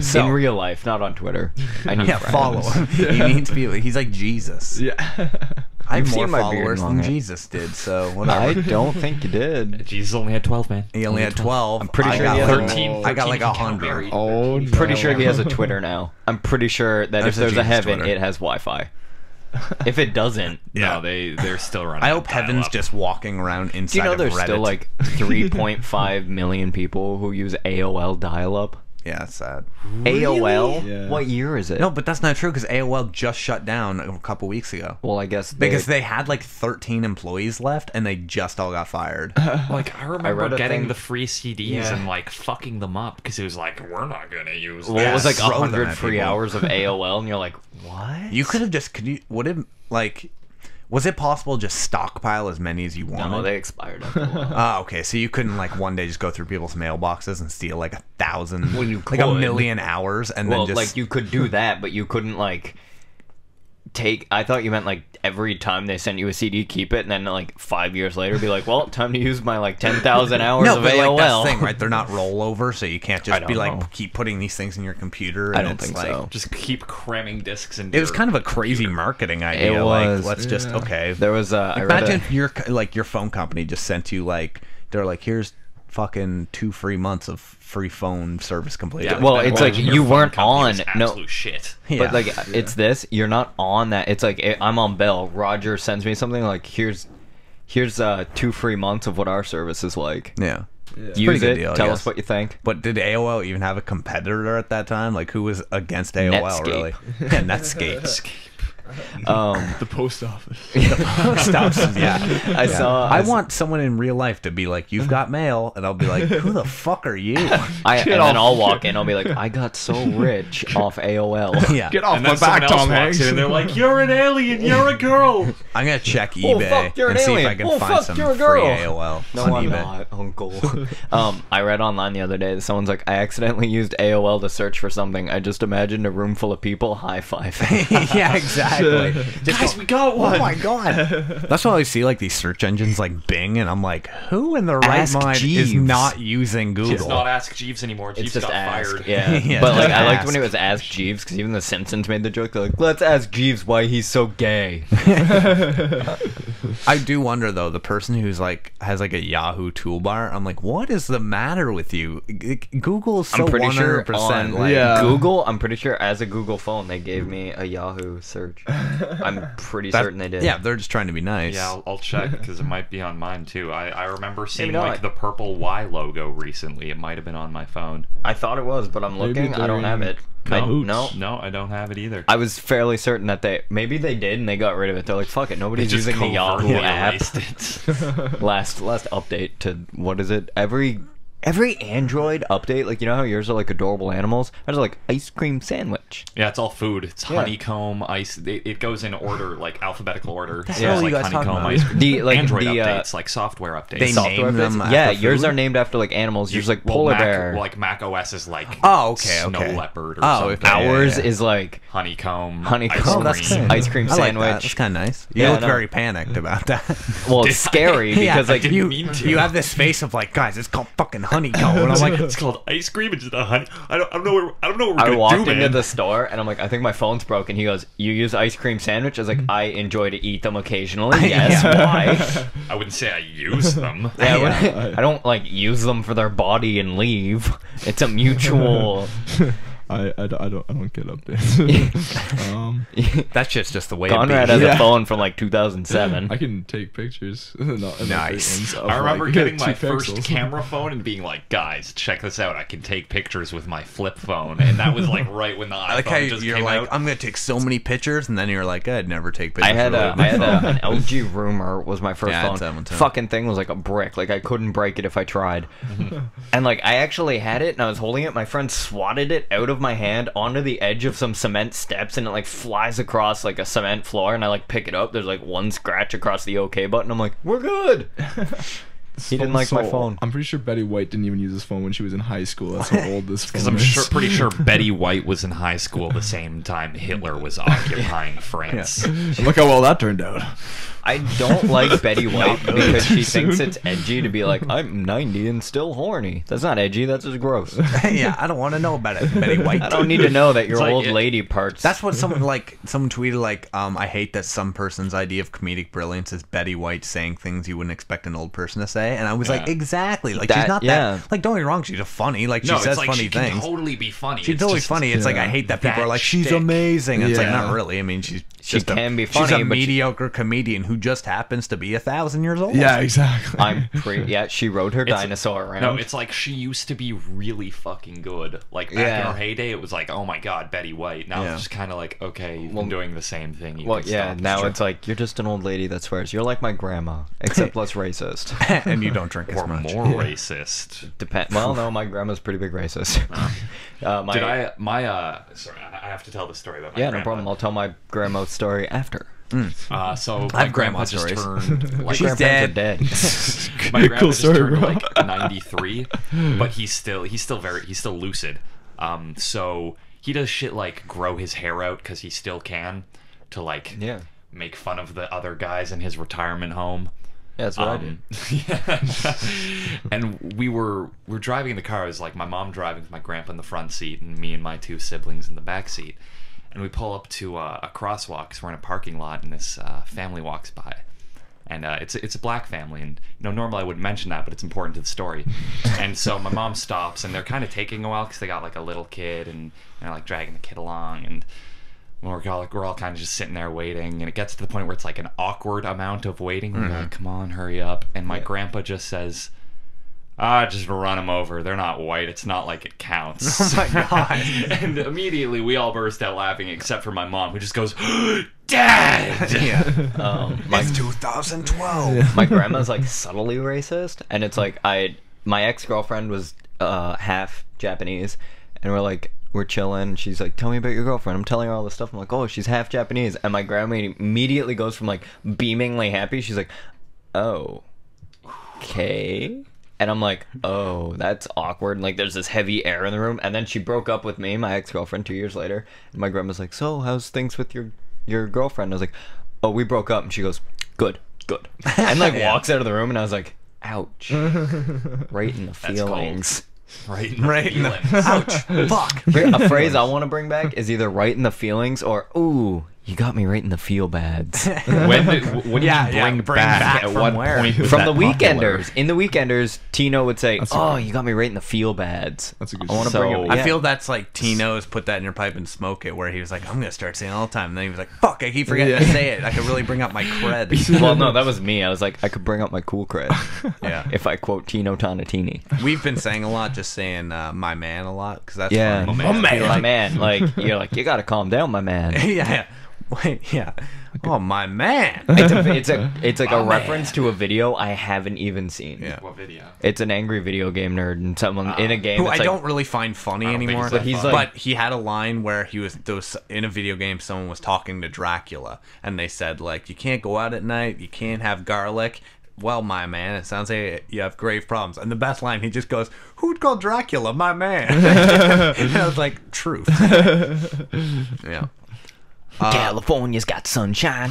So- In real life, not on Twitter. I need Yeah, friends. follow him. He needs people. He's like Jesus. Yeah. I have You've more seen my beard followers long than hair. Jesus did. So whatever. I don't think you did. Jesus only had 12, man. He only had 12. I'm pretty I sure got he has 13. I got like 13 count 100. Mary. Oh, no. Pretty sure he has a Twitter now. I'm pretty sure that There's if a there's a Jesus heaven, Twitter. it has Wi-Fi. If it doesn't, No, they're still running. I hope that heaven's dial-up. just walking around inside do you know of there's Reddit. still like 3.5 million people who use AOL dial-up? Yeah, it's sad. AOL? Yeah. What year is it? No, but that's not true because AOL just shut down a couple weeks ago. Well, I guess Because they had like 13 employees left and they just all got fired. Like, I remember read a getting thing- the free CDs Yeah. and like fucking them up because it was like, we're not gonna use. Well, it was like throw them 100 at free people. hours of AOL, and you're like, what? You could have just would have like Was it possible to just stockpile as many as you wanted? No, they expired after a while. Oh, okay. So you couldn't like one day just go through people's mailboxes and steal like 1,000, Well, you like a could. million hours, and Well, then just like you could do that, but you couldn't like take. I thought you meant like every time they sent you a CD, keep it, and then like 5 years later, be like, well, time to use my like 10,000 hours no, of but AOL. like that's the thing, right? They're not rollover, so you can't just I be don't like know. keep putting these things in your computer. And I don't it's think like, so. Just keep cramming discs and It was kind of a crazy marketing idea. It was. Like, let's just okay. There was I read Imagine if your phone company just sent you like they're like, here's fucking 2 free months of free phone service completed. Yeah, Well, that- it's like your you phone weren't company on. was No, absolute shit. Yeah. but like it's this. You're not on that. It's like I'm on Bell. Roger sends me something like here's 2 free months of what our service is like. Yeah. It's a Use pretty good it. deal, I Tell guess. us what you think. But did AOL even have a competitor at that time? Like, who was against AOL, Netscape. really? Yeah, Netscape. The post office. Stops. Yeah. I saw. I want someone in real life to be like, "You've got mail," and I'll be like, "Who the fuck are you?" and then I'll walk in. I'll be like, I got so rich off AOL. Yeah. Get off And my then someone back, else Tom walks Hanks. in and they're like, "You're an alien. You're a girl." I'm gonna check Oh, eBay fuck, you're and an see if alien. I can Oh, find fuck, some you're a free girl. AOL No, on I'm eBay. not, Uncle. I read online the other day that someone's like, I accidentally used AOL to search for something. I just imagined a room full of people high-fiving. Yeah, exactly. Just Guys, we got one. Oh my god. That's why I see like these search engines like Bing, and I'm like, who in their right Ask mind is Jeeves. not using Google? It's not Ask Jeeves anymore. It's Jeeves just got Ask. fired. Yeah. Yeah, But like just I liked Ask. when it was Ask Jeeves, because even the Simpsons made the joke. They're like, let's ask Jeeves why he's so gay. I do wonder though, the person who's like has like a Yahoo toolbar, I'm like, what is the matter with you? Google is so I'm pretty 100% sure on like, Yeah. Google, I'm pretty sure as a Google phone, they gave me a Yahoo search. I'm pretty that- certain they did. Yeah, they're just trying to be nice. Yeah, I'll check because it might be on mine too. I remember seeing not. like the purple Y logo recently. It might have been on my phone. I thought it was, but I'm Maybe looking. I don't they're have in it. cahoots. No. I don't have it either. I was fairly certain that maybe they did and they got rid of it. They're like, fuck it, nobody's They just using the Yahoo covertly app. erased it. last update to what is it? Every Android update, like you know how yours are like adorable animals, ours are like ice cream sandwich. Yeah, it's all food. It's Yeah. honeycomb ice. It goes in order, like alphabetical order. So hell it's are you like guys talking honeycomb about? ice cream. The like Android the updates, like software updates. They software name them updates. Yeah, after yours food? are named after like animals. Yours like Well, polar Mac, bear. like Mac OS is like Oh, okay, snow okay. leopard or Oh, something. okay. Yeah, Ours yeah. is like Honeycomb. honeycomb. Ice Oh, that's cream. cool. Ice cream I like that. sandwich. That's kind of nice. You Yeah, look no. very panicked about that. Well, it's scary because like didn't you mean to. you have this face of like, guys, it's called fucking honeycomb, and I'm like, It's called ice cream. It's the honey. I don't know what we're I gonna walked do, into man. the store and I'm like, I think my phone's broken. He goes, "You use ice cream sandwich?" I was like, "I enjoy to eat them occasionally." Yes, why? I wouldn't say I use them. Yeah, I don't like use them for their body and leave. It's a mutual. I don't get updates. that shit's just the way Conrad it has be. a phone from like 2007. I can take pictures. Not Nice. I remember getting my first pixels. camera phone and being like, "Guys, check this out! I can take pictures with my flip phone." And that was like right when the iPhone I like how just you're came like, out. I'm gonna take so many pictures, and then you're like, I'd never take pictures. I had with my phone. an LG Rumor was my first Yeah, I had phone. that one too. Fucking thing was like a brick. Like I couldn't break it if I tried. And like I actually had it and I was holding it. My friend swatted it out of my hand onto the edge of some cement steps and it like flies across like a cement floor and I like pick it up. There's like one scratch across the OK button. I'm like, we're good. He didn't like my phone. I'm pretty sure Betty White didn't even use this phone when she was in high school. That's how old this phone Because I'm is. pretty sure Betty White was in high school the same time Hitler was occupying France. And look how well that turned out. I don't like Betty White because she thinks it's edgy to be like, I'm 90 and still horny. That's not edgy, that's just gross. Yeah, I don't want to know about it, Betty White. I don't need to know that your It's like old it- lady parts. That's what someone tweeted like, I hate that some person's idea of comedic brilliance is Betty White saying things you wouldn't expect an old person to say, and I was like, Yeah. exactly. Like That- she's not yeah. that. Like don't get me wrong, she's a funny. Like she No, says it's like funny she can things. totally be funny. She's It's totally just- funny. It's like I yeah. hate that people That are like, she's shtick. amazing. And it's like Yeah. not really. I mean, she's She just can be She's funny, a but she- mediocre comedian who just happens to be 1,000 years old. Yeah, exactly. I'm pretty. Yeah, she rode her dinosaur around. No, it's like she used to be really fucking good. Like back in Yeah. her heyday, it was like, oh my god, Betty White. Now Yeah. it's just kind of like, okay, you've Well- been doing the same thing. You well, can yeah. stop. Now Sure. it's like you're just an old lady that swears. You're like my grandma, except less racist. and you don't drink as or much. more racist. Depend. Well, no, my grandma's a pretty big racist. Did I? Sorry, I have to tell the story about my Yeah, no grandma. problem. I'll tell my grandma's story after. So I have grandma just stories. turned like She's dead. my grandpa Cool just story, turned bro. like 93, but he's still lucid. So he does shit like grow his hair out because he still can, to like make fun of the other guys in his retirement home. Yeah, that's what I do. And we're driving in the car. It was like my mom driving with my grandpa in the front seat and me and my two siblings in the back seat. And we pull up to a crosswalk because we're in a parking lot, and this family walks by. And it's a black family, and normally I wouldn't mention that, but it's important to the story. And so my mom stops, and they're kind of taking a while because they got like a little kid, and they're like dragging the kid along, and we're all kind of just sitting there waiting, and it gets to the point where it's like an awkward amount of waiting. We're like, come on, hurry up. And my grandpa just says, just run them over. They're not white. It's not like it counts. Oh my god! And immediately we all burst out laughing, except for my mom, who just goes, Dad! Yeah. It's 2012. My grandma's like subtly racist, and it's like my ex-girlfriend was half Japanese, and we're chilling. She's like, tell me about your girlfriend. I'm telling her all this stuff. I'm like, oh, she's half Japanese. And my grandma immediately goes from like beamingly happy. She's like, oh, okay. And I'm like, oh, that's awkward. And like, there's this heavy air in the room. And then she broke up with me, my ex-girlfriend, 2 years later. And my grandma's like, so how's things with your girlfriend? I was like, oh, we broke up. And she goes, good. And like walks out of the room. And I was like, ouch. Right in the feelings. Right in the ouch. Fuck. A phrase I want to bring back is either right in the feelings or, ooh, you got me right in the feel bads. When do you bring back? At from what where? point was From that the popular? Weekenders. In the Weekenders, Tino would say, oh, you got me right in the feel bads. That's a good I want to So- bring it. I feel that's like Tino's put that in your pipe and smoke it, where he was like, I'm gonna start saying it all the time, and then he was like, fuck, I keep forgetting to say it. I could really bring up my cred. Well, no, that was me. I was like, I could bring up my cool cred. Yeah. If I quote Tino Tonatini. We've been saying a lot, just saying my man a lot, because that's Yeah. funny. My man. Like, you're like, you gotta calm down, my man. yeah. Wait, yeah. Oh, my man. It's like a reference to a video I haven't even seen. Yeah. What video? It's an angry video game nerd and someone in a game. Who I it's like, don't really find funny I don't think anymore. he's that But he's funny. like- But he had a line where he was in a video game. Someone was talking to Dracula, and they said like, "You can't go out at night. You can't have garlic." Well, my man, it sounds like you have grave problems. And the best line, he just goes, "Who'd call Dracula my man?" And I was like, "Truth." Yeah. California's got sunshine.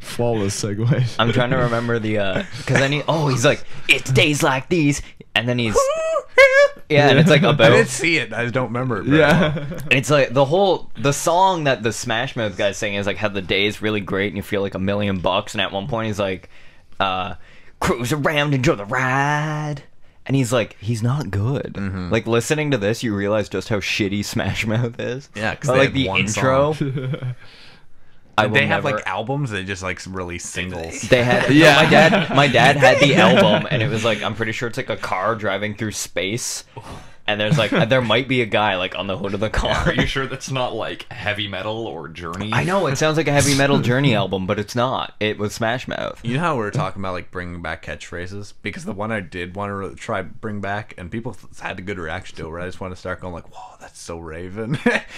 Flawless segue. I'm trying to remember the because then he's like, it's days like these, and then he's and it's like I about did see it. I just don't remember it. very well. Yeah. it's like the song that the Smash Mouth guy sing is like how the day is really great and you feel like $1 million, and at one point he's like, cruise around, enjoy the ride. And he's like, he's not good. Like, listening to this, you realize just how shitty Smash Mouth is. Yeah, 'cause But, they like had the one intro. I Did they will have never- like albums? They just like release singles. They had Yeah. my dad had the album, and it was like, I'm pretty sure it's like a car driving through space, and there's like there might be a guy like on the hood of the car. Are you sure that's not like heavy metal or Journey? I know it sounds like a heavy metal Journey album, but it's not. It was Smash Mouth. You know how we were talking about like bringing back catchphrases? Because the one I did want to try bring back, and people had a good reaction to it, where I just want to start going like, "Whoa, that's so Raven."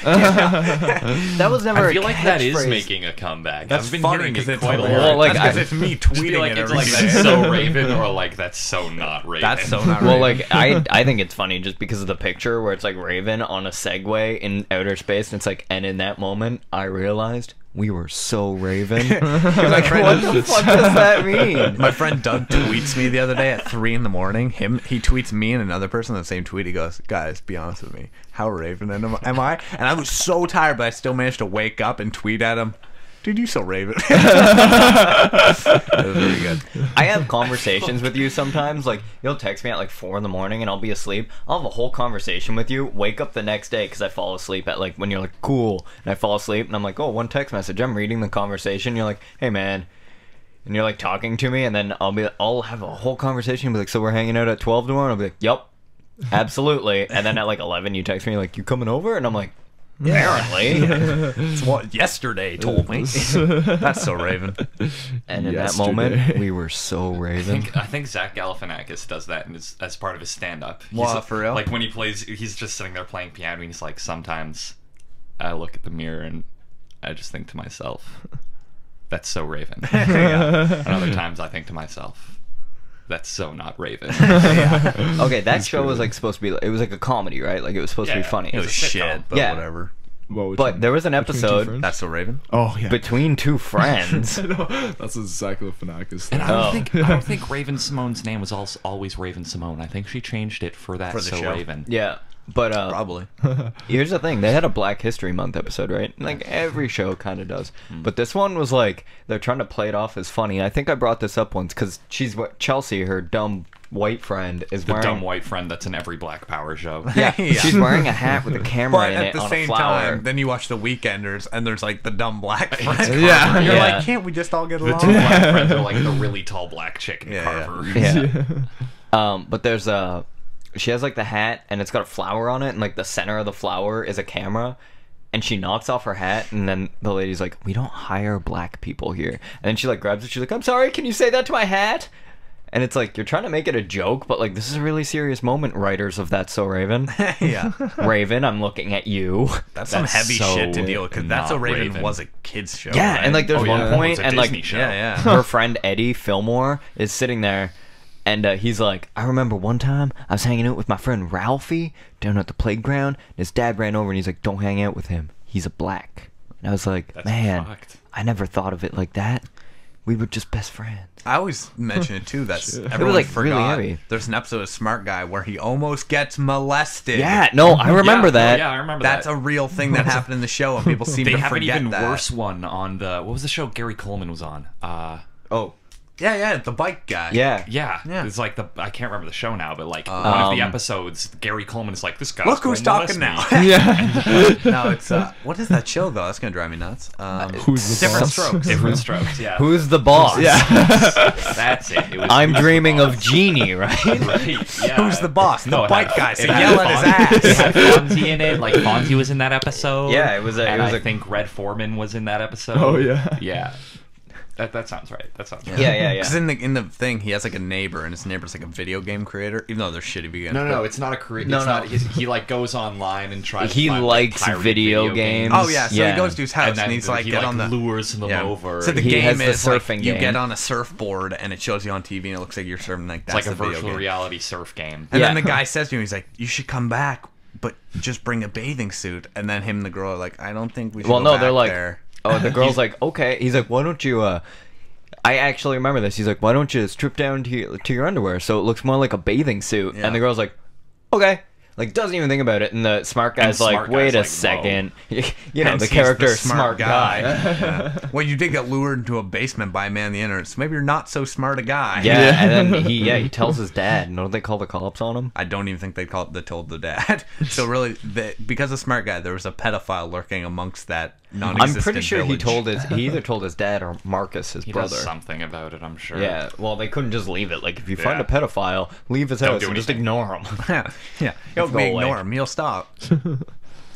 That was never. I feel a like that is catchphrase. making a comeback. That's I've been funny hearing because it it's quite a lot. hilarious. Well, like, That's 'cause it's me Just be tweeting like, it it's every like day. that's so Raven, or like that's so not Raven. That's so not Well, Raven. like I think it's funny just because of the picture where it's like Raven on a Segway in outer space, and it's like, and in that moment, I realized we were so Raven. My friend- What the fuck does that mean? My friend Doug tweets me the other day at 3 in the morning. He tweets me and another person the same tweet. He goes, "Guys, be honest with me. How Raven am I?" And I was so tired, but I still managed to wake up and tweet at him, "Dude, you so Raven." It was really good. I have conversations with you sometimes. Like, you'll text me at like 4 in the morning and I'll be asleep. I'll have a whole conversation with you, wake up the next day because I fall asleep at like when you're like, cool. And I fall asleep and I'm like, oh, one text message. I'm reading the conversation. You're like, hey, man. And you're like talking to me, and then I'll have a whole conversation and be like, so we're hanging out at 12 tomorrow? And I'll be like, yep, absolutely. And then at like 11, you text me like, you coming over? And I'm like, apparently. It's what yesterday told me. That's so Raven. And in that Yesterday. moment, we were so Raven. I think Zach Galifianakis does that as part of his stand-up. What, for real? Like when he plays, he's just sitting there playing piano, and he's like, sometimes I look at the mirror and I just think to myself, that's so Raven. Yeah. And other times I think to myself, that's so not Raven. Okay, that show was like supposed to be. It was like a comedy, right? Like it was supposed to be Yeah, funny. It was a sitcom. shit, but Yeah. whatever. Well, which But one? there was an Between Two episode Friends? That's so Raven. Oh yeah. between two friends. I know. That's exactly what Fanakis And said. I don't think Raven Simone's name was always Raven Simone. I think she changed it for that For the so show. Raven. Yeah, but Probably. here's the thing: they had a Black History Month episode, right? Like every show kind of does. But this one was like they're trying to play it off as funny. I think I brought this up once because Chelsea, her dumb white friend, is The wearing dumb white friend that's in every Black Power show. Yeah, Yeah. she's wearing a hat with a camera But in at it the on a same flower. time, then you watch The Weekenders, and there's like the dumb black friend. Yeah. You're Yeah. like, can't we just all get The along? two Black friends are like the really tall black chick in Yeah, yeah. Carver. Yeah. But there's she has like the hat and it's got a flower on it, and like the center of the flower is a camera, and she knocks off her hat, and then the lady's like, we don't hire black people here. And then she like grabs it, she's like, I'm sorry, can you say that to my hat? And it's like, you're trying to make it a joke, but like, this is a really serious moment, writers of That's So Raven. Yeah. Raven, I'm looking at you. That's some That's heavy so shit to deal with, because That's not So Raven Raven. was a kid's show. Yeah, right? and like there's Oh, one yeah. point, It's a and Disney like show. Yeah, yeah. her friend Eddie Fillmore is sitting there, and he's like, I remember one time I was hanging out with my friend Ralphie down at the playground, and his dad ran over and he's like, don't hang out with him, he's a black. And I was like, That's man, fucked. I never thought of it like that. We were just best friends. I always mention it too. That It everyone was, like, forgot. really heavy. There's an episode of Smart Guy where he almost gets molested. Yeah, no, I remember that. Yeah, I remember That's that. a real thing that happened in the show, and people seem They to have an forget even that. worse one on the what was the show Gary Coleman was on? Oh, Yeah, the bike guy. yeah. Yeah. It's like I can't remember the show now, but like one of the episodes, Gary Coleman is like, this guy. Look who's talking now. Yeah. No, it's what is that show though? That's gonna drive me nuts. Who's the Different boss? Strokes. Different Strokes. Yeah. Who's the boss? That's it. It was I'm Who's the dreaming of Boss. Genie, right? Right, yeah. Who's the boss? The No, it bike had- guy. So it had yell at his Fonzie- It ass. had Fonzie in it. Like Fonzie was in that episode. Yeah, it was a- And it was I a- think Red Foreman was in that episode. Oh, yeah. Yeah. That sounds right. That sounds right. Yeah. Because in the thing, he has like a neighbor, and his neighbor's like a video game creator. Even though they're shitty video games. No, it's not a career. No, it's no. Not, he like goes online and tries. He to find, likes like, pirate video games. Oh yeah, so Yeah. he goes to his house And then and he's like, he get on the lures them over. So the He game has the is like, surfing you game. get on a surfboard and it shows you on TV and it looks like you're surfing like It's that's like a the video virtual game. reality surf game. And Yeah. then the guy says to him, he's like, you should come back, but just bring a bathing suit. And then him and the girl are like, I don't think we should Well, go no, back they're like, there. oh, the girl's like, okay. He's like, why don't you? I actually remember this. He's like, why don't you strip down to your underwear so it looks more like a bathing suit? Yeah. And the girl's like, okay. Like, doesn't even think about it. And the smart guy's the like, smart wait guy's a like, second. You know, Hence the he's character smart guy. Yeah. Well, you did get lured into a basement by a man on the internet, so maybe you're not so smart a guy. Yeah, and then he tells his dad. And don't they call the cops on him? I don't even think they told the dad. So really, because of smart guy, there was a pedophile lurking amongst that non-existent I'm pretty sure village. he either told his dad or Marcus, his He brother. does something about it, I'm sure. Yeah, well, they couldn't just leave it. Like, if you find Yeah. a pedophile, leave his house do and just anything. ignore him. Yeah. He'll If go we away. ignore him, he'll stop.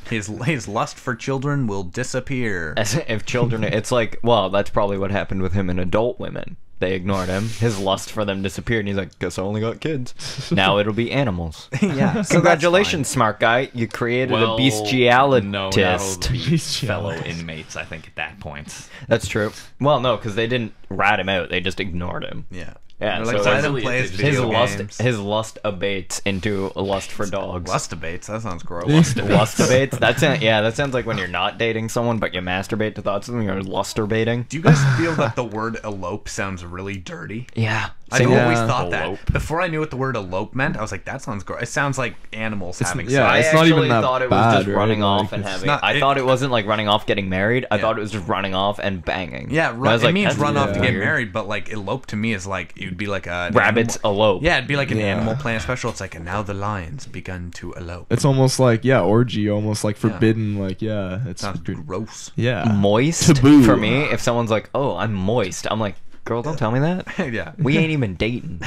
His lust for children will disappear. As if children, it's like, well, that's probably what happened with him and adult women. They ignored him. His lust for them disappeared, and he's like, guess I only got kids. Now it'll be animals. Yeah. so Congratulations, smart guy. You created a bestialitist. No, that'll be Bestialist. fellow inmates, I think, at that point. That's true. Well, no, because they didn't rat him out. They just ignored him. Yeah. Yeah, They're like, so let it's- him play his his His video lust, games. his lust abates into a lust for dogs. Lust debates. That sounds gross. Lustabates. That sounds like when you're not dating someone, but you masturbate to thoughts of them. You're lusterbating. Do you guys feel that the word elope sounds really dirty? Yeah. I Same- always Yeah. thought Elope. that. Before I knew what the word elope meant, I was like, that sounds gross. It sounds like animals having yeah, I sex. it's not actually even that thought it bad, was just right? running Like, off and it's having. not- I thought it wasn't like running off getting married. I Yeah. thought it was just running off and banging. Yeah, And I was it like, means that's run off to get weird. married, but like elope to me is like, it would be like a Rabbits elope. Yeah, it'd be like an Yeah. Animal Planet special. It's like, and now the lions begun to elope. It's almost like orgy, almost like forbidden. Like it's Sounds gross. yeah. Moist. Taboo. For me, if someone's like, "Oh, I'm moist," I'm like, "Girl, don't tell me that. Yeah. We ain't even dating."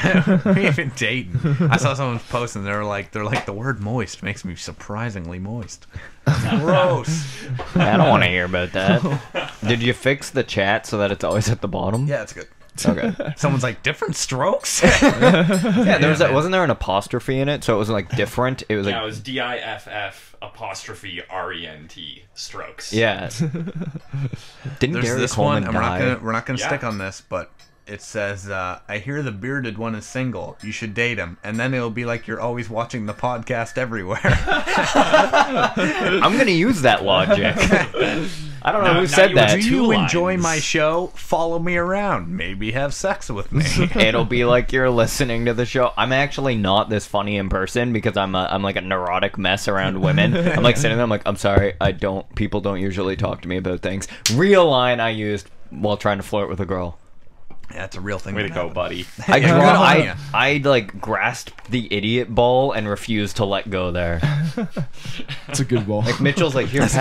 We ain't been dating. I saw someone post and they're like the word moist makes me surprisingly moist. Gross. I don't want to hear about that. Did you fix the chat so that it's always at the bottom? Yeah, it's good. Okay. Someone's like, different strokes? Yeah, there was wasn't there an apostrophe in it, so it wasn't like different. It was like Yeah, it was DIFF''RENT strokes. yeah. Didn't There's Gary this Coleman one, and die? we're not gonna Yeah. stick on this, but it says, I hear the bearded one is single. You should date him. And then it'll be like you're always watching the podcast everywhere. I'm gonna use that logic. I don't know who said that. Do two you lines. enjoy my show? Follow me around. Maybe have sex with me. It'll be like you're listening to the show. I'm actually not this funny in person because I'm like a neurotic mess around women. I'm like sitting there, I'm like, I'm sorry, people don't usually talk to me about things. Real line I used while trying to flirt with a girl. Yeah, it's a real thing. Way to that go, happens. buddy. I like grasped the idiot ball and refused to let go there. It's a good ball. Like Mitchell's like, here, he's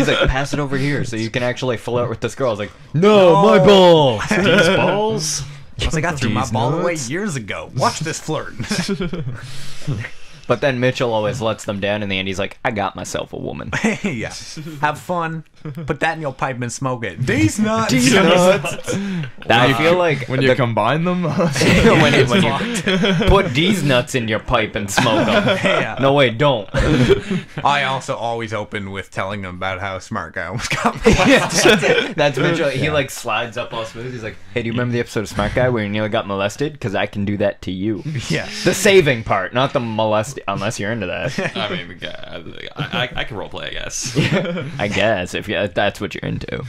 like, pass it over here so you can actually flirt with this girl. I was like, no, my ball. These balls. I was like, I threw my These ball away nuts. years ago. Watch this flirt. But then Mitchell always lets them down in the end. He's like, I got myself a woman. Yeah. Have fun. Put that in your pipe and smoke it. These nuts. I feel like when you combine them, when you put these nuts in your pipe and smoke them. Yeah. No, wait, don't. I also always open with telling them about how a smart guy almost got me. That's Mitchell. He like slides up all smooth. He's like, hey, do you remember the episode of Smart Guy where you nearly got molested? Because I can do that to you. Yeah. The saving part, not the molesting, unless you're into that. I mean, I can roleplay, I guess. I guess, if that's what you're into.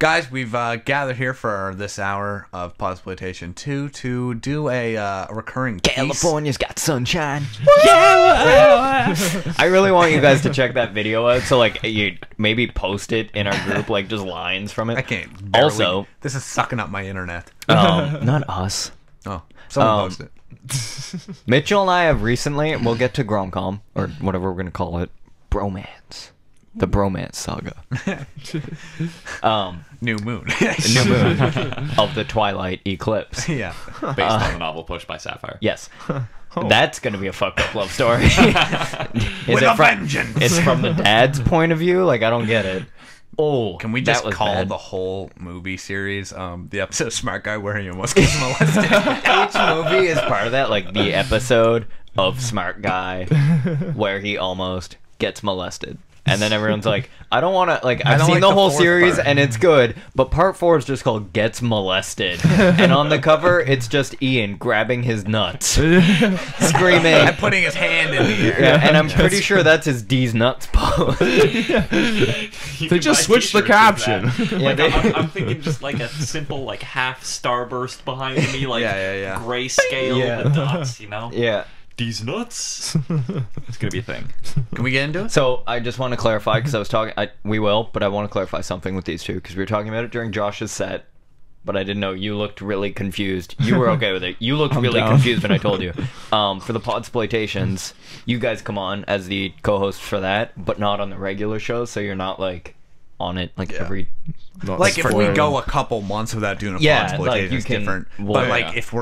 Guys, we've gathered here for this hour of Podxploitation 2 to do a recurring piece. California's got sunshine. Yeah. I really want you guys to check that video out. So, like, you maybe post it in our group, like just lines from it. I can't. Barely. Also, this is sucking up my internet. not us. Oh, someone post it. Mitchell and I have recently, we'll get to GromCom, or whatever we're going to call it, bromance. The bromance saga. New moon. New moon of the Twilight eclipse. Yeah. Based on the novel Push by Sapphire. Yes. That's going to be a fucked up love story. Is With it a from, vengeance. it's from the dad's point of view? Like, I don't get it. Oh, Can we that just was call bad. the whole movie series the episode of Smart Guy where he almost gets molested? Each movie is part of that, like the episode of Smart Guy where he almost gets molested. And then everyone's like, I don't want to, like, I've don't seen like the the whole fourth series part. and it's good, but part 4 is just called Gets Molested. And on the cover, it's just Ian grabbing his nuts, screaming. And putting his hand in the air. Yeah, and I'm pretty sure that's his D's nuts pose. They just switched the caption. Yeah, they- I'm thinking just like a simple like half starburst behind me, like Yeah. grayscale Yeah. the dots, you know? Yeah. These nuts. It's gonna be a thing. Can we get into it? So I just want to clarify because I was talking. We will, but I want to clarify something with these two because we were talking about it during Josh's set. But I didn't know you looked really confused. You were okay with it. You looked really down. confused when I told you. For the Podxploitations, you guys come on as the co-host for that, but not on the regular show. So you're not like on it like every. Not Like if we spoiler. go a couple months without doing a Yeah, Podxploitation, like, you it's can- different. well, But yeah. like if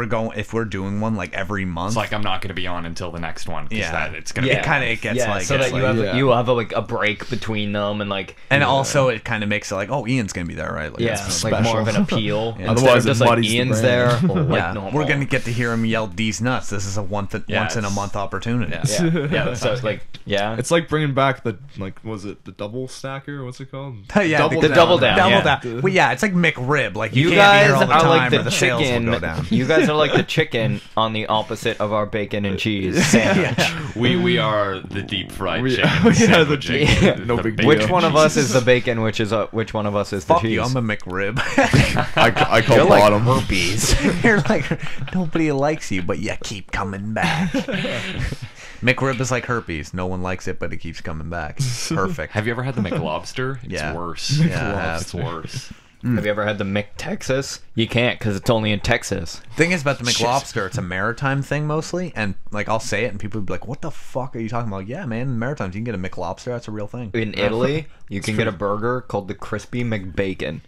we're doing one like every month, It's like I'm not gonna be on until the next one. 'Cause Yeah. it's gonna it be kind of it gets Yeah, like, so it's that like- you have yeah. you have like a break between them and like. and also it kind of makes it like, oh, Ian's gonna be there, right? Like, Yeah, it's like more of an special. appeal. Yeah. Instead Otherwise of it just like muddies the Ian's there. brand. Or, like, yeah, normal. we're gonna get to hear him yell "D's nuts." This is a once in a month opportunity. Yeah. Yeah, so it's like It's like bringing back the was it the double stacker? What's it called? Yeah, The double down, double yeah. down. Well, yeah, it's like McRib. Like you, You can't be guys here all the are time, like or the the sales will chicken. go down. You guys are like the chicken on the opposite of our bacon and cheese sandwich. we are the deep fried We- chicken. yeah, the sandwiching chicken. No the big bacon Which deal. one of us is the bacon? Which one of us is the Fuck cheese? you, I'm a McRib. I call You're like bottom. herpes. You're like, nobody likes you, but you keep coming back. McRib is like herpes. No one likes it, but it keeps coming back. Perfect. Have you ever had the McLobster? It's Yeah. worse. Yeah, I have. It's worse. Have you ever had the McTexas? You can't because it's only in Texas. Thing is about the McLobster, it's a maritime thing mostly, and like I'll say it, and people will be like, "What the fuck are you talking about?" Yeah, man, in the Maritimes you can get a McLobster. That's a real thing. In Italy, you can get a burger called the Crispy McBacon.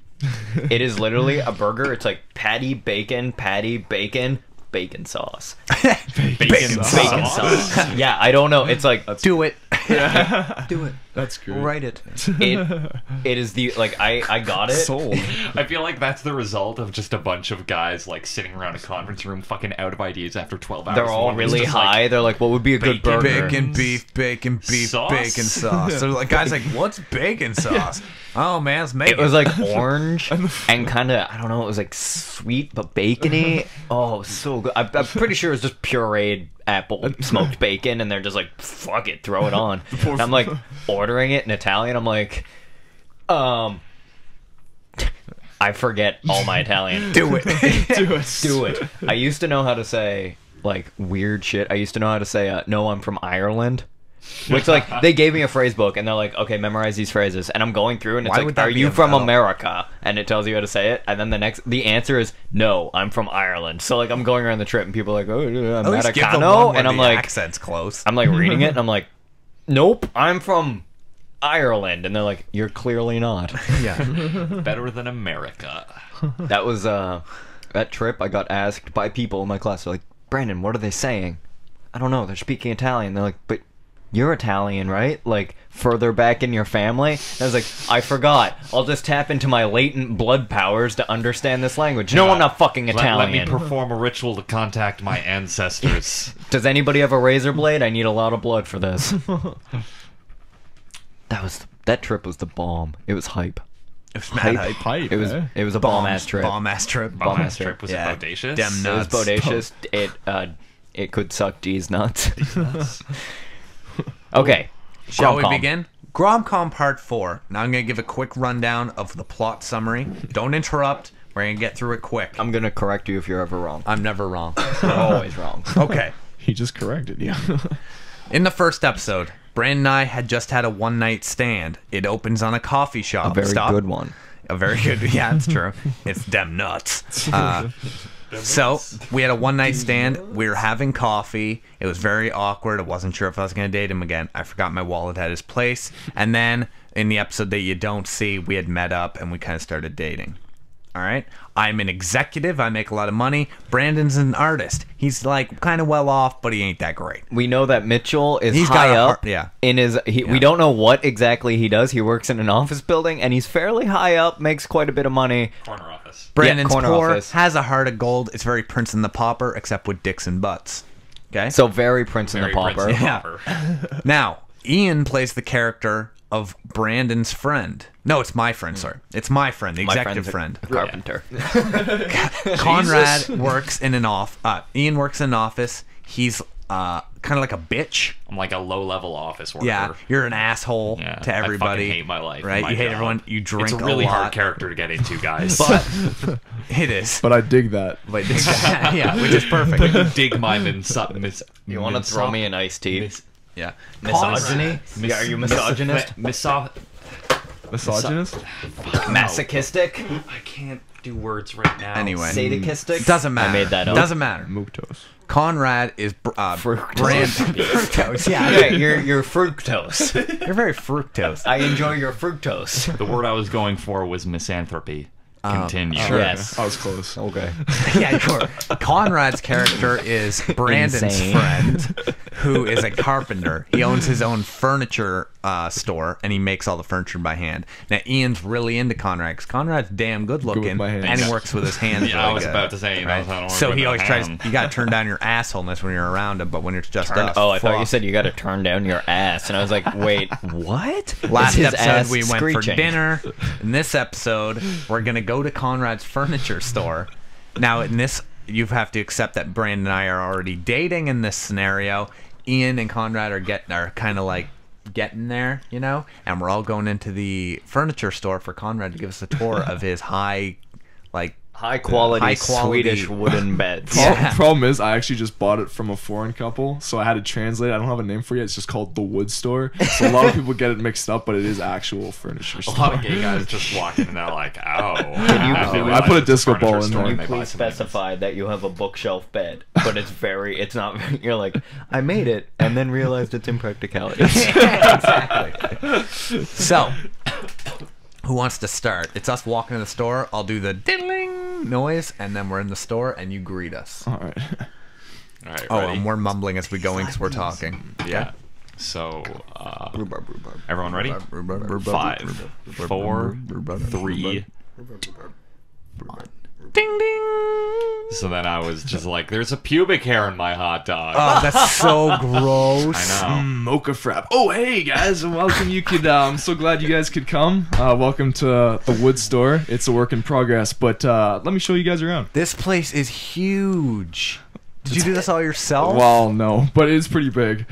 It is literally a burger. It's like patty, bacon, bacon sauce. Bacon Bacon sauce. Yeah, I don't know. It's like Do it. Do it. That's great. Write it. It is the like I got it. Sold. I feel like that's the result of just a bunch of guys like sitting around a conference room fucking out of ideas after 12 hours. They're all One was really just high. They're like, what would be a good bacon, burger? Bacon, beef, Sauce? bacon sauce. So like, guys, like, what's bacon sauce? Oh man, it's making. It was like orange and kind of, I don't know, it was like sweet but bacony. Oh, so good. I'm pretty sure it was just pureed apple smoked bacon, and they're just like, fuck it, throw it on. And I'm like ordering it in Italian. I'm like, I forget all my Italian. do it. Do it. I used to know how to say like weird shit. I used to know how to say, no, I'm from Ireland. Which, like, they gave me a phrase book, and they're like, okay, memorize these phrases. And I'm going through, and it's Why would like, that are be you a from battle? America? And it tells you how to say it. And then the answer is, no, I'm from Ireland. So, like, I'm going around the trip, and people are like, oh, At least give the Americano. one where And I'm the like, accent's close. I'm like reading it, and I'm like, nope, I'm from Ireland. And they're like, you're clearly not. Yeah. better than America. That was, that trip, I got asked by people in my class, they're like, Brandon, what are they saying? I don't know, they're speaking Italian. They're like, but you're Italian, right? Like, further back in your family? And I was like, I forgot. I'll just tap into my latent blood powers to understand this language. No, I'm not fucking Italian. Let me perform a ritual to contact my ancestors. Does anybody have a razor blade? I need a lot of blood for this. That trip was the bomb. It was hype. It was mad hype. Hype, It was eh? it was a bomb ass trip. Bomb ass trip. Bomb ass trip was Yeah. it bodacious? Dem It was nuts. bodacious. It could suck D's nuts. Okay. Shall we GromCom. begin? GromCom Part 4. Now I'm going to give a quick rundown of the plot summary. Don't interrupt. We're going to get through it quick. I'm gonna correct you if you're ever wrong. I'm never wrong. You're always wrong. Okay. He just corrected you. In the first episode, Brandon and I had just had a one-night stand. It opens on a coffee shop. A very Stop. good one. A very good. Yeah, it's true. It's dem nuts. So we had a one-night stand. We were having coffee. It was very awkward. I wasn't sure if I was going to date him again. I forgot my wallet at his place. And then in the episode that you don't see, we had met up and we kind of started dating. All right. I'm an executive. I make a lot of money. Brandon's an artist. He's like kind of well off, but he ain't that great. We know that Mitchell is He's high got a up heart- yeah. in his. We don't know what exactly he does. He works in an office building, and he's fairly high up. Makes quite a bit of money. Corner office. Brandon's corner poor, office. has a heart of gold. It's very Prince and the Pauper, except with dicks and butts. Okay. So very Prince and the Very Prince Pauper. and the Yeah. Pauper. Now, Ian plays the character of Brandon's friend. No, it's my friend, sorry. It's my friend, the My executive friend's friend. a carpenter. Conrad works in an Ian works in an office. He's kind of like a bitch. I'm like a low-level office worker. Yeah, you're an asshole Yeah, to everybody. I fucking hate my life. Right? my You hate job. everyone. You drink It's a really a lot. hard character to get into, guys. But it is. But I dig that. But yeah, which is perfect. dig my You want to throw me an iced tea? Yeah. Misogyny? Yeah, are you misogynist? Misogynist? Masochistic? I can't do words right now. Anyway. Sadistic? Doesn't matter. I made that up. Doesn't matter. Muctose. Conrad is Fructose. Fructose. Yeah. Okay, you're fructose. You're very fructose. I enjoy your fructose. The word I was going for was misanthropy. Continue. sure. Yes. I was close. Okay. Yeah, sure. Conrad's character is Brandon's Insane. friend, who is a carpenter. He owns his own furniture store, and he makes all the furniture by hand. Now, Ian's really into Conrad, because Conrad's damn good looking, my hands. and he works with his hands. Yeah, really I was good, about to say, you know, right? I don't work So with he my always tries. hand. You got to turn down your assholeness when you're around him, but when it's just us, Oh, I thought you fuck. said you got to turn down your ass, and I was like, wait, what? Last Is his episode ass we went for screeching? dinner. In this episode, we're gonna go to Conrad's furniture store. Now, in this, you have to accept that Brandon and I are already dating in this scenario. Ian and Conrad are kind of like getting there, you know, and we're all going into the furniture store for Conrad to give us a tour of his high quality Swedish wooden beds. Yeah. Problem is, I actually just bought it from a foreign couple, so I had to translate. I don't have a name for it yet. It's just called the Wood Store. So a lot of people get it mixed up, but it is actual furniture A store. lot of gay guys just walk in and they're like, oh. I put a disco ball in there. Can you please specify that you have a bookshelf bed, but it's not. You're like, I made it, and then realized it's impracticality. Exactly. So, who wants to start? It's us walking in the store. I'll do the diddling noise, and then we're in the store, and you greet us. All right. All right, Oh, ready? and we're mumbling as we go in because we're talking. Yeah. So, Rhubarb, rhubarb. everyone ready? 5, 4, 3, ding ding. So then I was just like, "There's a pubic hair in my hot dog." Oh, that's so gross. I know. Mocha frap. Oh, hey guys, welcome. I'm so glad you guys could come. Welcome to the wood store. It's a work in progress, but let me show you guys around. This place is huge. Did you do this all yourself? Well, no, but it is pretty big.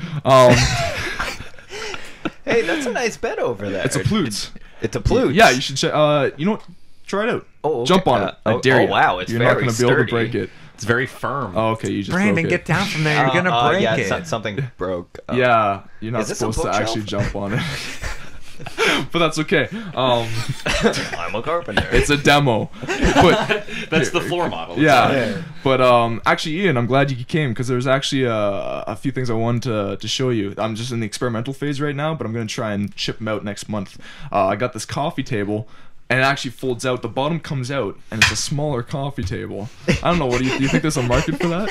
Hey, that's a nice bed over there. It's a Plütz. It's a Plütz. Yeah, you should check. You know what? Try it out. Oh, okay. Jump on it. I dare you. wow, it's You're very not going to be able sturdy. to break it. It's very firm. Oh, okay, you just Brandon, broke get it. down from there. You're gonna break yeah, it. something broke. Yeah, you're not Is this a supposed to bookshelf? actually jump on it. But that's okay. I'm a carpenter. It's a demo. But That's the floor model. yeah. But actually, Ian, I'm glad you came because there's actually a few things I wanted to show you. I'm just in the experimental phase right now, but I'm gonna try and ship them out next month. I got this coffee table. And it actually folds out. The bottom comes out, and it's a smaller coffee table. I don't know. What do you think? There's a market for that?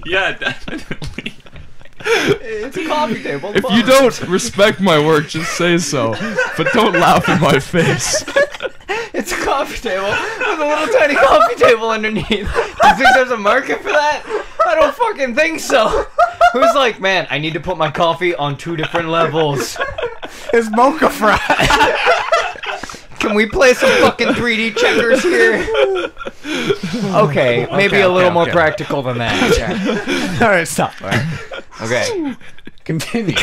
Yeah, definitely. It's a coffee table. If you don't respect my work, just say so. But don't laugh in my face. It's a coffee table with a little tiny coffee table underneath. Do you think there's a market for that? I don't fucking think so. Who's like, man, I need to put my coffee on 2 different levels. It's mocha fry. Can we play some fucking 3D checkers here? Okay, maybe a little more okay. practical than that. All right, stop. All right. Okay. Continue.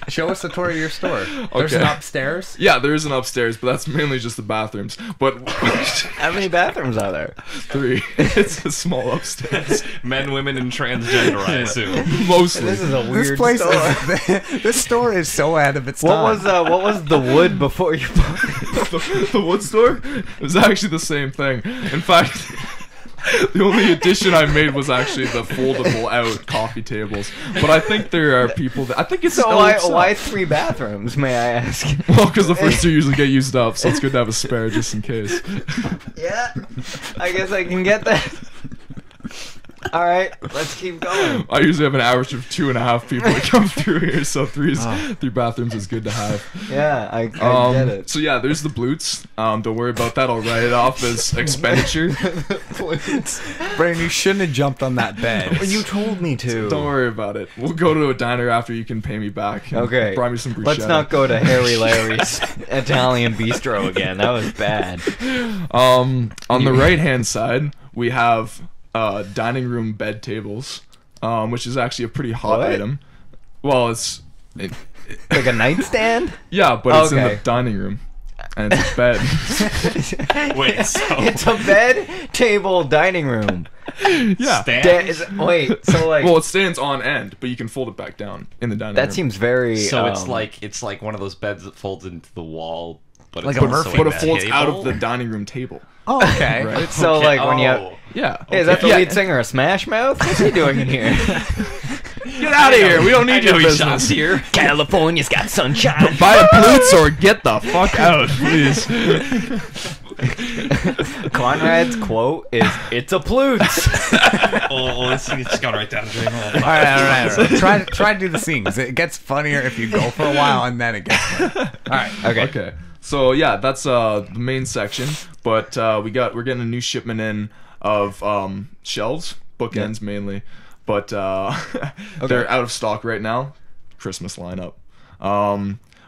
Show us the tour of your store. There's Okay. an upstairs. Yeah, there is an upstairs, but that's mainly just the bathrooms. But How many bathrooms are there? 3. It's a small upstairs. Men, women, and transgender, I assume. Mostly. This is a This weird place store. is this store is so ahead of its time. What was the wood before you bought it? the wood store? It was actually the same thing. In fact, the only addition I made was actually the foldable out coffee tables. But I think there are people that I think it's So still why 3 bathrooms, may I ask? Well, because the first 2 usually get used up, so it's good to have a spare just in case. Yeah, I guess I can get that. All right, let's keep going. I usually have an average of 2.5 people that come through here, so 3 bathrooms is good to have. Yeah, I get it. So yeah, there's the Blutes. Don't worry about that. I'll write it off as expenditure. Brandon, you shouldn't have jumped on that bed. You told me to. Don't worry about it. We'll go to a diner after you can pay me back. and Okay. Buy me some bruschetta. Let's not go to Harry Larry's Italian Bistro again. That was bad. On the right hand side, we have dining room bed tables, which is actually a pretty hot What? item. Well, Like a nightstand? yeah, but it's in Okay. the dining room, and it's a bed. Wait, so It's a bed, table, dining room. Yeah. stands? Wait, so like Well, it stands on end, but you can fold it back down in the dining room. that seems very. So it's like one of those beds that folds into the wall, but Like it's a also Murphy a but it folds table? out of the dining room table. Oh, okay. Right? So Okay, like when you. oh. Yeah. Hey, is that the Yeah. lead singer of Smash Mouth? What's he doing in here? Get out of here. We don't need I know your he shops business. here. California's got sunshine. Buy a Plütz or get the fuck out, please. Conrad's quote is, "It's a Plütz." Oh, it's gone right down the drain. All right. Try to do the scene. 'Cause it gets funnier if you go for a while and then it gets funny. All right. Okay. Okay. So yeah, that's the main section. But we're getting a new shipment in of shelves, bookends mainly. But they're out of stock right now. Christmas lineup.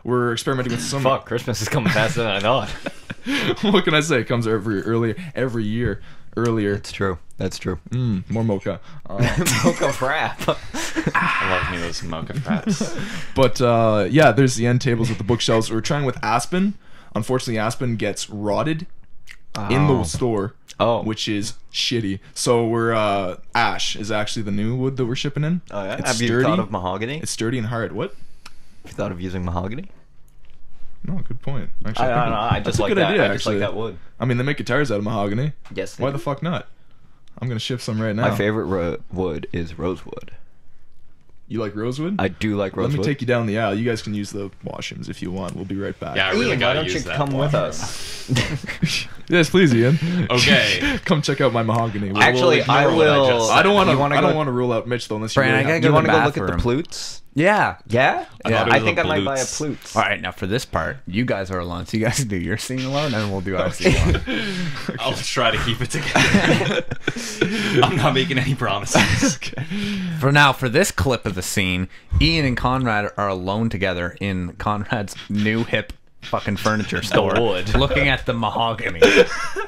We're experimenting with some. Fuck, Christmas is coming faster than I thought. What can I say? It comes every year earlier. That's true. That's true. More mocha. Mocha frap. I love me those mocha fraps. But yeah, there's the end tables with the bookshelves. We're trying with Aspen. Unfortunately, Aspen gets rotted in the store. Oh. Which is shitty. So we're ash is actually the new wood that we're shipping in. Oh yeah. It's Have you sturdy. thought of mahogany? It's sturdy and hard. What? Have you thought of using mahogany? No, good point. Actually, I don't think know. I that's just a like good that. idea, I just like actually. that wood. I mean, they make guitars out of mahogany. Yes. Why the fuck not? I'm gonna ship some right now. My favorite wood is rosewood. You like Rosewood? I do like Let Rosewood. me take you down the aisle. You guys can use the washrooms if you want. We'll be right back. Yeah, I really Ian, why gotta don't you use that come one. with us? Yes, please, Ian. Okay. Come check out my mahogany. Actually, I ignore what I will. just said. I don't want You to. wanna I don't go- want to rule out Mitch though, unless Brian, you. I Really gotta You go to want the to go look at the bathroom. Plütz? Yeah. Yeah? thought it I was think a I might buy a Plütz. Plütz. All right, now for this part, you guys are alone, so you guys do your scene alone, and we'll do our scene alone. I'll try to keep it together. I'm not making any promises. For now, for this clip of the scene, Ian and Conrad are alone together in Conrad's new hip fucking furniture store, wood. looking at the mahogany.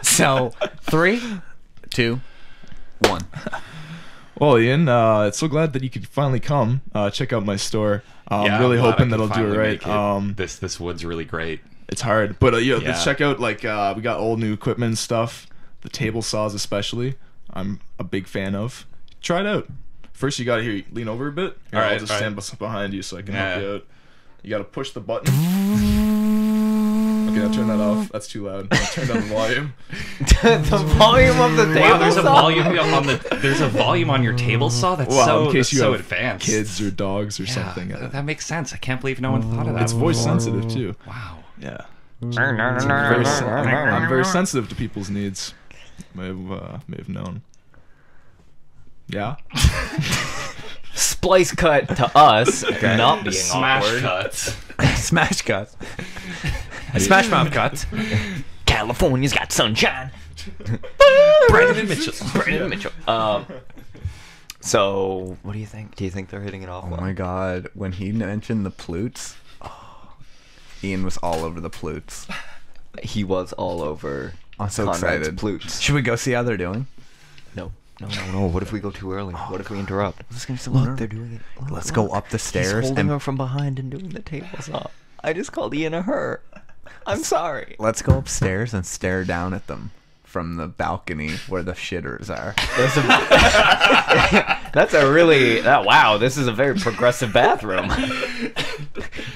So, 3, 2, 1. Well, Ian, it's so glad that you could finally come. Check out my store. Yeah, I'm really glad I hoping could that'll do finally it right. make it. This wood's really great. It's hard, but Yeah. let's check out we got all new equipment and stuff. The table saws especially, I'm a big fan of. Try it out. First, you gotta lean over a bit. Here, All right, I'll just all stand behind you so I can help you out. You gotta push the button. Okay, now turn that off. That's too loud. Now turn down the volume. The volume of the table Wow, there's a saw? volume on there's a volume on your table saw. That's Well, in case that's you so have advanced. kids or dogs or Yeah, something. that makes sense. I can't believe no one thought of that. It's voice sensitive too. Wow. Yeah. I'm very sensitive to people's needs. May have known. Yeah. Splice cut to us, not being Smash awkward. cuts. Smash cuts. Smash mouth cuts. California's got sunshine. Brandon and Mitchell. Brandon Mitchell. So, what do you think? Do you think they're hitting it off? Oh well? my god, when he mentioned the Plütz, Ian was all over the Plütz. He was all over. I'm so Conrad's excited. Plütz. Should we go see how they're doing? No. What if we go too early? What if we interrupt? Look, Look, they're doing it. Look, Let's go up the He's stairs holding and her from behind and doing the table saw. I just called Ian a her. I'm sorry. let's go upstairs and stare down at them from the balcony where the shitters are. That's a really wow. This is a very progressive bathroom.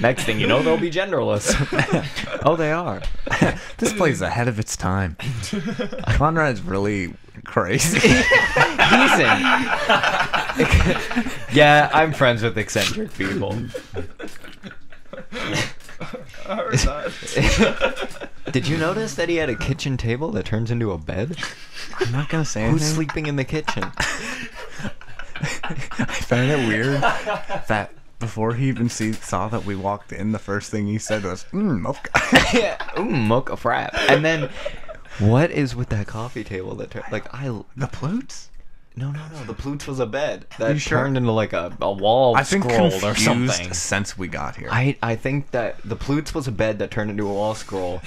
Next thing you know, they'll be genderless. Oh, they are. This place is ahead of its time. Conrad's really crazy. He's in. Yeah, I'm friends with eccentric people. Did you notice that he had a kitchen table that turns into a bed? I'm not gonna say Who's anything. sleeping in the kitchen? I found it weird that before he even saw that we walked in, the first thing he said was, mocha. Yeah, mocha frap. And then, what is with that coffee table that The Plütz? No, the Plütz was a bed that You sure? turned into like a wall I've been scroll confused or something. since we got here. I think that the Plütz was a bed that turned into a wall scroll.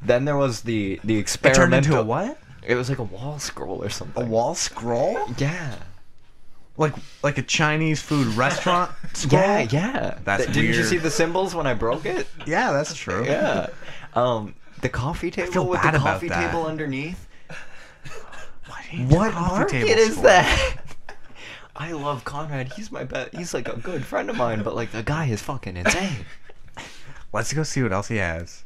Then there was the it experimental. turned into a what? It was like a wall scroll or something. A wall scroll? Yeah. Like a Chinese food restaurant scroll? Yeah. That's Didn't you weird. see the symbols when I broke it? Yeah, that's true. Yeah. The coffee table feel with bad the about coffee that. table underneath. What Market is that? I love Conrad. He's my best. He's like a good friend of mine, but like the guy is fucking insane. Let's go see what else he has.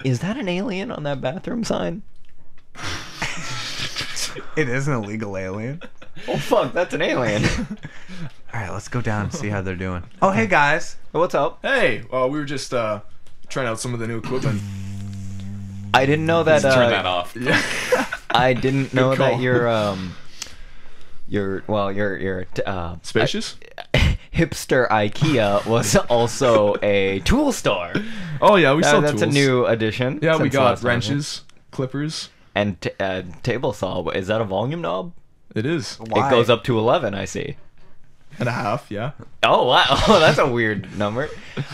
Is that an alien on that bathroom sign? It is an illegal alien. Oh fuck, that's an alien. All right, let's go down and see how they're doing. Oh, hey guys. What's up? Hey, we were just trying out some of the new equipment. I didn't know that. Turn that off. I didn't know call. that your Spacious? hipster IKEA was also a tool store. Oh yeah, we sell That's tools. a new addition. Yeah, we since got last time, wrenches, clippers. and table saw. Is that a volume knob? It is. Why? It goes up to 11. I see. And a half, yeah. Oh wow, oh, that's a weird number.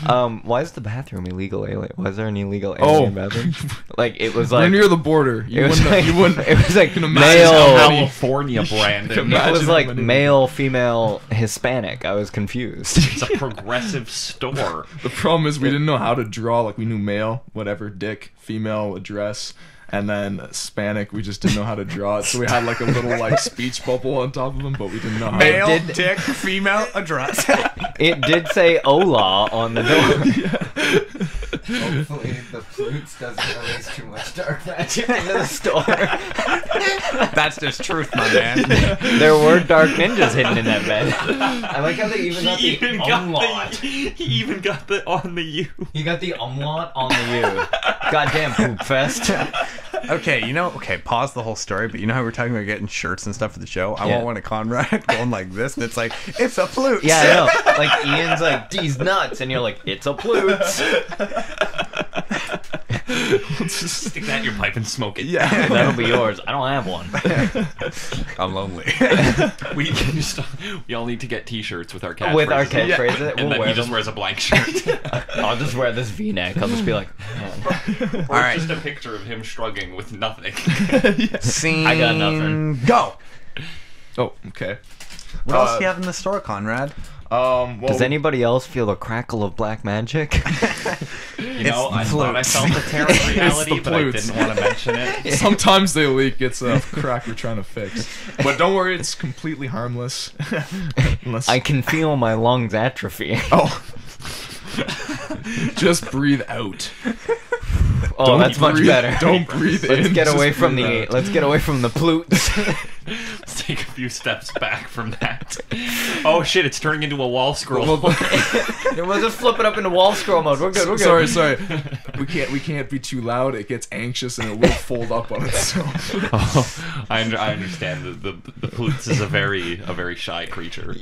Why is the bathroom illegal alien? Was there an illegal alien bathroom? Like it was We're like near the border. it was like you wouldn't. it was like can imagine male. how many- California Brandon. It Imagine was how like many- male, female, Hispanic. I was confused. It's a progressive store. The problem is we didn't know how to draw. Like we knew male, whatever, dick, female, address, and then Hispanic. We just didn't know how to draw it, so we had like a little like speech bubble on top of them, but we didn't know how. Male, did- dick, female, address. It did say "Hola" on the door. Hopefully the Plütz doesn't release too much dark magic into the store. That's just truth, my man. There were dark ninjas hidden in that bed. I like how they even got the umlaut. He even got the on the U. He got the umlaut on the U. Goddamn poop fest. Okay, pause the whole story, but you know how we're talking about getting shirts and stuff for the show? I want one of Conrad going like this, and it's like, it's a Plütz. Yeah, I know. Like, Ian's like, these nuts, and you're like, it's a Plütz. Stick that in your pipe and smoke it. Yeah. That'll be yours. I don't have one. I'm lonely. We all need to get T-shirts with our catchphrases. With our catchphrases, And we'll then wear he just them. wears a blank shirt. I'll just wear this V-neck. I'll just be like, man. Or just a picture of him shrugging with nothing. Scene. I got nothing. Go. Oh, okay. What else do you have in the store, Conrad? Well, Does anybody else feel the crackle of black magic? You know, I It's thought I Plütz. felt the terror of reality, the but I Plütz. didn't want to mention it. sometimes they leak. It's a crack we're trying to fix. But don't worry, it's completely harmless. Unless I can feel my lungs atrophy. Oh. Just breathe out. Oh, Don't that's much breathe- better. Don't breathe in. Let's get just away from breathe the. out. Let's get away from the Plütz. Let's take a few steps back from that. Oh shit, it's turning into a wall scroll. We'll just flip it up into wall scroll mode. We're good. We're good. Sorry. We can't be too loud. It gets anxious and it will fold up on itself. Oh, I understand. The Plütz is a very shy creature.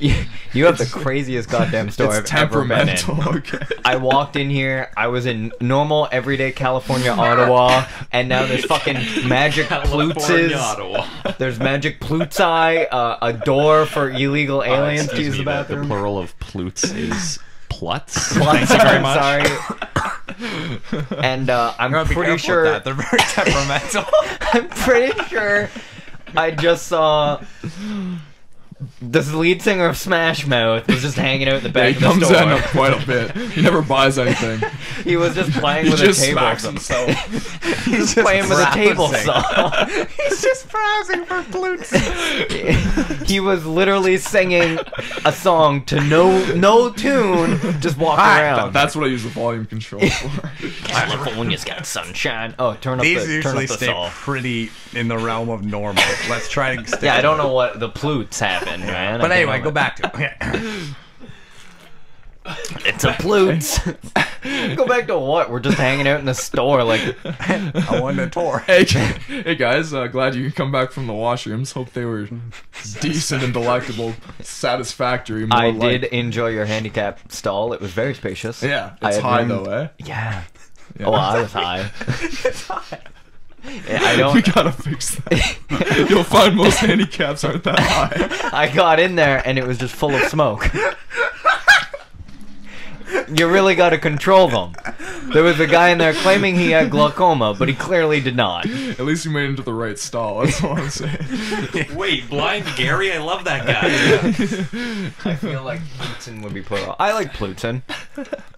You have the craziest goddamn store It's I've ever been in. temperamental. Okay. I walked in here. I was in normal, everyday California, Ottawa, and now there's fucking magic California, Plützes. Ottawa. There's magic Plützi, a door for illegal aliens to use the The bathroom. plural of Plütz is Plutz. Plutz, Thank you very much. Sorry. And I'm Be pretty careful sure. with that. They're very temperamental. I'm pretty sure I just saw this lead singer of Smash Mouth was just hanging out in the Yeah, back he of the comes store. in quite a bit. He never buys anything. He was just playing He with just a table. smacks saw. himself. He's playing with a table browsing. saw. He's just browsing for Plütz. He was literally singing a song to no tune, just walking around. That's what I use the volume control for. California's got sunshine. Oh, turn up These the turn usually up the stay saw. pretty in the realm of normal. Let's try to stay. Yeah, I don't know what the Plütz happened, man. But I anyway, don't go know. back to it. It's a Plütz. Go back to what? We're just hanging out in the store, like. I won a tour. Hey guys, glad you could come back from the washrooms. Hope they were decent and delectable, satisfactory. More I like- did enjoy your handicap stall. It was very spacious. Yeah, I it's had high room- though, eh? Yeah. Yeah. Oh, I was high. Yeah, I We don't. gotta fix that. You'll find most handicaps aren't that high. I got in there and it was just full of smoke. You really got to control them. There was a guy in there claiming he had glaucoma, but he clearly did not. At least you made it into the right stall. That's all I'm saying. Wait, Blind Gary? I love that guy. I feel like Plutzen would be put off. I like Plutzen.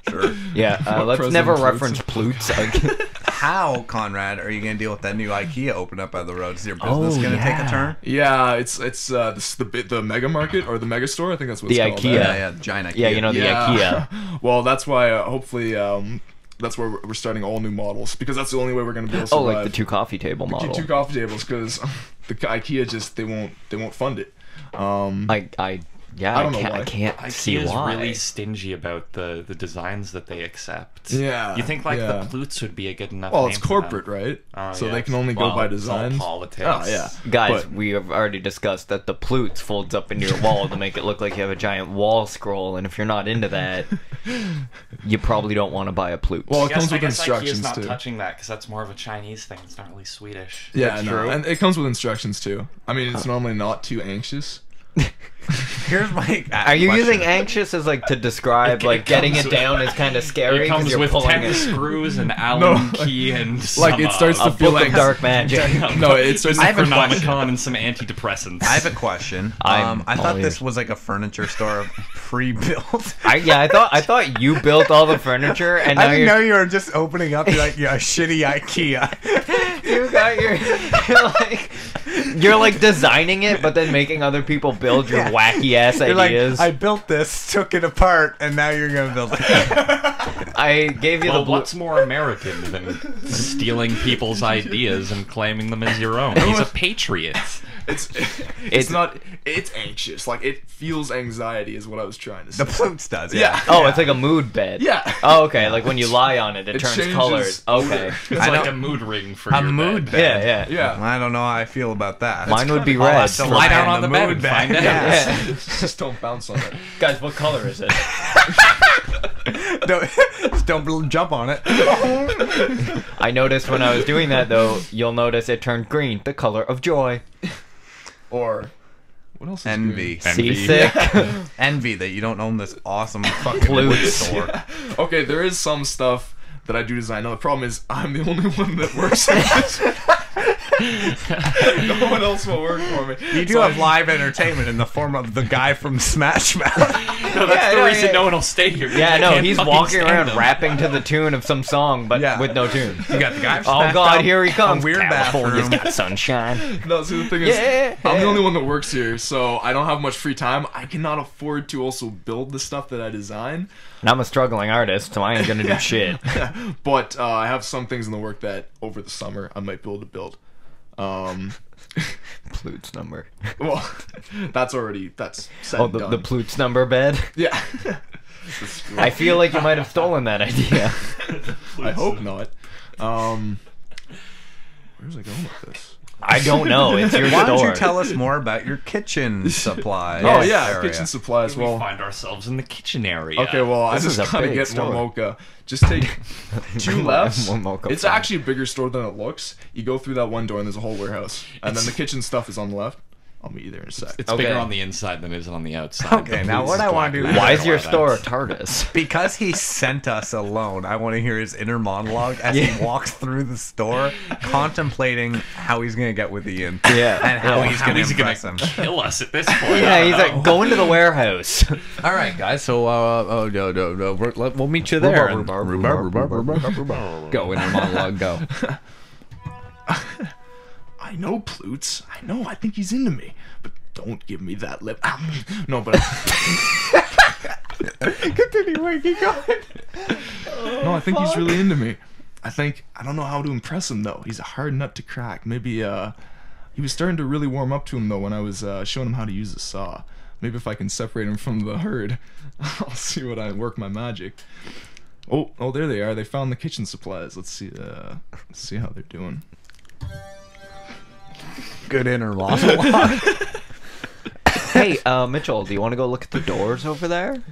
Sure. Yeah, What let's President never Plutzen? reference Plutz. How, Conrad, are you going to deal with that new IKEA open up by the road? Is your business Oh, going to take yeah. a turn? Yeah, it's the mega market or the mega store. I think that's what The it's called. IKEA. Yeah, giant IKEA. Yeah, you know the IKEA. Well, that's why hopefully that's where we're starting all new models because that's the only way we're gonna be able to Oh, survive. like the two coffee table model. Two coffee tables because the IKEA just they won't fund it. Yeah, I I don't know can't, why. I can't see IKEA's why. really stingy about the designs that they accept. Yeah, You think like yeah. the Plütz would be a good enough Well, name it's for corporate, them? right? Oh, So yeah. they can only go Well, by it's all designs. politics. Oh yeah, Guys, But- we have already discussed that the Plütz folds up into your wall to make it look like you have a giant wall scroll, and if you're not into that, you probably don't want to buy a Plütz. Well, I it guess, comes with I guess instructions IKEA's not too. touching that because that's more of a Chinese thing. It's not really Swedish. Yeah, That's no, true. and it comes with instructions too. I mean, it's normally not too anxious. Here's my Are you question. using anxious as like to describe It like getting comes it with- down is kind of scary It because comes you're with pulling 10 it. screws, an Allen key, and Like, it starts A to feel book like of dark magic. No, it starts. I have a Necronomicon question. and some antidepressants. I have a question. I'm I all thought ears. this was like a furniture store pre-built. I thought you built all the furniture and now I didn't know you're you were just opening up like a shitty IKEA. you got your you're like You're like designing it, but then making other people build your wacky ass You're ideas. like, I built this, took it apart, and now you're gonna build it. I gave you Well, the what's more American than stealing people's ideas and claiming them as your own? He's a patriot. It's not. It's anxious. Like it feels anxiety is what I was trying to say. The Plütz does, Yeah. Oh, it's like a mood bed. Yeah. Oh, okay. Like when you lie on it, it turns changes colors. Okay. It's I like don't- a mood ring for A your mood bed. bed. Yeah, yeah. Yeah. I don't know how I feel about that. Mine would be I'll red. have to Lie down in on the bed mood and find out. Yeah. Just don't bounce on it. Guys, what color is it? Just don't jump on it. I noticed when I was doing that, though, you'll notice it turned green, the color of joy. Or what else? Is Envy. Seasick. Envy that you don't own this awesome fucking wood Plütz. store. green? Okay, there is some stuff that I do design. Now the problem is I'm the only one that works on this. No one else will work for me. You do So have live entertainment in the form of the guy from Smash Mouth. No, that's the reason no one will stay here. Yeah, They no, can't he's fucking walking stand around them. rapping to the tune of some song, but Yeah. with no tune. You got the guy from Oh Smash God, Mouth, here he comes. A weird California's bathroom. got sunshine. No, see the thing is, Yeah. I'm the only one that works here, so I don't have much free time. I cannot afford to also build the stuff that I design. And I'm a struggling artist, so I ain't gonna do shit. But I have some things in the work that over the summer I might be able to build. Plütz number. Well, that's set Oh, and the done. Plütz number bed. Yeah. I feel like you might have stolen that idea. I hope not. Where's I going with this? I don't know. It's your Why store. don't you tell us more about your kitchen supply? Oh yeah, area? kitchen supplies. We Well, find ourselves in the kitchen area. okay. Well, I This is just a gotta big get store. more mocha. Just take 2 lefts. One mocha It's farm. actually a bigger store than it looks. You go through that one door and there's a whole warehouse, and then the kitchen stuff is on the left. I'll meet you there in a sec. It's Okay. bigger on the inside than it is on the outside. Okay, The now Plütz what is I wanna black do- and Why white. is your store a That's- TARDIS? Because he sent us alone, I want to hear his inner monologue as he walks through the store, contemplating how he's gonna get with Ian. Yeah. and how Yeah. he's How gonna is he gonna impress him. kill us at this point? Yeah, I he's don't know. like, go into the warehouse. All right, guys. So, we'll meet you there. and- Go, inner monologue. Go. I know Plütz. I know. I think he's into me. But don't give me that lip. No, but Continue. Where you going? no, I think he's really into me. I don't know how to impress him though. He's a hard nut to crack. Maybe he was starting to really warm up to him though when I was showing him how to use the saw. Maybe if I can separate him from the herd, I'll see what I work my magic. Oh, there they are. They found the kitchen supplies. Let's see how they're doing. Good inner monologue. Hey, Mitchell, do you want to go look at the doors over there?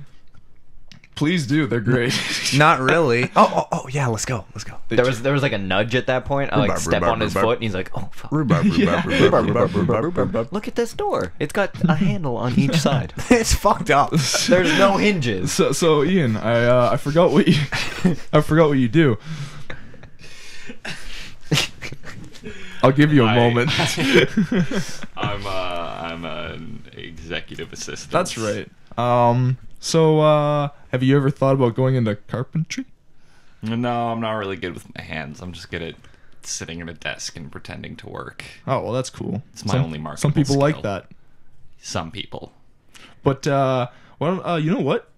Please do. They're great. Not really. Oh, yeah. Let's go. There was like a nudge at that point. I like step on his foot, and he's like, "Oh fuck." Rhubarb. Look at this door. It's got a handle on each side. It's fucked up. There's no hinges. So Ian, I forgot what you do. I'll give you a moment. I'm an executive assistant. That's right. So have you ever thought about going into carpentry? No, I'm not really good with my hands. I'm just good at sitting at a desk and pretending to work. Oh, well, that's cool. It's my only marketable Some people like skill. that. Some people. But well, you know what?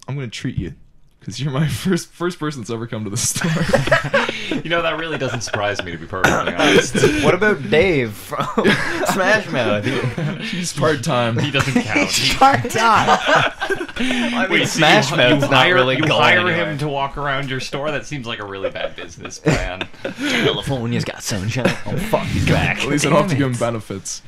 I'm gonna treat you because you're my first person that's ever come to the store. You know, that really doesn't surprise me, to be perfectly honest. What about Dave from Smash Mouth? He's part time. He doesn't count. I mean, Wait, so Smash you Mouth's not hire, really you going hire anywhere. him to walk around your store? That seems like a really bad business plan. California's got sunshine. Oh fuck, he's back. At least I don't have to give him benefits.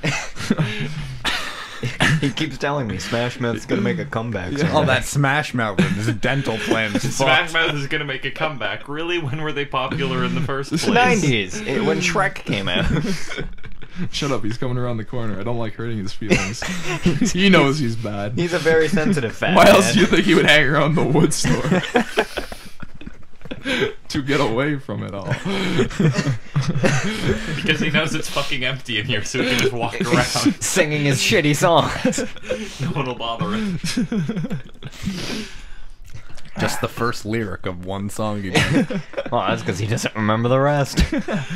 He keeps telling me Smash Mouth's gonna make a comeback. someday. Oh, that Smash Mouth with his dental plan is Smash fucked. Mouth is gonna make a comeback. Really? When were they popular in the first place? 90s, when Shrek came out. Shut up, he's coming around the corner. I don't like hurting his feelings. He knows he's bad. He's a very sensitive fat Why man. else do you think he would hang around the wood store? To get away from it all. Because he knows it's fucking empty in here, so he can just walk around. Singing his shitty songs. No one will bother him. Just the first lyric of one song you did. Well, that's because he doesn't remember the rest.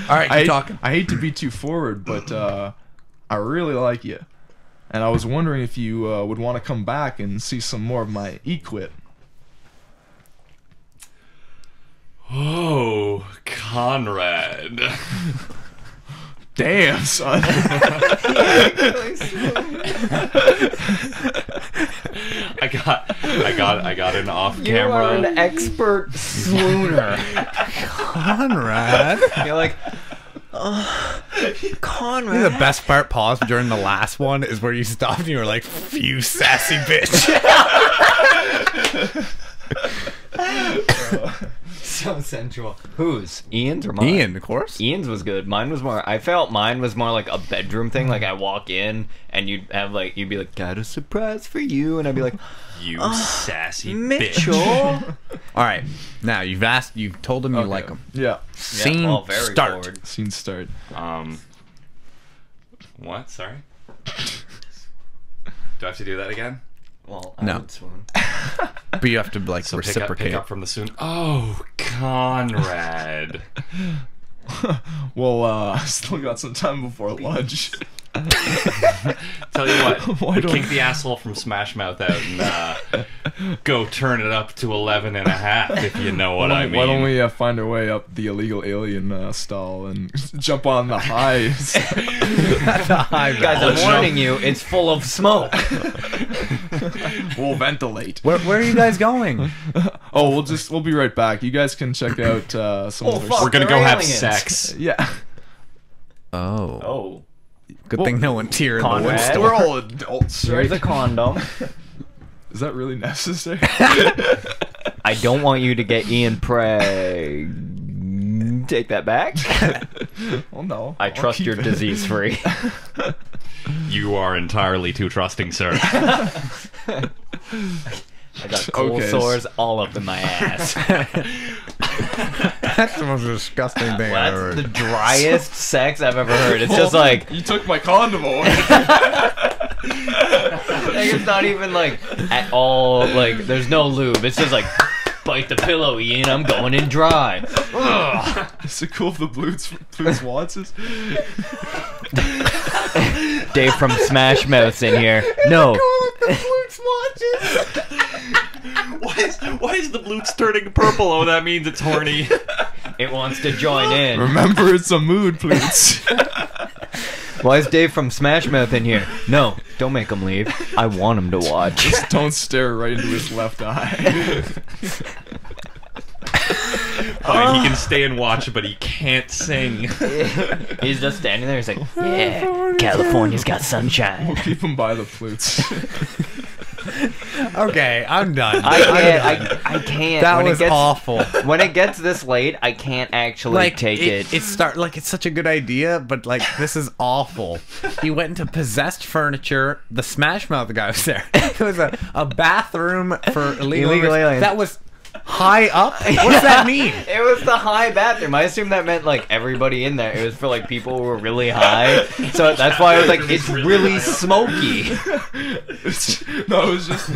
All right, keep talking. I hate to be too forward, but I really like you. And I was wondering if you would want to come back and see some more of my equit. Oh, Conrad. Damn, son. I got an off You are camera. an expert swooner. Conrad. You're like, Conrad. The best part, pause during the last one, is where you stopped and you were like, "You sassy bitch." So sensual. Whose? Ian's or mine? Ian, of course. Ian's was good. Mine was more. I felt mine was more like a bedroom thing. Like I walk in and you'd be like, "Got a surprise for you," and I'd be like, You sassy Mitchell. bitch. All right, now you've told him you like him. Yeah. Scene well, very start. forward. Scene start. What? Sorry. Do I have to do that again? Well, No. I would swoon. But you have to like So reciprocate. pick up from the soon. Oh, Conrad. Well, I still got some time before lunch. Tell you what, Why don't- kick the asshole from Smash Mouth out and go turn it up to 11.5 if you know what I mean. Why don't we find our way up the illegal alien stall and jump on the highs? Guys, I'm warning you, it's full of smoke. We'll ventilate. Where are you guys going? Oh, we'll be right back. You guys can check out some other fuck. We're gonna They're go have aliens. sex. Yeah. Oh, Oh. good thing no one's here in the wood Conrad? store. We're all adults, Here's a right? condom. Is that really necessary? I don't want you to get Ian preg. Take that back. Oh no. I trust you're disease free. You are entirely too trusting, sir. I got cold Okay. sores all up in my ass. That's the most disgusting thing I've ever That's the heard. driest sex I've ever heard. It's just like, You took my condom away. like it's not even like at all like there's no lube. It's just like bite the pillow, Ian. I'm going in dry. Ugh. Is it cool if the Plütz wants us? Dave from Smash Mouth's in here. No. Why is the Blutz turning purple? Oh, that means it's horny. It wants to join in. Remember, it's a mood, Plütz. Why is Dave from Smash Mouth in here? No, don't make him leave. I want him to watch. Just don't stare right into his left eye. Fine, he can stay and watch, but he can't sing. He's just standing there. He's like, yeah, California's got sunshine. We'll keep him by the Plütz. Okay, I'm done. I can't. That when was it gets, awful. When it gets this late, I can't actually take it. It's such a good idea, but like this is awful. He went into possessed furniture. The Smash Mouth guy was there. It was a bathroom for illegal aliens. That was high up. What does that mean? It was the high bathroom. I assume that meant like everybody in there. It was for like people who were really high. So that's why I was like, it's really smoky. No, it was just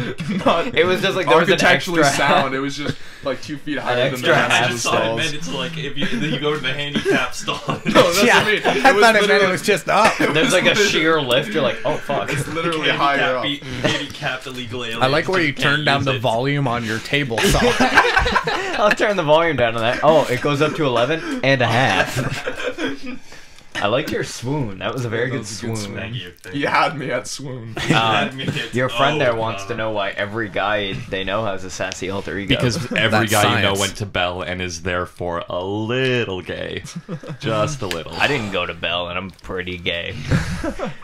not. It was just like there was an architecturally extra sound. It was just like 2 feet higher than extra the half rest of the stalls. It's like if you go to the handicap stall. No, that's Yeah, what I mean. I thought it meant it was just up. There's like a sheer lift. You're like, oh fuck. It's literally higher up. Handicapped illegal aliens. I like where you turn down the volume on your table saw. I'll turn the volume down on that. Oh, it goes up to 11.5. I liked your swoon. That was a very That good was a good swoon. Thank you. You had me at swoon. Your friend there wants to know why every guy they know has a sassy alter ego. Because every That's guy you know science. went to Bell and is therefore a little gay. Just a little. I didn't go to Bell and I'm pretty gay.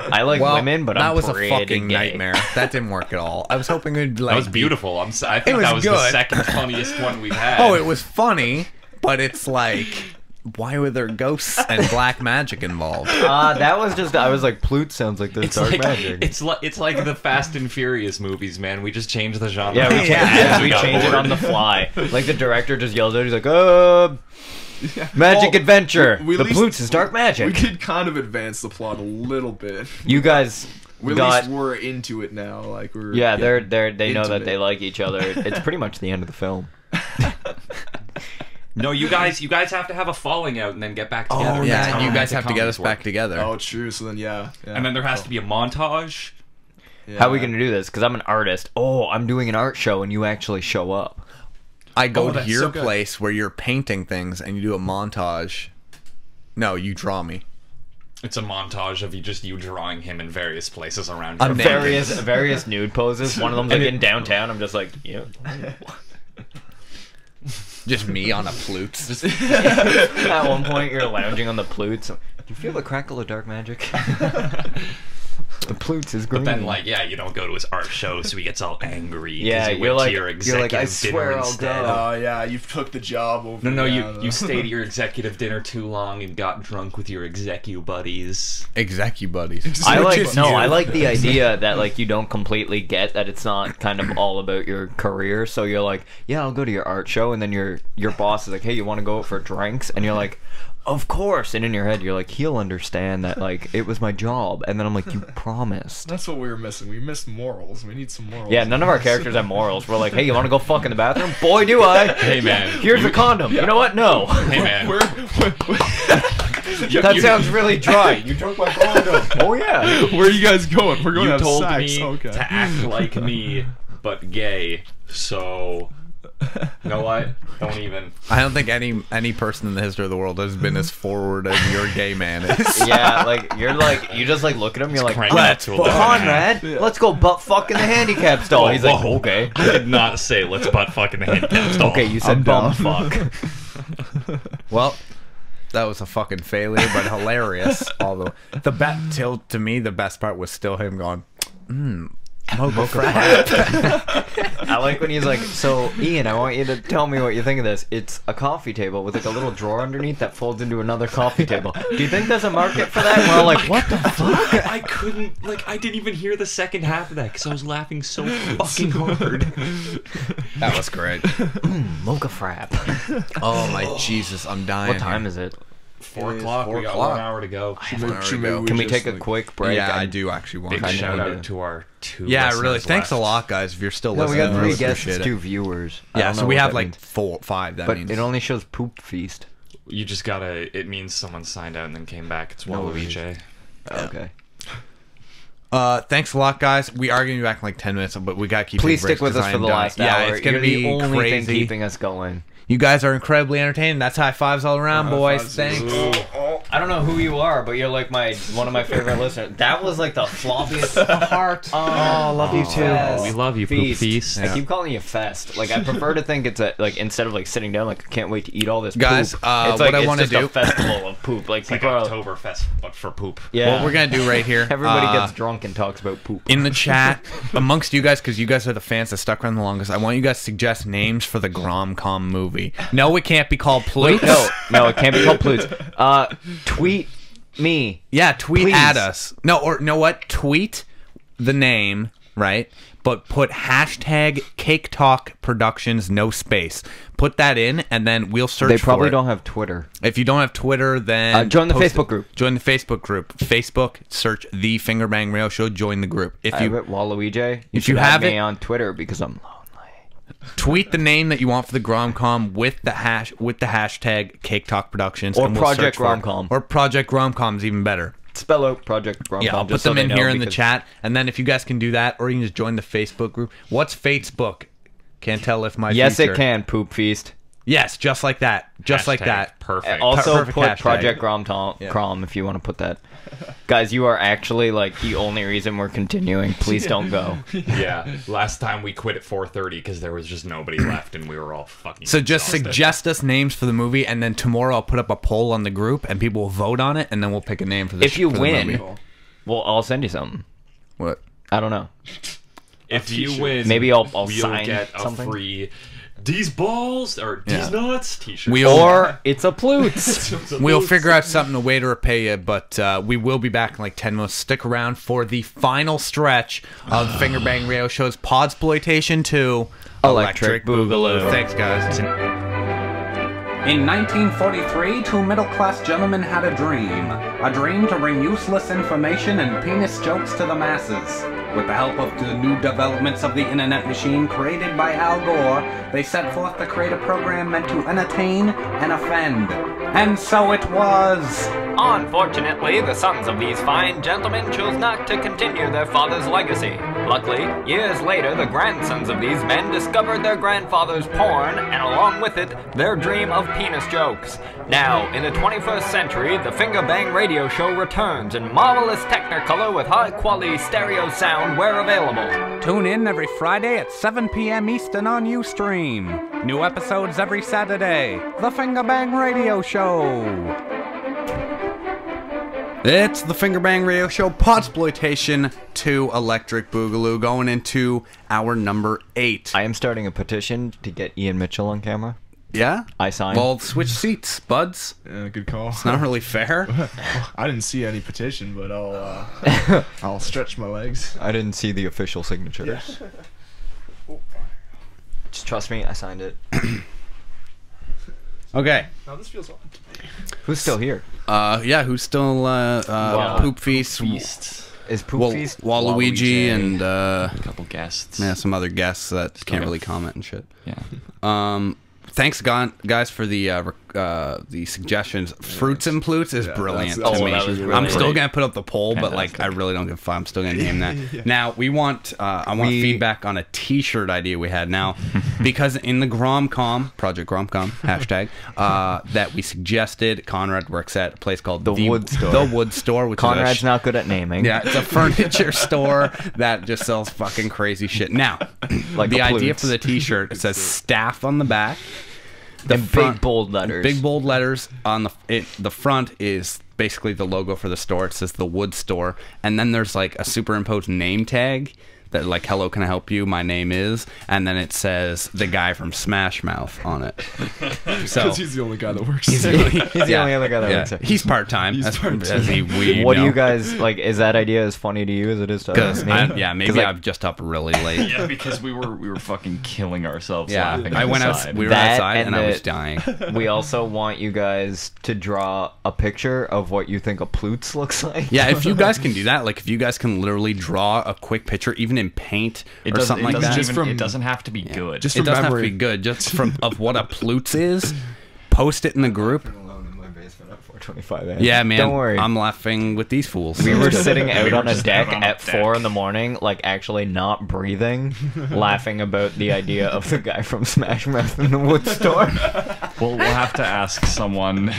I like Well, women, but that I'm was a pretty fucking gay. nightmare. That didn't work at all. I was hoping it'd like That was be- beautiful. I think was that was the good. second funniest one we've had. Oh, it was funny, but it's like, why were there ghosts and black magic involved? That was just. I was like, Plütz sounds like this It's dark like magic. it's like the Fast and Furious movies, man. We just changed the genre. Yeah, we changed, Yeah. we got changed it bored. on the fly. Like the director just yells out, he's like, magic Well, adventure. we The at least- Plütz is dark We magic. did kind of advance the plot a little bit. You guys We at got. least we're into it now. Like we're Yeah, they know that intimate. they like each other. It's pretty much the end of the film. No, you guys have to have a falling out and then get back together. Oh, yeah, That's and how you guys romantic have to get us comedies back work. together. Oh, true. So then, yeah. And then there has to be a montage. Yeah. How are we gonna do this? Because I'm an artist. Oh, I'm doing an art show, and you actually show up. I go Oh, to that's your so good. place where you're painting things and you do a montage. No, you draw me. It's a montage of you drawing him in various places around. I'm your naked. Various nude poses. One of them's like in downtown. I'm just like, yeah. Just me on a flute. At one point, you're lounging on the Plütz. Do you feel the crackle of dark magic? The Plütz is green. But then, like, yeah, you don't go to his art show, so he gets all angry. 'cause Yeah, you you're went like- to your you're executive like, I dinner swear I'll instead. go. Oh, yeah, you took the job over. No, yeah, you stayed at your executive dinner too long and got drunk with your execu buddies. Execu buddies. I Which like is no, you. I like the idea that like you don't completely get that it's not kind of all about your career. So you're like, yeah, I'll go to your art show, and then your boss is like, hey, you want to go out for drinks? And you're like, of course. And in your head, you're like, he'll understand that like it was my job. And then I'm like, you promised. That's what we were missing. We missed morals. We need some morals. Yeah, none of our characters have morals. We're like, hey, you want to go fuck in the bathroom? Boy, do I. Hey, man. Here's a condom. You know what? No. Hey, man. That sounds really dry. You took my condom. Oh yeah. Where are you guys going? We're going You to have told sex. me Okay. to act like me, but gay. So, you know what? Don't even. I don't think any person in the history of the world has been as forward as your gay man is. Yeah, like you just like look at him. You're like, crank that to 11. Conrad, let's go butt fuck in the handicap stall. He's like, Whoa. okay. I did not say let's butt fuck in the handicap stall. Okay, you said bum fuck. Well, that was a fucking failure, but hilarious. Although to me, the best part was still him going, mocha frap. I like when he's like, so Ian, I want you to tell me what you think of this. It's a coffee table with like a little drawer underneath that folds into another coffee table. Do you think there's a market for that? And we're all like, what the fuck? I couldn't, like, I didn't even hear the second half of that because I was laughing so fucking hard. That was great. Mocha frap. Oh my Jesus, I'm dying. What time is it? 4 o'clock. 4 We got o'clock. 1 hour to go. Can we take a quick break? Yeah, I do actually want Big to. shout need out to- to our 2 Yeah, listeners really. Thanks a left. lot, guys. If you're still No, we listening, got I 3 really guests, appreciate it. 2 viewers. I Yeah, don't so know we what have that like means. 4, 5. That But means. it only shows poop feast. You just gotta, it means someone signed out and then came back. It's No Waluigi. Okay. Thanks a lot, guys. We are going to be back in like 10 minutes, but we got to keep. Please taking breaks stick with 'cause us I for am the dying. last Yeah, hour. it's going to You're be the only crazy. thing keeping us going. You guys are incredibly entertaining. That's high fives all around, boys. fives. Thanks. I don't know who you are, but you're like one of my favorite listeners. That was like the floppiest heart. Oh, love you too. We love you, Poop Feast. I keep calling you Fest. Like I prefer to think it's a like instead of like sitting down, like I can't wait to eat all this Guys, poop. what It's like I it's wanna just do- a festival of poop. Like It's like people are, Oktoberfest, but for poop. yeah. What we're going to do right here. Everybody gets drunk and talks about poop. in the chat amongst you guys, because you guys are the fans that stuck around the longest. I want you guys to suggest names for the GromCom movie. No, it can't be called Plütz. No, it can't be called Plütz. Tweet me. Yeah, tweet Please. at us. No, or know what? Tweet the name, right? But put hashtag Cake Talk Productions, no space. Put that in, and then we'll search. They probably for it. don't have Twitter. If you don't have Twitter, then Join the post Facebook it. group. Join the Facebook group. Facebook, search the Fingerbang Radio Show. Join the group. If I have you it, Waluigi. if should you add have me it- on Twitter because I'm lonely. tweet the name that you want for the GromCom with the hashtag Cake Talk Productions Or and we'll Project search for it. GromCom. Or Project GromCom is even better. Spell out Project GromCom. Yeah, I'll put just so them they in know here in the because- chat, and then if you guys can do that, or you can just join the Facebook group. What's Facebook? Can't tell if my Yes, feature. it can. Poop feast. Yes, just like that. Just like Hashtag that. Perfect. Also, Perfect put hashtag. Project GromCom if you want to put that. Guys, you are actually like the only reason we're continuing. Please don't go. Yeah. Last time we quit at 4:30 because there was just nobody left and we were all fucking. So just exhausted. suggest us names for the movie, and then tomorrow I'll put up a poll on the group, and people will vote on it, and then we'll pick a name for the If you for the win, movie. well, I'll send you something. What? I don't know. If you win, Maybe I'll we'll sign get a something. free These balls or these nuts t-shirt. Or it's a Plütz. We'll figure out something, a way to repay you, but we will be back in like 10 minutes. Stick around for the final stretch of Fingerbang Radio Show's Podxploitation 2 Electric Boogaloo. Thanks, guys. In 1943, two middle-class gentlemen had a dream to bring useless information and penis jokes to the masses. With the help of the new developments of the internet machine created by Al Gore, they set forth to create a program meant to entertain and offend. And so it was. Unfortunately, the sons of these fine gentlemen chose not to continue their father's legacy. Luckily, years later, the grandsons of these men discovered their grandfather's porn, and along with it, their dream of penis jokes. Now, in the 21st century, the Fingerbang Radio Show returns in marvelous Technicolor with high-quality stereo sound where available. Tune in every Friday at 7 p.m. Eastern on uStream. New episodes every Saturday. The Fingerbang Radio Show. It's the Fingerbang Radio Show Podxploitation 2 Electric Boogaloo, going into our number 8. I am starting a petition to get Ian Mitchell on camera. Yeah? I signed. Well, switch seats, buds. Yeah, good call. It's not really fair. I didn't see any petition, but I'll stretch my legs. I didn't see the official signatures. Just trust me, I signed it. Okay. Now this feels odd. Who's still here? Yeah, who's still Poop Feast? Is Poop Feast? Waluigi and a couple guests. yeah, some other guests that can't really comment and shit. Yeah. Thanks, guys, for the suggestions. Frütz&Plütz is brilliant to that's- me. that was really I'm still great. gonna put up the poll, but Fantastic. like I really don't give a fuck. I'm still gonna name that. Now I want feedback on a T-shirt idea we had now, because in the GromCom, Project GromCom hashtag that we suggested, Conrad works at a place called The Wood Store. The Wood Store, which Conrad's is not good at naming. yeah, it's a furniture store that just sells fucking crazy shit. Now, Like the the idea Plütz. for the T-shirt, it says staff on the back. The And big bold letters. Big bold letters on the front is basically the logo for the store. It says the Wood Store, and then there's like a superimposed name tag that like, hello, can I help you? My name is, and then it says the guy from Smash Mouth on it. So Because he's the only guy that works. He's the only other guy that works there. he's part time. He's part-time. What do you guys like? Is that idea as funny to you as it is to us? Maybe I'm just up really late. Yeah, because we were fucking killing ourselves Yeah, laughing. I went outside. out. We were That outside, and I was the- dying. We also want you guys to draw a picture of what you think a Plütz looks like. Yeah, if you guys can do that, like if you guys can literally draw a quick picture, even in paint or something like that. It doesn't have to be good. Just It from doesn't have to memory. be good. Just of what a Plütz is, post it in the group. Alone in my basement at 4:25 Yeah, man. Don't worry. I'm laughing with these fools. We were sitting out on a just deck out on a at deck. 4 in the morning, like actually not breathing, laughing about the idea of the guy from Smash Mouth in the Wood Store. We'll have to ask someone.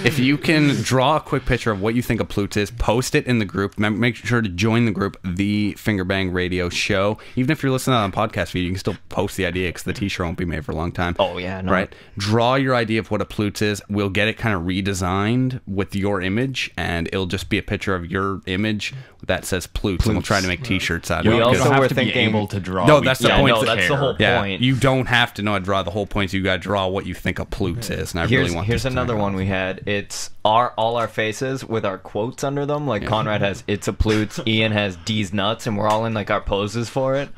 If you can draw a quick picture of what you think a Plütz is, post it in the group. Make sure to join the group, the Fingerbang Radio Show. Even if you're listening on a podcast feed, you can still post the idea because the T-shirt won't be made for a long time. Oh, yeah, no. Right? Draw your idea of what a Plütz is. We'll get it kind of redesigned with your image, and it'll just be a picture of your image that says Plütz, and we'll try to make T-shirts out of We it. also you don't were have to thinking- be able to draw. No, that's the Yeah, point. no, that's the whole Yeah, point. you don't have to know how to draw. The whole point is you got to draw what you think a Plütz is, and I Here's, really want here's this to another turn one out. we had. It's all our faces with our quotes under them. Like Conrad has "It's a Plütz," Ian has "D's nuts," and we're all in like our poses for it.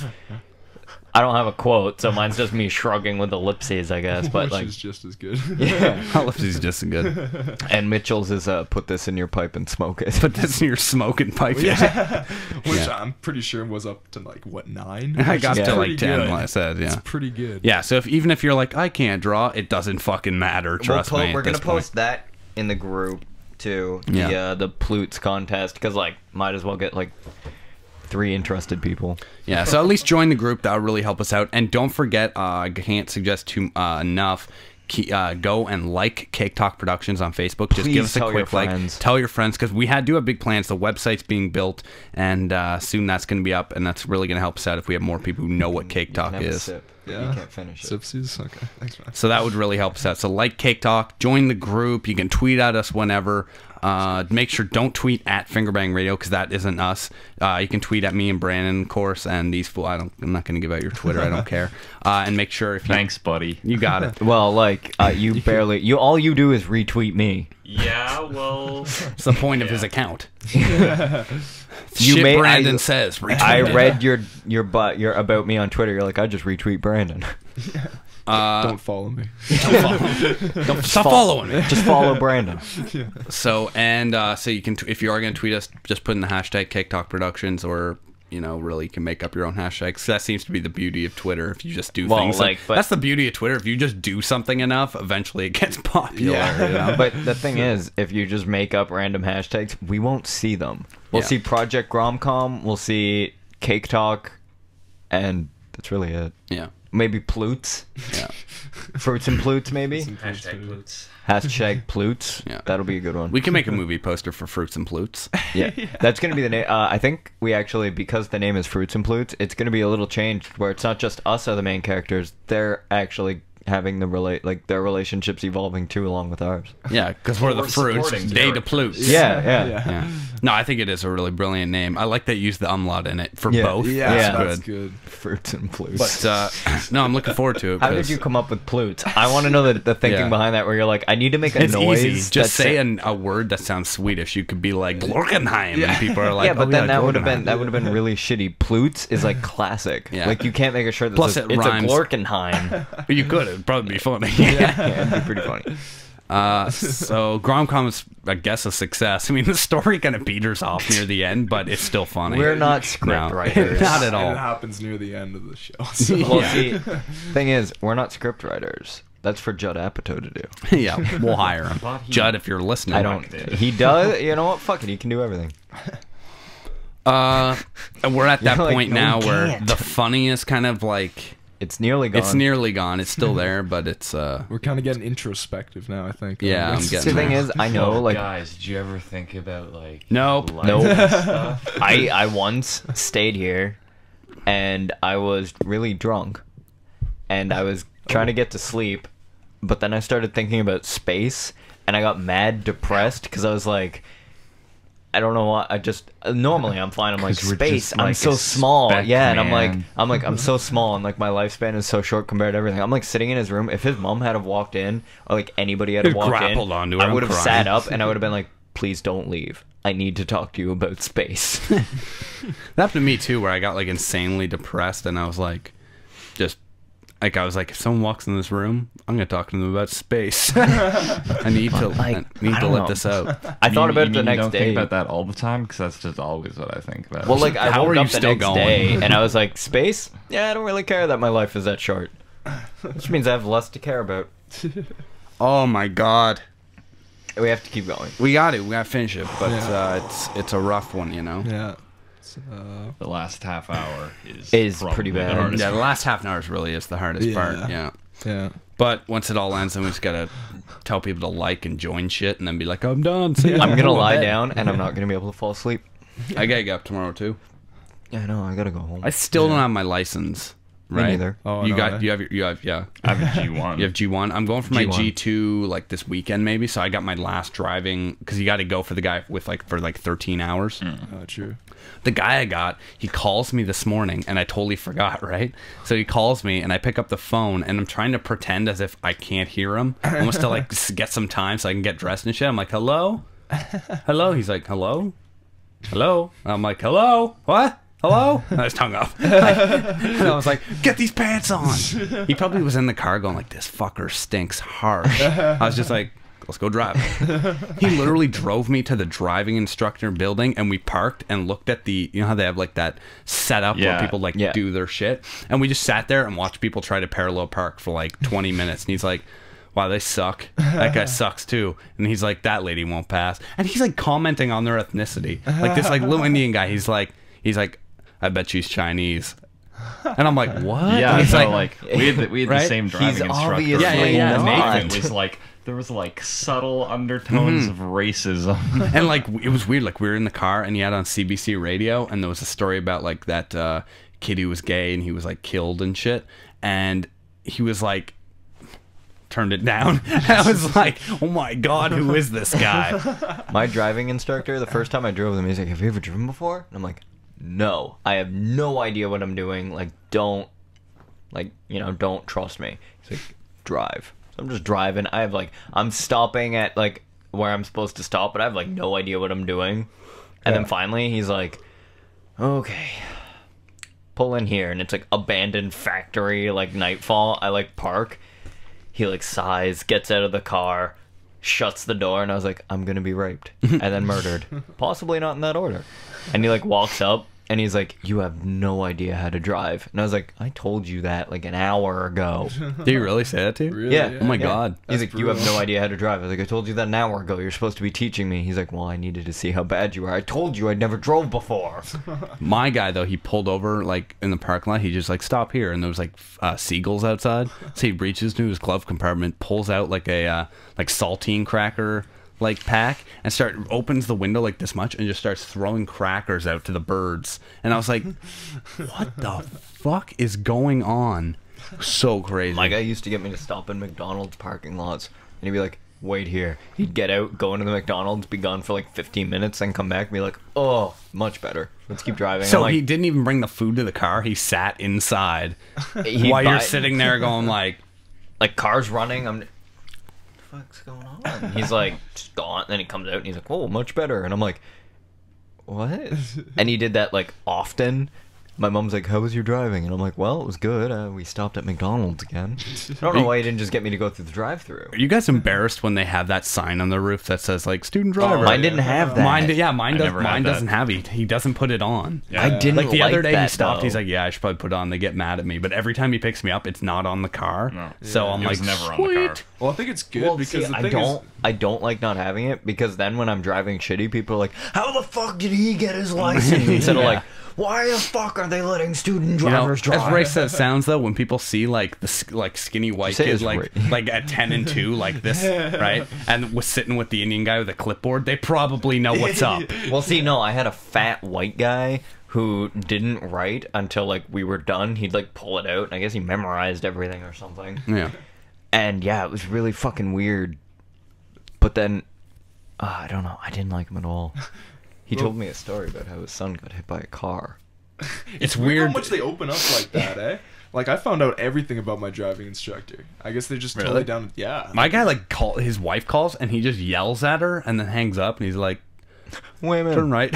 I don't have a quote, so mine's just me shrugging with ellipses, I guess. But Which like, is just as good. yeah. Ellipses is just as good. And Mitchell's is "Put this in your pipe and smoke it." Put this in your smoking pipe. Yeah. Which Yeah. I'm pretty sure was up to like, what, 9? I Which got is to pretty like 10 good. when I said, yeah. It's pretty good. Yeah, so even if you're like, I can't draw, it doesn't fucking matter. Trust me. We're at gonna this point. post that in the group too. Yeah. The Plütz contest, because like might as well get like 3 interested people. Yeah, so at least join the group. That would really help us out. And don't forget, I can't suggest too enough. Go and like Cake Talk Productions on Facebook. Just Please give us a tell your quick like. friends. Tell your friends, because we do have big plans. The website's being built, and soon that's going to be up, and that's really going to help us out if we have more people who know what Cake Talk Have a is. sip. Yeah. You can't finish it. Sipsies? Okay. Thanks, man. So that would really help us out. So like Cake Talk, join the group. You can tweet at us whenever. Make sure don't tweet at Fingerbang Radio, because that isn't us. You can tweet at me and Brandon, of course, and these fools. I'm not going to give out your Twitter. I don't care. And make sure if you, Thanks, buddy. you got it. Well, like you barely. All you do is retweet me. Yeah, well. It's the point of his account. You Shit may- Brandon I- says. I retweet it. read your about me on Twitter. You're like, I just retweet Brandon. Don't follow me. Don't stop following me. Just follow Brandon. So you can if you are going to tweet us, just put in the hashtag Cake Talk Productions, or you know, really can make up your own hashtags. That seems to be the beauty of Twitter. If you just do Well, things, like, but- that's the beauty of Twitter. If you just do something enough, eventually it gets popular. Yeah. You know? But the thing is, if you just make up random hashtags, we won't see them. We'll Yeah. see Project GromCom, we'll see Cake Talk, and that's really it. Yeah. Maybe Plütz. Yeah. Frütz&Plütz, maybe? Hashtag Plütz. Yeah. That'll be a good one. We can make a movie poster for Frütz&Plütz. Yeah. That's going to be the name. I think we actually, because the name is Frütz&Plütz, it's going to be a little changed where it's not just us are the main characters. They're actually having their relationships evolving too along with ours. Yeah, because we're the fruits. supporting Day to Plütz. Yeah. Yeah. No, I think it is a really brilliant name. I like that you use the umlaut in it for Yeah. both. Yeah, Yeah. that's good. Frütz&Plütz. But no, I'm looking forward to it. How did 'cause you come up with Plütz? I want to know the thinking Yeah. behind that, where you're like, I need to make a It's noise. easy. Just say a word that sounds Swedish. You could be like Glorkenheim, and people are like, yeah, but oh, then yeah, that would have been Glorkenheim. really shitty. Plütz is like classic. Yeah. Like you can't make a shirt that Plus says it it's rhymes. a Glorkenheim. You could. It'd probably be funny. Yeah, it'd be pretty funny. So GromCom is, I guess, a success. I mean, the story kind of peters off near the end, but it's still funny. We're not script No, writers. not at And all. it happens near the end of the show. So. Well, see, thing is, we're not script writers. That's for Judd Apatow to do. Yeah, we'll hire him. Judd, if you're listening. I don't. He does. You know what? Fuck it. He can do everything. We're at that You're like, point "No, now you where can't." the funniest kind of like It's nearly gone. it's nearly gone. It's still there, but it's We're kind of getting introspective now, I think. Yeah, I'm See, getting the thing there. is, I know, Oh, like, guys, did you ever think about like Nope. life Nope. and stuff? I once stayed here, and I was really drunk, and I was trying to get to sleep, but then I started thinking about space, and I got mad depressed because I was like, I don't know what. I just normally I'm fine. I'm like 'Cause we're space. just I'm like so a small. speck, Yeah, and man. I'm so small, and like my lifespan is so short compared to everything. I'm like sitting in his room. If his mom had have walked in, or like anybody had have You'd walked grappled in, onto her, I I'm would have crying. sat up and I would have been like, please don't leave. I need to talk to you about space. That happened to me too, where I got like insanely depressed, and I was like, just like I was like, if someone walks in this room, I'm gonna talk to them about space. I need to Like, I need I to don't let know. this out. I thought about it the You next don't day. think about that all the time because that's just always what I think about. Well, like I How woke are you up the still next going? day and I was like, space? Yeah, I don't really care that my life is that short. Which means I have less to care about. Oh my god, We have to keep going. we got to finish it, but it's a rough one, you know. Yeah. the last half hour Is probably pretty the bad. hardest Yeah, the last half an hour really is the hardest part. Yeah. Yeah. But once it all ends, then we just gotta tell people to like and join shit, and then be like, "I'm done." See ya. I'm gonna Go to lie bed. down and I'm not gonna be able to fall asleep. I gotta get up tomorrow too. Yeah, I know. I gotta go home. I still don't have my license. Me Right? neither. Oh, you no, got eh? you have yeah. I have a G1. You have G1. I'm going for my G1. G2 like this weekend maybe. So I got my last driving because you got to go for the guy with like for like 13 hours. Oh, true. The guy I got, he calls me this morning and I totally forgot, right? So he calls me and I pick up the phone and I'm trying to pretend as if I can't hear him. I almost to like get some time so I can get dressed and shit. I'm like, hello? Hello? He's like, hello? Hello? And I'm like, hello? What? Hello? And I just hung up. And I was like, get these pants on. He probably was in the car going like, this fucker stinks harsh. I was just like, let's go drive. He literally drove me to the driving instructor building and we parked and looked at the, you know how they have like that setup where Yeah. people like Yeah. do their shit? And we just sat there and watched people try to parallel park for like 20 minutes. And he's like, wow, they suck. That guy sucks too. And he's like, that lady won't pass. And he's like commenting on their ethnicity. Like this like little Indian guy. He's like, I bet she's Chinese. And I'm like, what? Yeah, And he's no, like, we had the right? same driving He's instructor. obviously Yeah, not. Nathan was like, there was like subtle undertones of racism. and like it was weird. Like we were in the car and he had on CBC radio and there was a story about like that kid who was gay and he was like killed and shit. And he was like, turned it down. I was like, oh my god, who is this guy? My driving instructor, the first time I drove with him, he's like, have you ever driven before? And I'm like, no. I have no idea what I'm doing. Like, don't trust me. He's like, drive. So I'm just driving. I have like, I'm stopping at like where I'm supposed to stop, but I have like no idea what I'm doing. And then finally he's like, okay, pull in here. And it's like abandoned factory, like nightfall. I like park. He like sighs, gets out of the car, shuts the door, and I was like, I'm gonna be raped and then murdered. Possibly not in that order. And he like walks up And he's like, you have no idea how to drive. And I was like, I told you that like an hour ago. Do you really say that to you? Really? Yeah. Oh my God. He's That's like, you have brutal. no idea how to drive. I was like, I told you that an hour ago. You're supposed to be teaching me. He's like, well, I needed to see how bad you are. I told you I'd never drove before. My guy, though, he pulled over, like, in the parking lot. He just, like, stop here. And there was, like, seagulls outside. So he reaches into his glove compartment, pulls out, like, a, like, saltine cracker, like, pack, and opens the window, like, this much, and just starts throwing crackers out to the birds. And I was like, what the fuck is going on? So crazy. My guy used to get me to stop in McDonald's parking lots. And he'd be like, wait here. He'd get out, go into the McDonald's, be gone for like 15 minutes, then come back and be like, oh, much better. Let's keep driving. So I'm like, he didn't even bring the food to the car. He sat inside he'd while you're buy- sitting there going, like, like car's running. I'm, what the fuck's going on? He's like, just gone. Then he comes out and he's like, oh, much better. And I'm like, what? And he did that like often. My mom's like, how was your driving? And I'm like, well, it was good. We stopped at McDonald's again. I don't know why he didn't just get me to go through the drive-thru. are you guys embarrassed when they have that sign on the roof that says, like, student driver? Mine didn't have that. Mine never had that. doesn't have it. He doesn't put it on. Yeah. I didn't Like the other day, he that, stopped. though. He's like, "Yeah, I should probably put it on." They get mad at me, but every time he picks me up, it's not on the car. No. So I'm It like, was never on the car. "Sweet." Well, I think it's good Well, because see, the I thing don't, is, I don't like not having it because then when I'm driving shitty, people are like, "How the fuck did he get his license?" Instead of Yeah. like, "Why the fuck are they letting student You know, drivers drive?" as racist as sounds though, when people see like the like skinny white Say kid it's like ra- like at 10 and 2 like this, right, and was sitting with the Indian guy with a clipboard, they probably know what's up. Well, see, no, I had a fat white guy who didn't write until like we were done. He'd like pull it out, and I guess he memorized everything or something. Yeah. And yeah, it was really fucking weird. But then, I don't know, I didn't like him at all. He told me a story about how his son got hit by a car. It's weird weird. how much they open up like that, eh? Like I found out everything about my driving instructor. I guess they're just Really? totally down. Yeah. My guy like his wife calls and he just yells at her and then hangs up and he's like, Women. "Turn right."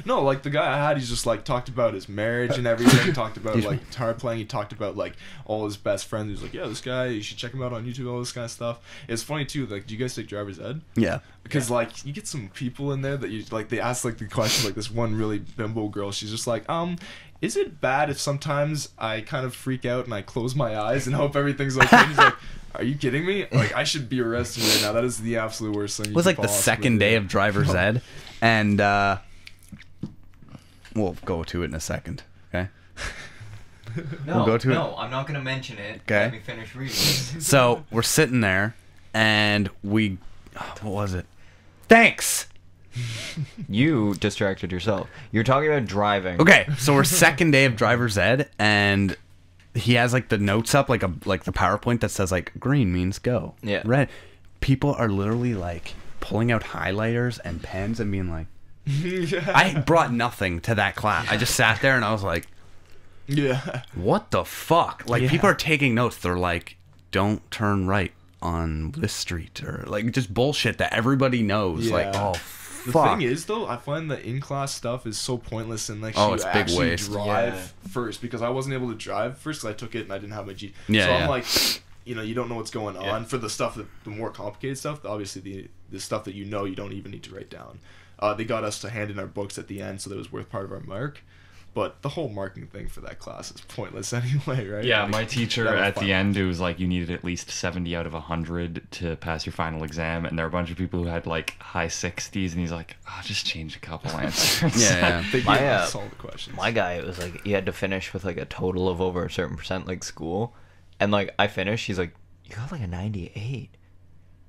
No, like the guy I had, he's just like talked about his marriage and everything. He talked about like guitar playing. He talked about like all his best friends. He was like, yeah, this guy, you should check him out on YouTube. All this kind of stuff. It's funny too. Like, do you guys take driver's ed? Yeah. Because like you get some people in there that you like. They ask like the question. Like this one really bimbo girl. She's just like, is it bad if sometimes I kind of freak out and I close my eyes and hope everything's okay? He's like, are you kidding me? Like I should be arrested right now. That is the absolute worst thing. It was like the second day of driver's ed, and we'll go to it in a second. Okay. No, We'll go to no, I'm not gonna mention it. Okay. Let me finish reading this. So we're sitting there, and what was it? Thanks. You distracted yourself. You're talking about driving. Okay, so we're second day of driver's ed, and he has like the notes up, like the PowerPoint that says like green means go. Yeah. Red. People are literally like pulling out highlighters and pens and being like, I brought nothing to that class. I just sat there and I was like, Yeah. what the fuck? Like Yeah. people are taking notes. They're like, don't turn right on this street, or like just bullshit that everybody knows. Like, Yeah. oh The fuck. thing is, though, I find the in-class stuff is so pointless unless Oh, you it's big actually waste. drive first. Because I wasn't able to drive first because I took it and I didn't have my G. Yeah, so yeah. I'm like, you know, you don't know what's going on for the stuff that the more complicated stuff. Obviously, the stuff that you know, you don't even need to write down. They got us to hand in our books at the end, so that was worth part of our mark. But the whole marking thing for that class is pointless anyway, right? Yeah, Like, my teacher that was at fun. the end, it was like you needed at least 70 out of 100 to pass your final exam, and there were a bunch of people who had like high 60s, and he's like, "Oh, just change a couple answers." Yeah, They My, gave uh, us all the questions. My guy, it was like he had to finish with like a total of over a certain percent like school, and like I finished. He's like, "You got like a 98.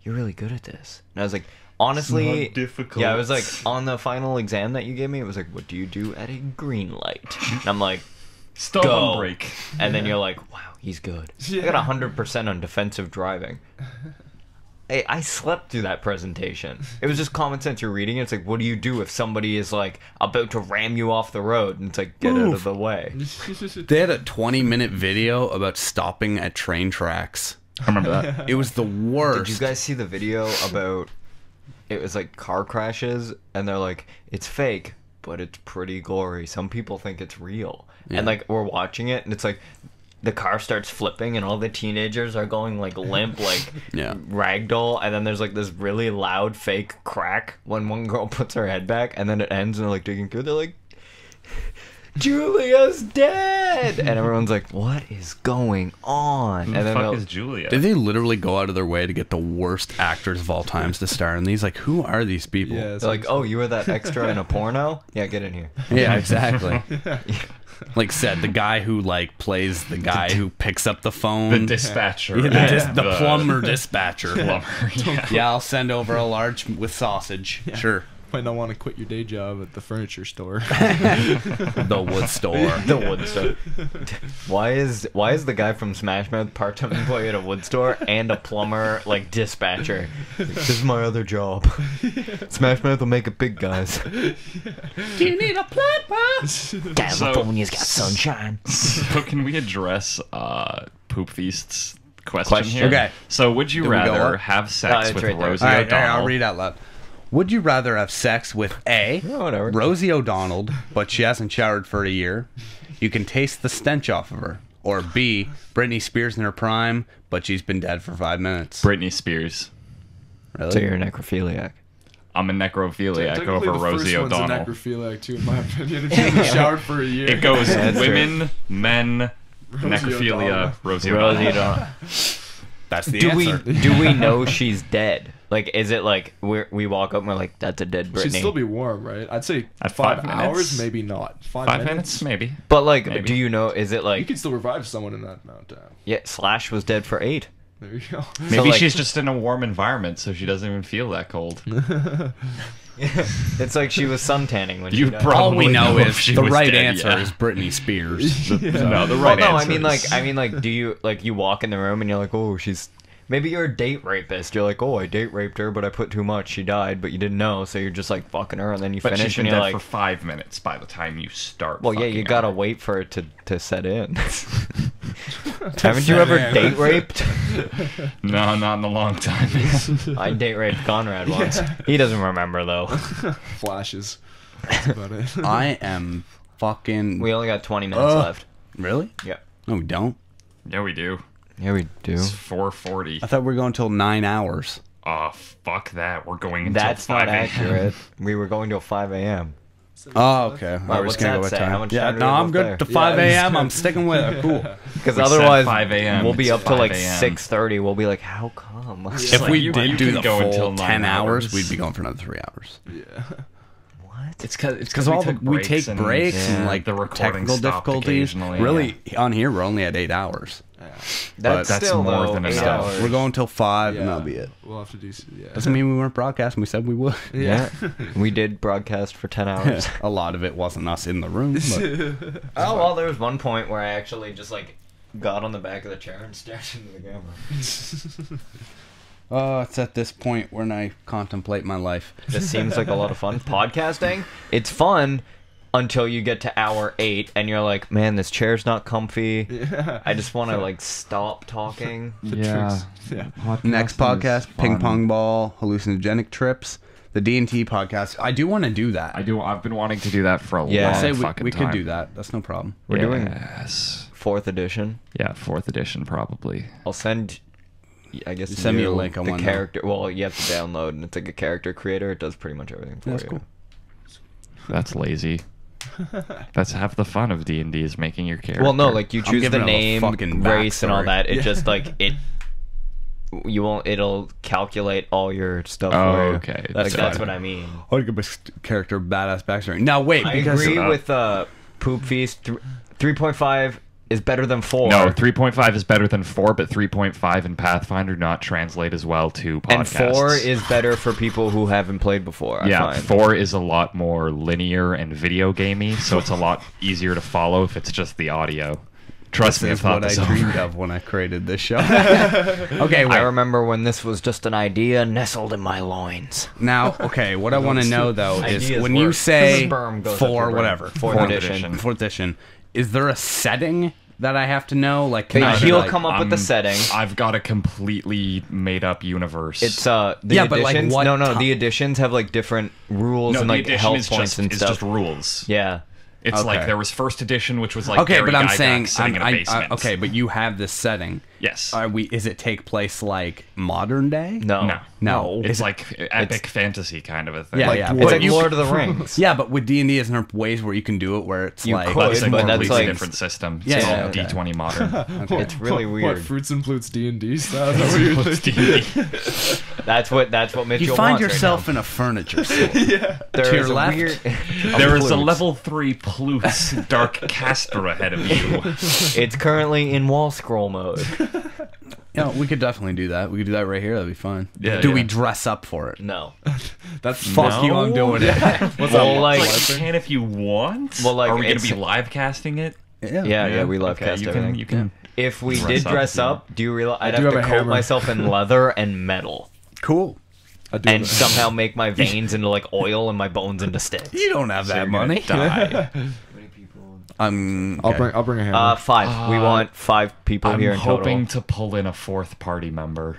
You're really good at this." And I was like, honestly, not difficult. yeah, I was like, on the final exam that you gave me, it was like, "What do you do at a green light?" And I'm like, Stop Go. and break. and then you're like, "Wow, he's good." I got 100% on defensive driving. Hey, I slept through that presentation. It was just common sense. You're reading it. It's like, what do you do if somebody is like about to ram you off the road? And it's like, get out of the way. They had a 20-minute video about stopping at train tracks. I remember that. It was the worst. Did you guys see the video about? It was like car crashes, and they're like, it's fake, but it's pretty gory. Some people think it's real, and like we're watching it, and it's like the car starts flipping, and all the teenagers are going like limp, like Yeah. ragdoll, and then there's like this really loud fake crack when one girl puts her head back, and then it ends, and they're like digging through. They're like, Julia's dead, and everyone's like, what is going on? Who And the then fuck they'll- is Julia? Did they literally go out of their way to get the worst actors of all times to star in these? Like, who are these people? Yeah, they're like, oh, you were that extra in a porno? Yeah, get in here. Yeah, exactly. Like said, the guy who like plays the guy who picks up the phone. The dispatcher. Yeah, and the plumber dispatcher. Plumber, yeah. Yeah, I'll send over a large with sausage. Sure. Might not want to quit your day job at the furniture store. The wood store. The wood store. Why is the guy from Smash Mouth part-time employee at a wood store and a plumber like dispatcher? This is my other job. Smash Mouth will make it big, guys. Do you need a plumber? California's got sunshine. So can we address Poop Feast's question here? Okay. So would you Did we go rather up? have sex it's with right there. Rosie All right, O'Donnell? I'll read out loud. Would you rather have sex with A, whatever. Rosie O'Donnell, but she hasn't showered for a year? You can taste the stench off of her. Or B, Britney Spears in her prime, but she's been dead for 5 minutes. Britney Spears. Really? So you're a necrophiliac. I'm a necrophiliac Technically, over the Rosie first one's O'Donnell. a necrophiliac too, in my opinion. If you haven't showered for a year, It goes Yeah, that's women, men, Rosie necrophilia, O'Donnell. Rosie Rosie O'Donnell. O'Donnell. That's the Do answer. we know she's dead? Like, is it like we walk up and we're like, that's a dead Britney? She'd still be warm, right? I'd say At 5 5 hours, minutes? maybe not. 5 minutes, maybe. But like, Maybe. do you know? Is it You like? could still revive someone in that amount of time. Yeah, Slash was dead for 8. There you go. Maybe like- she's just in a warm environment, so she doesn't even feel that cold. It's like she was suntanning when You she died. probably All we know if is she the was right dead, answer yeah. is Britney Spears. No, the Well, right no, answer. I mean, like, do you like you walk in the room and you're like, oh, she's. Maybe you're a date rapist. You're like, oh, I date raped her, but I put too much. She died, but you didn't know, so you're just like fucking her, and then you But finish she's been and you're dead like, for 5 minutes by the time you start. well, yeah, you fucking gotta her. wait for it to set in. Haven't you ever date raped? No, not in a long time. I date raped Conrad once. He doesn't remember though. Flashes. That's about it. I am fucking... We only got 20 minutes left. Really? Yeah. No, we don't. Yeah, we do. Yeah, we do. It's 4:40. I thought we were going until 9 hours. Oh, fuck that. We're going until That's 5 not a.m. accurate. We were going till 5 a.m. Oh, okay. Well, I was what's gonna that go with say? time. How much Yeah, time do we no, have I'm left good. there? To 5 Yeah, a.m. I'm sticking with it. Cool. Because We said otherwise, 5 a.m. we'll be It's up till like 5 a.m. 6:30. We'll be like, how come? If like we you did do could the go until full 9 10 hours, hours. we'd be going for another 3 hours. Yeah. What? It's Because all we take breaks and like the recording technical stopped difficulties. occasionally, Really, on here we're only at 8 hours. That's that's still more though, than 8 enough. hours. We're going till 5, Yeah. and that'll be it. We'll have to do. Yeah. Doesn't mean we weren't broadcasting. We said we would. Yeah, we did broadcast for 10 hours. A lot of it wasn't us in the room. But Oh well, there was one point where I actually just like got on the back of the chair and stared into the camera. it's at this point when I contemplate my life. This seems like a lot of fun. Podcasting, it's fun until you get to hour 8 and you're like, man, this chair's not comfy. Yeah. I just want to like stop talking. Yeah. Yeah. Next podcast, ping pong ball, hallucinogenic trips, the D&T podcast. I do want to do that. I've been wanting to do that for a Yeah. long I say fucking we time. could do that. That's no problem. We're doing Yes. 4th edition. Yeah, 4th edition probably. I'll send. I guess Send me a you link, I the wanna know. character. Well, you have to download, and it's like a character creator. It does pretty much everything for That's you. cool. That's lazy. That's half the fun of D&D is making your character. Well, no, like you I'm choose the giving him a name, fucking race, and all backstory. that. It just like it. You won't. It'll calculate all your stuff. Oh, for you. okay. Like, So- that's what I mean. I want to give my character badass backstory. Now wait, I because agree with Poop Feast. 3.5 is better than 4. No, 3.5 is better than 4, but 3.5 and Pathfinder do not translate as well to podcasts. and 4 is better for people who haven't played before. I yeah, find. 4 is a lot more linear and video gamey, so it's a lot easier to follow if it's just the audio. Trust this me, I've is thought what I this over. dreamed of when I created this show. Okay, I wait. remember when this was just an idea nestled in my loins. Now, okay, what I want to know though is Ideas when you work. say Sperm goes up 4 your brain. whatever, 4th edition. 4th edition, is there a setting that I have to know? Like, can I He'll like, come up with the setting. I've got a completely made up universe. It's the Yeah, but, like, editions. what no, ti- the editions have like different rules no, and the like edition health is points just and it's stuff. just rules. Yeah. It's like Okay. there was first edition, which was like Okay, Gary but I'm Gygax saying, sitting in a basement. okay, but you have this setting. Yes. Are we? Is it take place like modern day? No. No. It's like epic fantasy kind of a thing. Yeah, Like yeah. It's like you- Lord of the Rings. Yeah, but with D&D, isn't there ways where you can do it where it's You like could, But it's a but that's completely like- different system. Yeah, It's yeah, all okay. D20 modern. It's really What, weird. Fruits and Plutes D&D style? Is that what you're thinking? That's what Mitchell you find wants yourself right in a furniture store. now. There to your is a left. weird- There is a Plutes. level 3 Plutes Dark Caster ahead of you. It's currently in wall scroll mode. Yeah, we could definitely do that. We could do that right here. That'd be fun. Yeah, do yeah. we dress up for it? No. That's Fuck you, I'm doing it. What's Well, that? like- You can if you want. Well, like, are we gonna it's- be live casting it? Yeah, we love okay, cast you everything. can, you can. If we Dress did up, dress yeah. up, do you realize I'd do have have to a coat hammer. myself in leather and metal Cool. I do and that. somehow make my veins into like oil and my bones into sticks? You don't have So that you're gonna money. Die. Okay. I'll bring a hammer. 5. We want 5 people I'm here in hoping total. to pull in a 4th party member.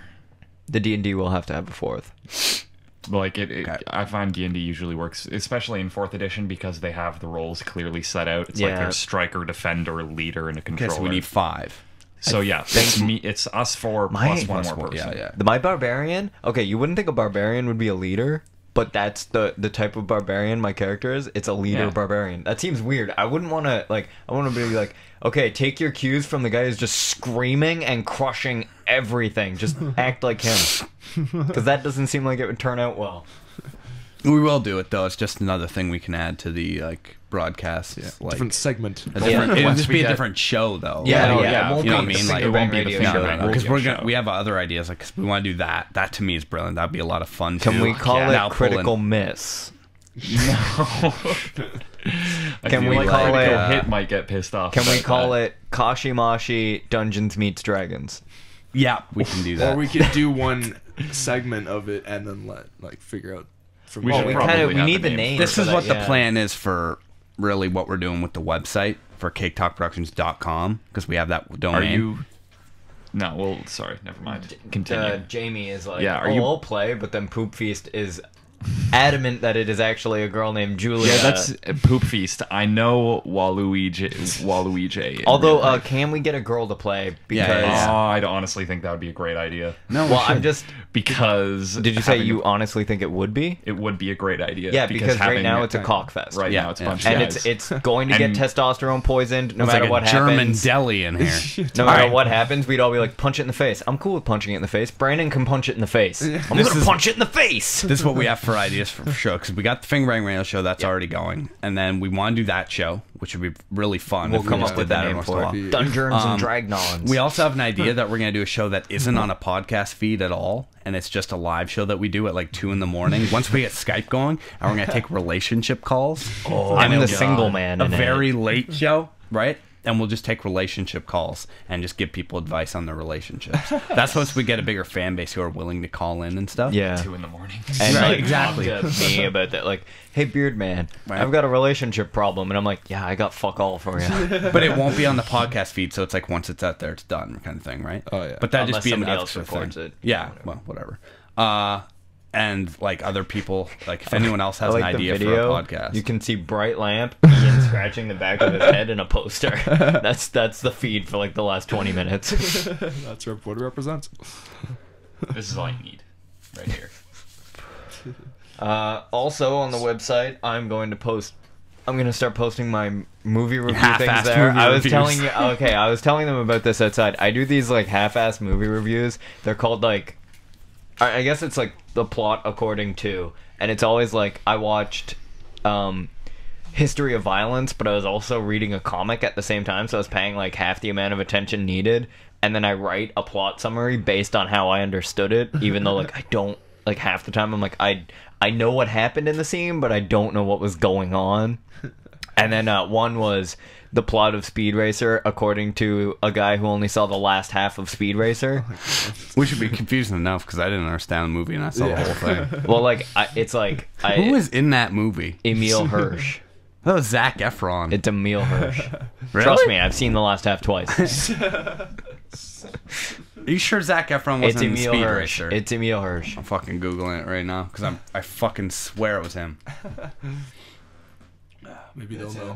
The D&D will have to have a 4th. Like Okay. I find D&D usually works, especially in 4th edition, because they have the roles clearly set out. It's like Yeah. there's striker, defender, leader, and a Okay, controller. so we need 5. So yeah, it's us 4 plus one more person. Yeah. My barbarian. Okay, you wouldn't think a barbarian would be a leader, but that's the type of barbarian my character is. It's a leader Yeah. barbarian. That seems weird. I wouldn't want to like. I want to be like, okay, take your cues from the guy who's just screaming and crushing everything. Just act like him, because that doesn't seem like it would turn out well. We will do it though. It's just another thing we can add to the like broadcast. Yeah, Like different segment. a different, it'll Once just we be a get- different show though. Yeah, Oh, yeah. yeah. It won't You know be what I mean? the Like, it won't be Fingerbang the Radio Fingerbang. Show. No, because radio show. we have other ideas. Like 'cause we want to do that. That to me is brilliant. That'd be a lot of fun. Can too. we call Yeah. it Now pull in- critical miss? I Can feel we like call critical it- hit might get pissed off. Can we about call that. it Kashimashi Dungeons Meets Dragons? Yeah, we can do that. Or we could do one segment of it and then figure out from We there. should we probably kind of have need the the name name. This for is that, what the yeah. plan is for really what we're doing with the website for caketalkproductions.com because we have that Are domain. you? No, well, sorry, never mind. Continue. Jamie is like, Yeah, are oh, you- I'll play, but then Poop Feast is adamant that it is actually a girl named Julia. Yeah, that's Poop Feast. I know Waluigi. Although, can we get a girl to play? Because Yeah. Oh, I'd honestly think that would be a great idea. No, well, I'm just. Because Did you say having- you honestly think it would be? It would be a great idea. Yeah, because right having now it's a cockfest. Right Yeah, now it's a yeah. bunch And of guys. it's going to get And- testosterone poisoned no it's matter like what a German happens. deli in here. No matter Alright. what happens, we'd all be like, punch it in the face. I'm cool with punching it in the face. Brandon can punch it in the face. I'm This gonna is- punch it in the face. This is what we have for ideas for sure because we got the Fingerbang Radio Show that's already going, and then we want to do that show, which would be really fun. We'll if we come just up did with that every name once in a for while. it. Dungeons and Um, Dragnons. We also have an idea that we're going to do a show that isn't on a podcast feed at all, and it's just a live show that we do at like 2 a.m. Once we get Skype going, and we're going to take relationship calls. Oh, And I'm it'll the be single man A in it. very late show, right? And we'll just take relationship calls and just give people advice on their relationships. That's once we get a bigger fan base who are willing to call in and stuff. Yeah. 2 in the morning. And Right, like, exactly. talk to me about that, like, hey, Beard Man, Right. I've got a relationship problem, and I'm like, yeah, I got fuck all for you. But it won't be on the podcast feed, so it's like once it's out there, it's done, kind of thing, right? Oh, yeah. But that'd Unless just be an somebody else extra records thing. it. Yeah, well, whatever. And like other people, like if anyone else I has like an the idea video. for a podcast, You can see bright lamp, Ian scratching the back of his head in a poster. That's the feed for like the last 20 minutes. That's what it represents. This is all you need, right here. Also on the website, I'm going to start posting my movie review things half-assed there. movie I was reviews. telling you, okay, I was telling them about this outside. I do these like half-assed movie reviews. They're called like, I guess it's like the plot according to, and it's always like I watched History of Violence, but I was also reading a comic at the same time, so I was paying like half the amount of attention needed, and then I write a plot summary based on how I understood it, even though like I don't, like half the time I'm like I know what happened in the scene, but I don't know what was going on. And then one was the plot of Speed Racer according to a guy who only saw the last half of Speed Racer. we should be confusing enough because I didn't understand the movie and I saw the whole thing. Well, like it's like Who is in that movie? Emil Hirsch. That was Zac Efron. It's Emil Hirsch. Really? Trust me, I've seen the last half twice. Are you sure Zac Efron It's wasn't in Emil Speed Hirsch. Racer? It's Emil Hirsch. I'm fucking googling it right now because I fucking swear it was him. Maybe they'll know.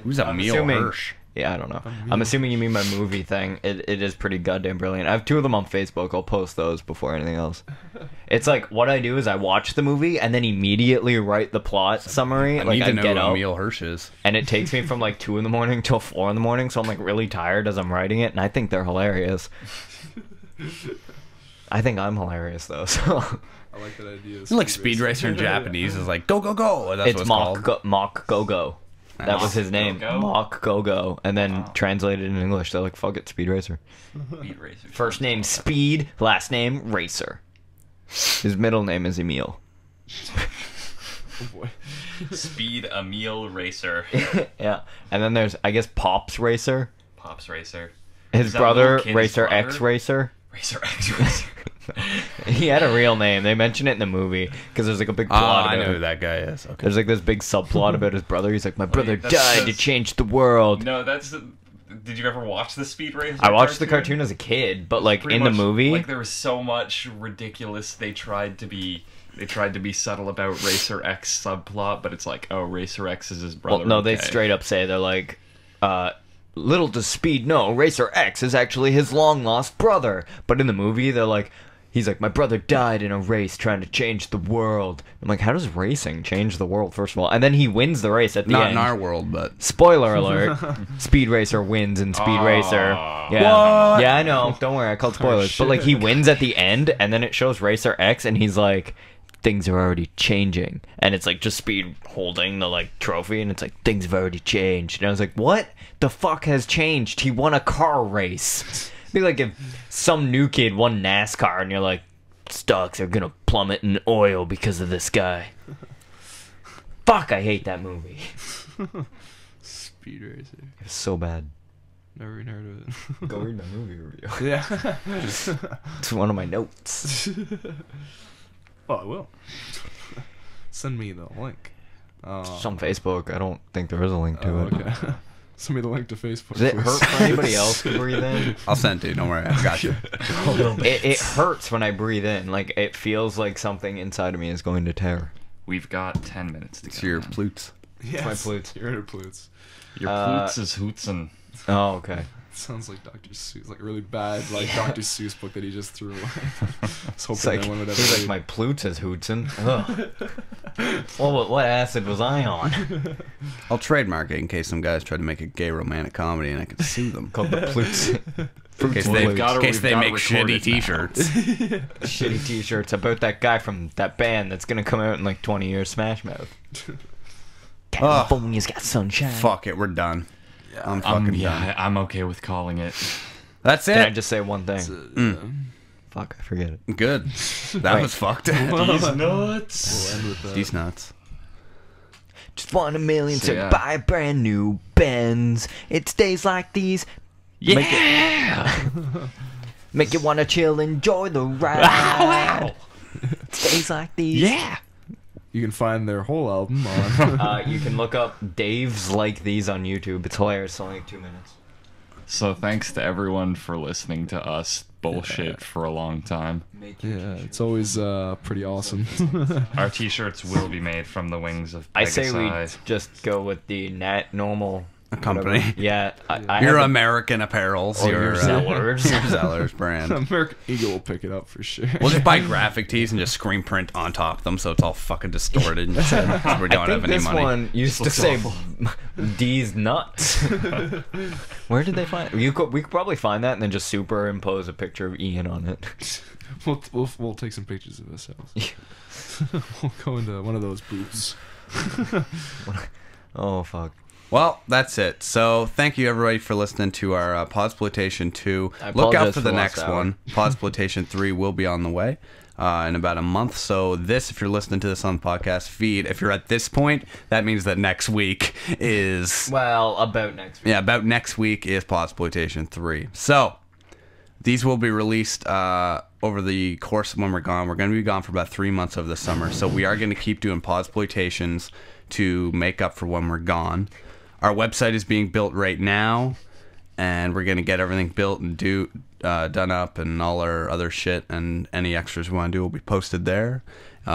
Who's I'm Emil assuming- Hirsch? Yeah, I don't know. I'm assuming you mean my movie thing. It is pretty goddamn brilliant. I have 2 of them on Facebook. I'll post those before anything else. It's like, what I do is I watch the movie and then immediately write the plot summary. I need to know get who out, Emil Hirsch is. and it takes me from like 2 in the morning till 4 in the morning, so I'm like really tired as I'm writing it, and I think they're hilarious. I think I'm hilarious though, so... I like that idea. It's like Speed Racer in Japanese is like go go go. That's It's what Mock Go-Go. That was his name. Go-Go? Mock Go-Go. And then translated in English, they're like, fuck it, Speed Racer. Speed Racer. First name Speed, last name Racer. His middle name is Emil. Oh boy. Speed Emil Racer. Yeah. And then there's, I guess, Pops Racer. Pops Racer. His Is that brother, little kid's Racer brother? X Racer. Racer X Racer. He had a real name. They mention it in the movie because there's like a big Oh, plot I about know who it. that guy is. Okay. There's like this big subplot about his brother. He's like, my brother that's- died to that's- change the world. No, that's... Did you ever watch the Speed Racer? I watched the cartoon as a kid, but like Pretty in much, the movie, like there was so much ridiculous. They tried to be subtle about Racer X subplot, but it's like, oh, Racer X is his brother. well, no, they okay. straight up say they're like, little does Speed know, Racer X is actually his long lost brother. But in the movie, they're like, he's like, my brother died in a race trying to change the world. I'm like, how does racing change the world, first of all? And then he wins the race at the Not end. in our world, but Spoiler alert, Speed Racer wins in Speed Racer. Yeah. What? Yeah, I know. Don't worry, I called spoilers. But like he wins at the end, and then it shows Racer X, and he's like, things are already changing. And it's like just Speed holding the like trophy, and it's like, things have already changed. And I was like, what the fuck has changed? He won a car race. It'd be like if some new kid won NASCAR, and you're like, stocks are gonna plummet in oil because of this guy. Fuck, I hate that movie. Speed Racer. It's so bad. Never even heard of it. Go read my movie review. Yeah. It's one of my notes. Oh, I will. Send me the link. It's on Facebook. I don't think there is a link to Oh, it. okay. Send me the link to Facebook. Does it please. hurt for anybody else to breathe in? I'll send it to you. Don't worry, I got you. It hurts when I breathe in. Like, it feels like something inside of me is going to tear. We've got 10 minutes to It's go. your man. plutes. Yes. my Plütz. Your inner Plütz. Your Plütz is Hootsin. Oh, okay. Sounds like Dr. Seuss, like a really bad, like Dr. Seuss book that he just threw away. I was hoping It's like, anyone would ever he's like, read. my Plütz is Hootsin. Ugh. Well, what acid was I on? I'll trademark it in case some guys try to make a gay romantic comedy and I can sue them. Called the Plütz. In case Well, they, we've gotta- in case we've they gotta make record shitty it now. t-shirts. Shitty t-shirts about that guy from that band that's gonna come out in like 20 years, Smash Mouth. California's got sunshine. Fuck it, we're done. I'm fucking done. Yeah, I'm okay with calling it. That's Can I it. just say one thing? Fuck, I forget it. Good. That Wait. was fucked. These nuts. We'll end with that. These nuts. Just want $1 million So, to yeah. buy a brand new Benz. It's days like these. Yeah. Make you want to chill, enjoy the ride. It's days like these. Yeah. You can find their whole album on. You can look up Dave's Like These on YouTube. It's hilarious. It's only like 2 minutes. So thanks to everyone for listening to us bullshit for a long time. Yeah, it's always pretty awesome. Our t-shirts will be made from the wings of I Pegasi. say we just go with the normal company. whatever. Yeah, I Your have American Apparels. Oh, your your Zellers. your Zellers brand. American Eagle will pick it up for sure. We'll just buy graphic tees and just screen print on top of them so it's all fucking distorted and shit. 'cause we don't I have think any this money. one used to looks say awful. D's nuts. Where did they find it? We could probably find that and then just superimpose a picture of Ian on it. We'll take some pictures of ourselves. We'll go into one of those booths. Oh fuck. Well, that's it. So thank you everybody for listening to our Podxploitation 2. I Look out apologize for for the the next last hour. one. Podxploitation 3 will be on the way in about a month. So this, if you're listening to this on the podcast feed, if you're at this point, that means that next week is... Well, about next week. Yeah, about next week is Podxploitation 3. So these will be released over the course of when we're gone. We're going to be gone for about 3 months over the summer. So we are going to keep doing Podxploitations to make up for when we're gone. Our website is being built right now, and we're going to get everything built and done up, and all our other shit and any extras we want to do will be posted there. You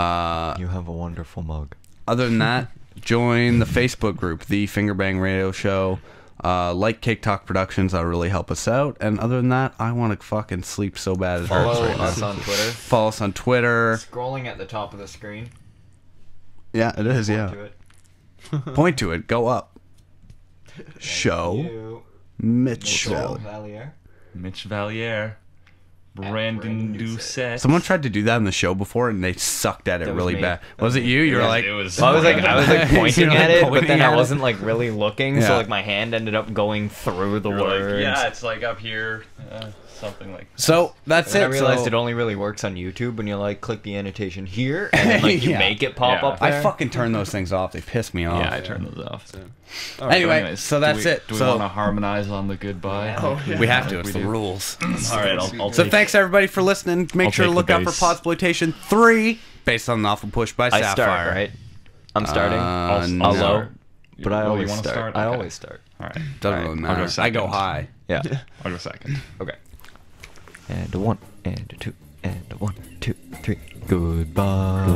have a wonderful mug. Other than that, join the Facebook group, the Fingerbang Radio Show. Like Cake Talk Productions, that'll really help us out. And other than that, I want to fucking sleep so bad it hurts Follow right now. us on Twitter. Follow us on Twitter. Scrolling at the top of the screen. Yeah, it is, yeah. To it. Point to it. Go up. Show. You. Mitch. Valier. Mitch Valier. Brandon Doucette. Someone tried to do that in the show before, and they sucked at it That was really me. bad. Was it you? You were like, It was. Well, I was like pointing You're, like, at it, but pointing then at I it. wasn't like really looking, Yeah. so like my hand ended up going through the You're like, words. yeah, it's like up here, something like. so that's And it. I realized so, it only really works on YouTube when you like click the annotation here and then, like you Yeah. make it pop Yeah. up there. I fucking turn those things off. They piss me off. Yeah, I turned those off. Anyway, so that's it. Do we So want to harmonize on the goodbye? we have to. It's We the do. rules. All right, I'll So take- thanks everybody for listening. Make I'll sure to take look the out for bass. Podxploitation 3, based on the Awful Push by I Sapphire. start, right? I'm starting. I'll no. I'll low, but I Oh, you always wanna start. I Okay. always start. All right. Doesn't All right, really I'll matter. go I second. go high. Yeah. I'll go second. Okay. And a 1, and a 2, and a 1, 2, 3. Goodbye.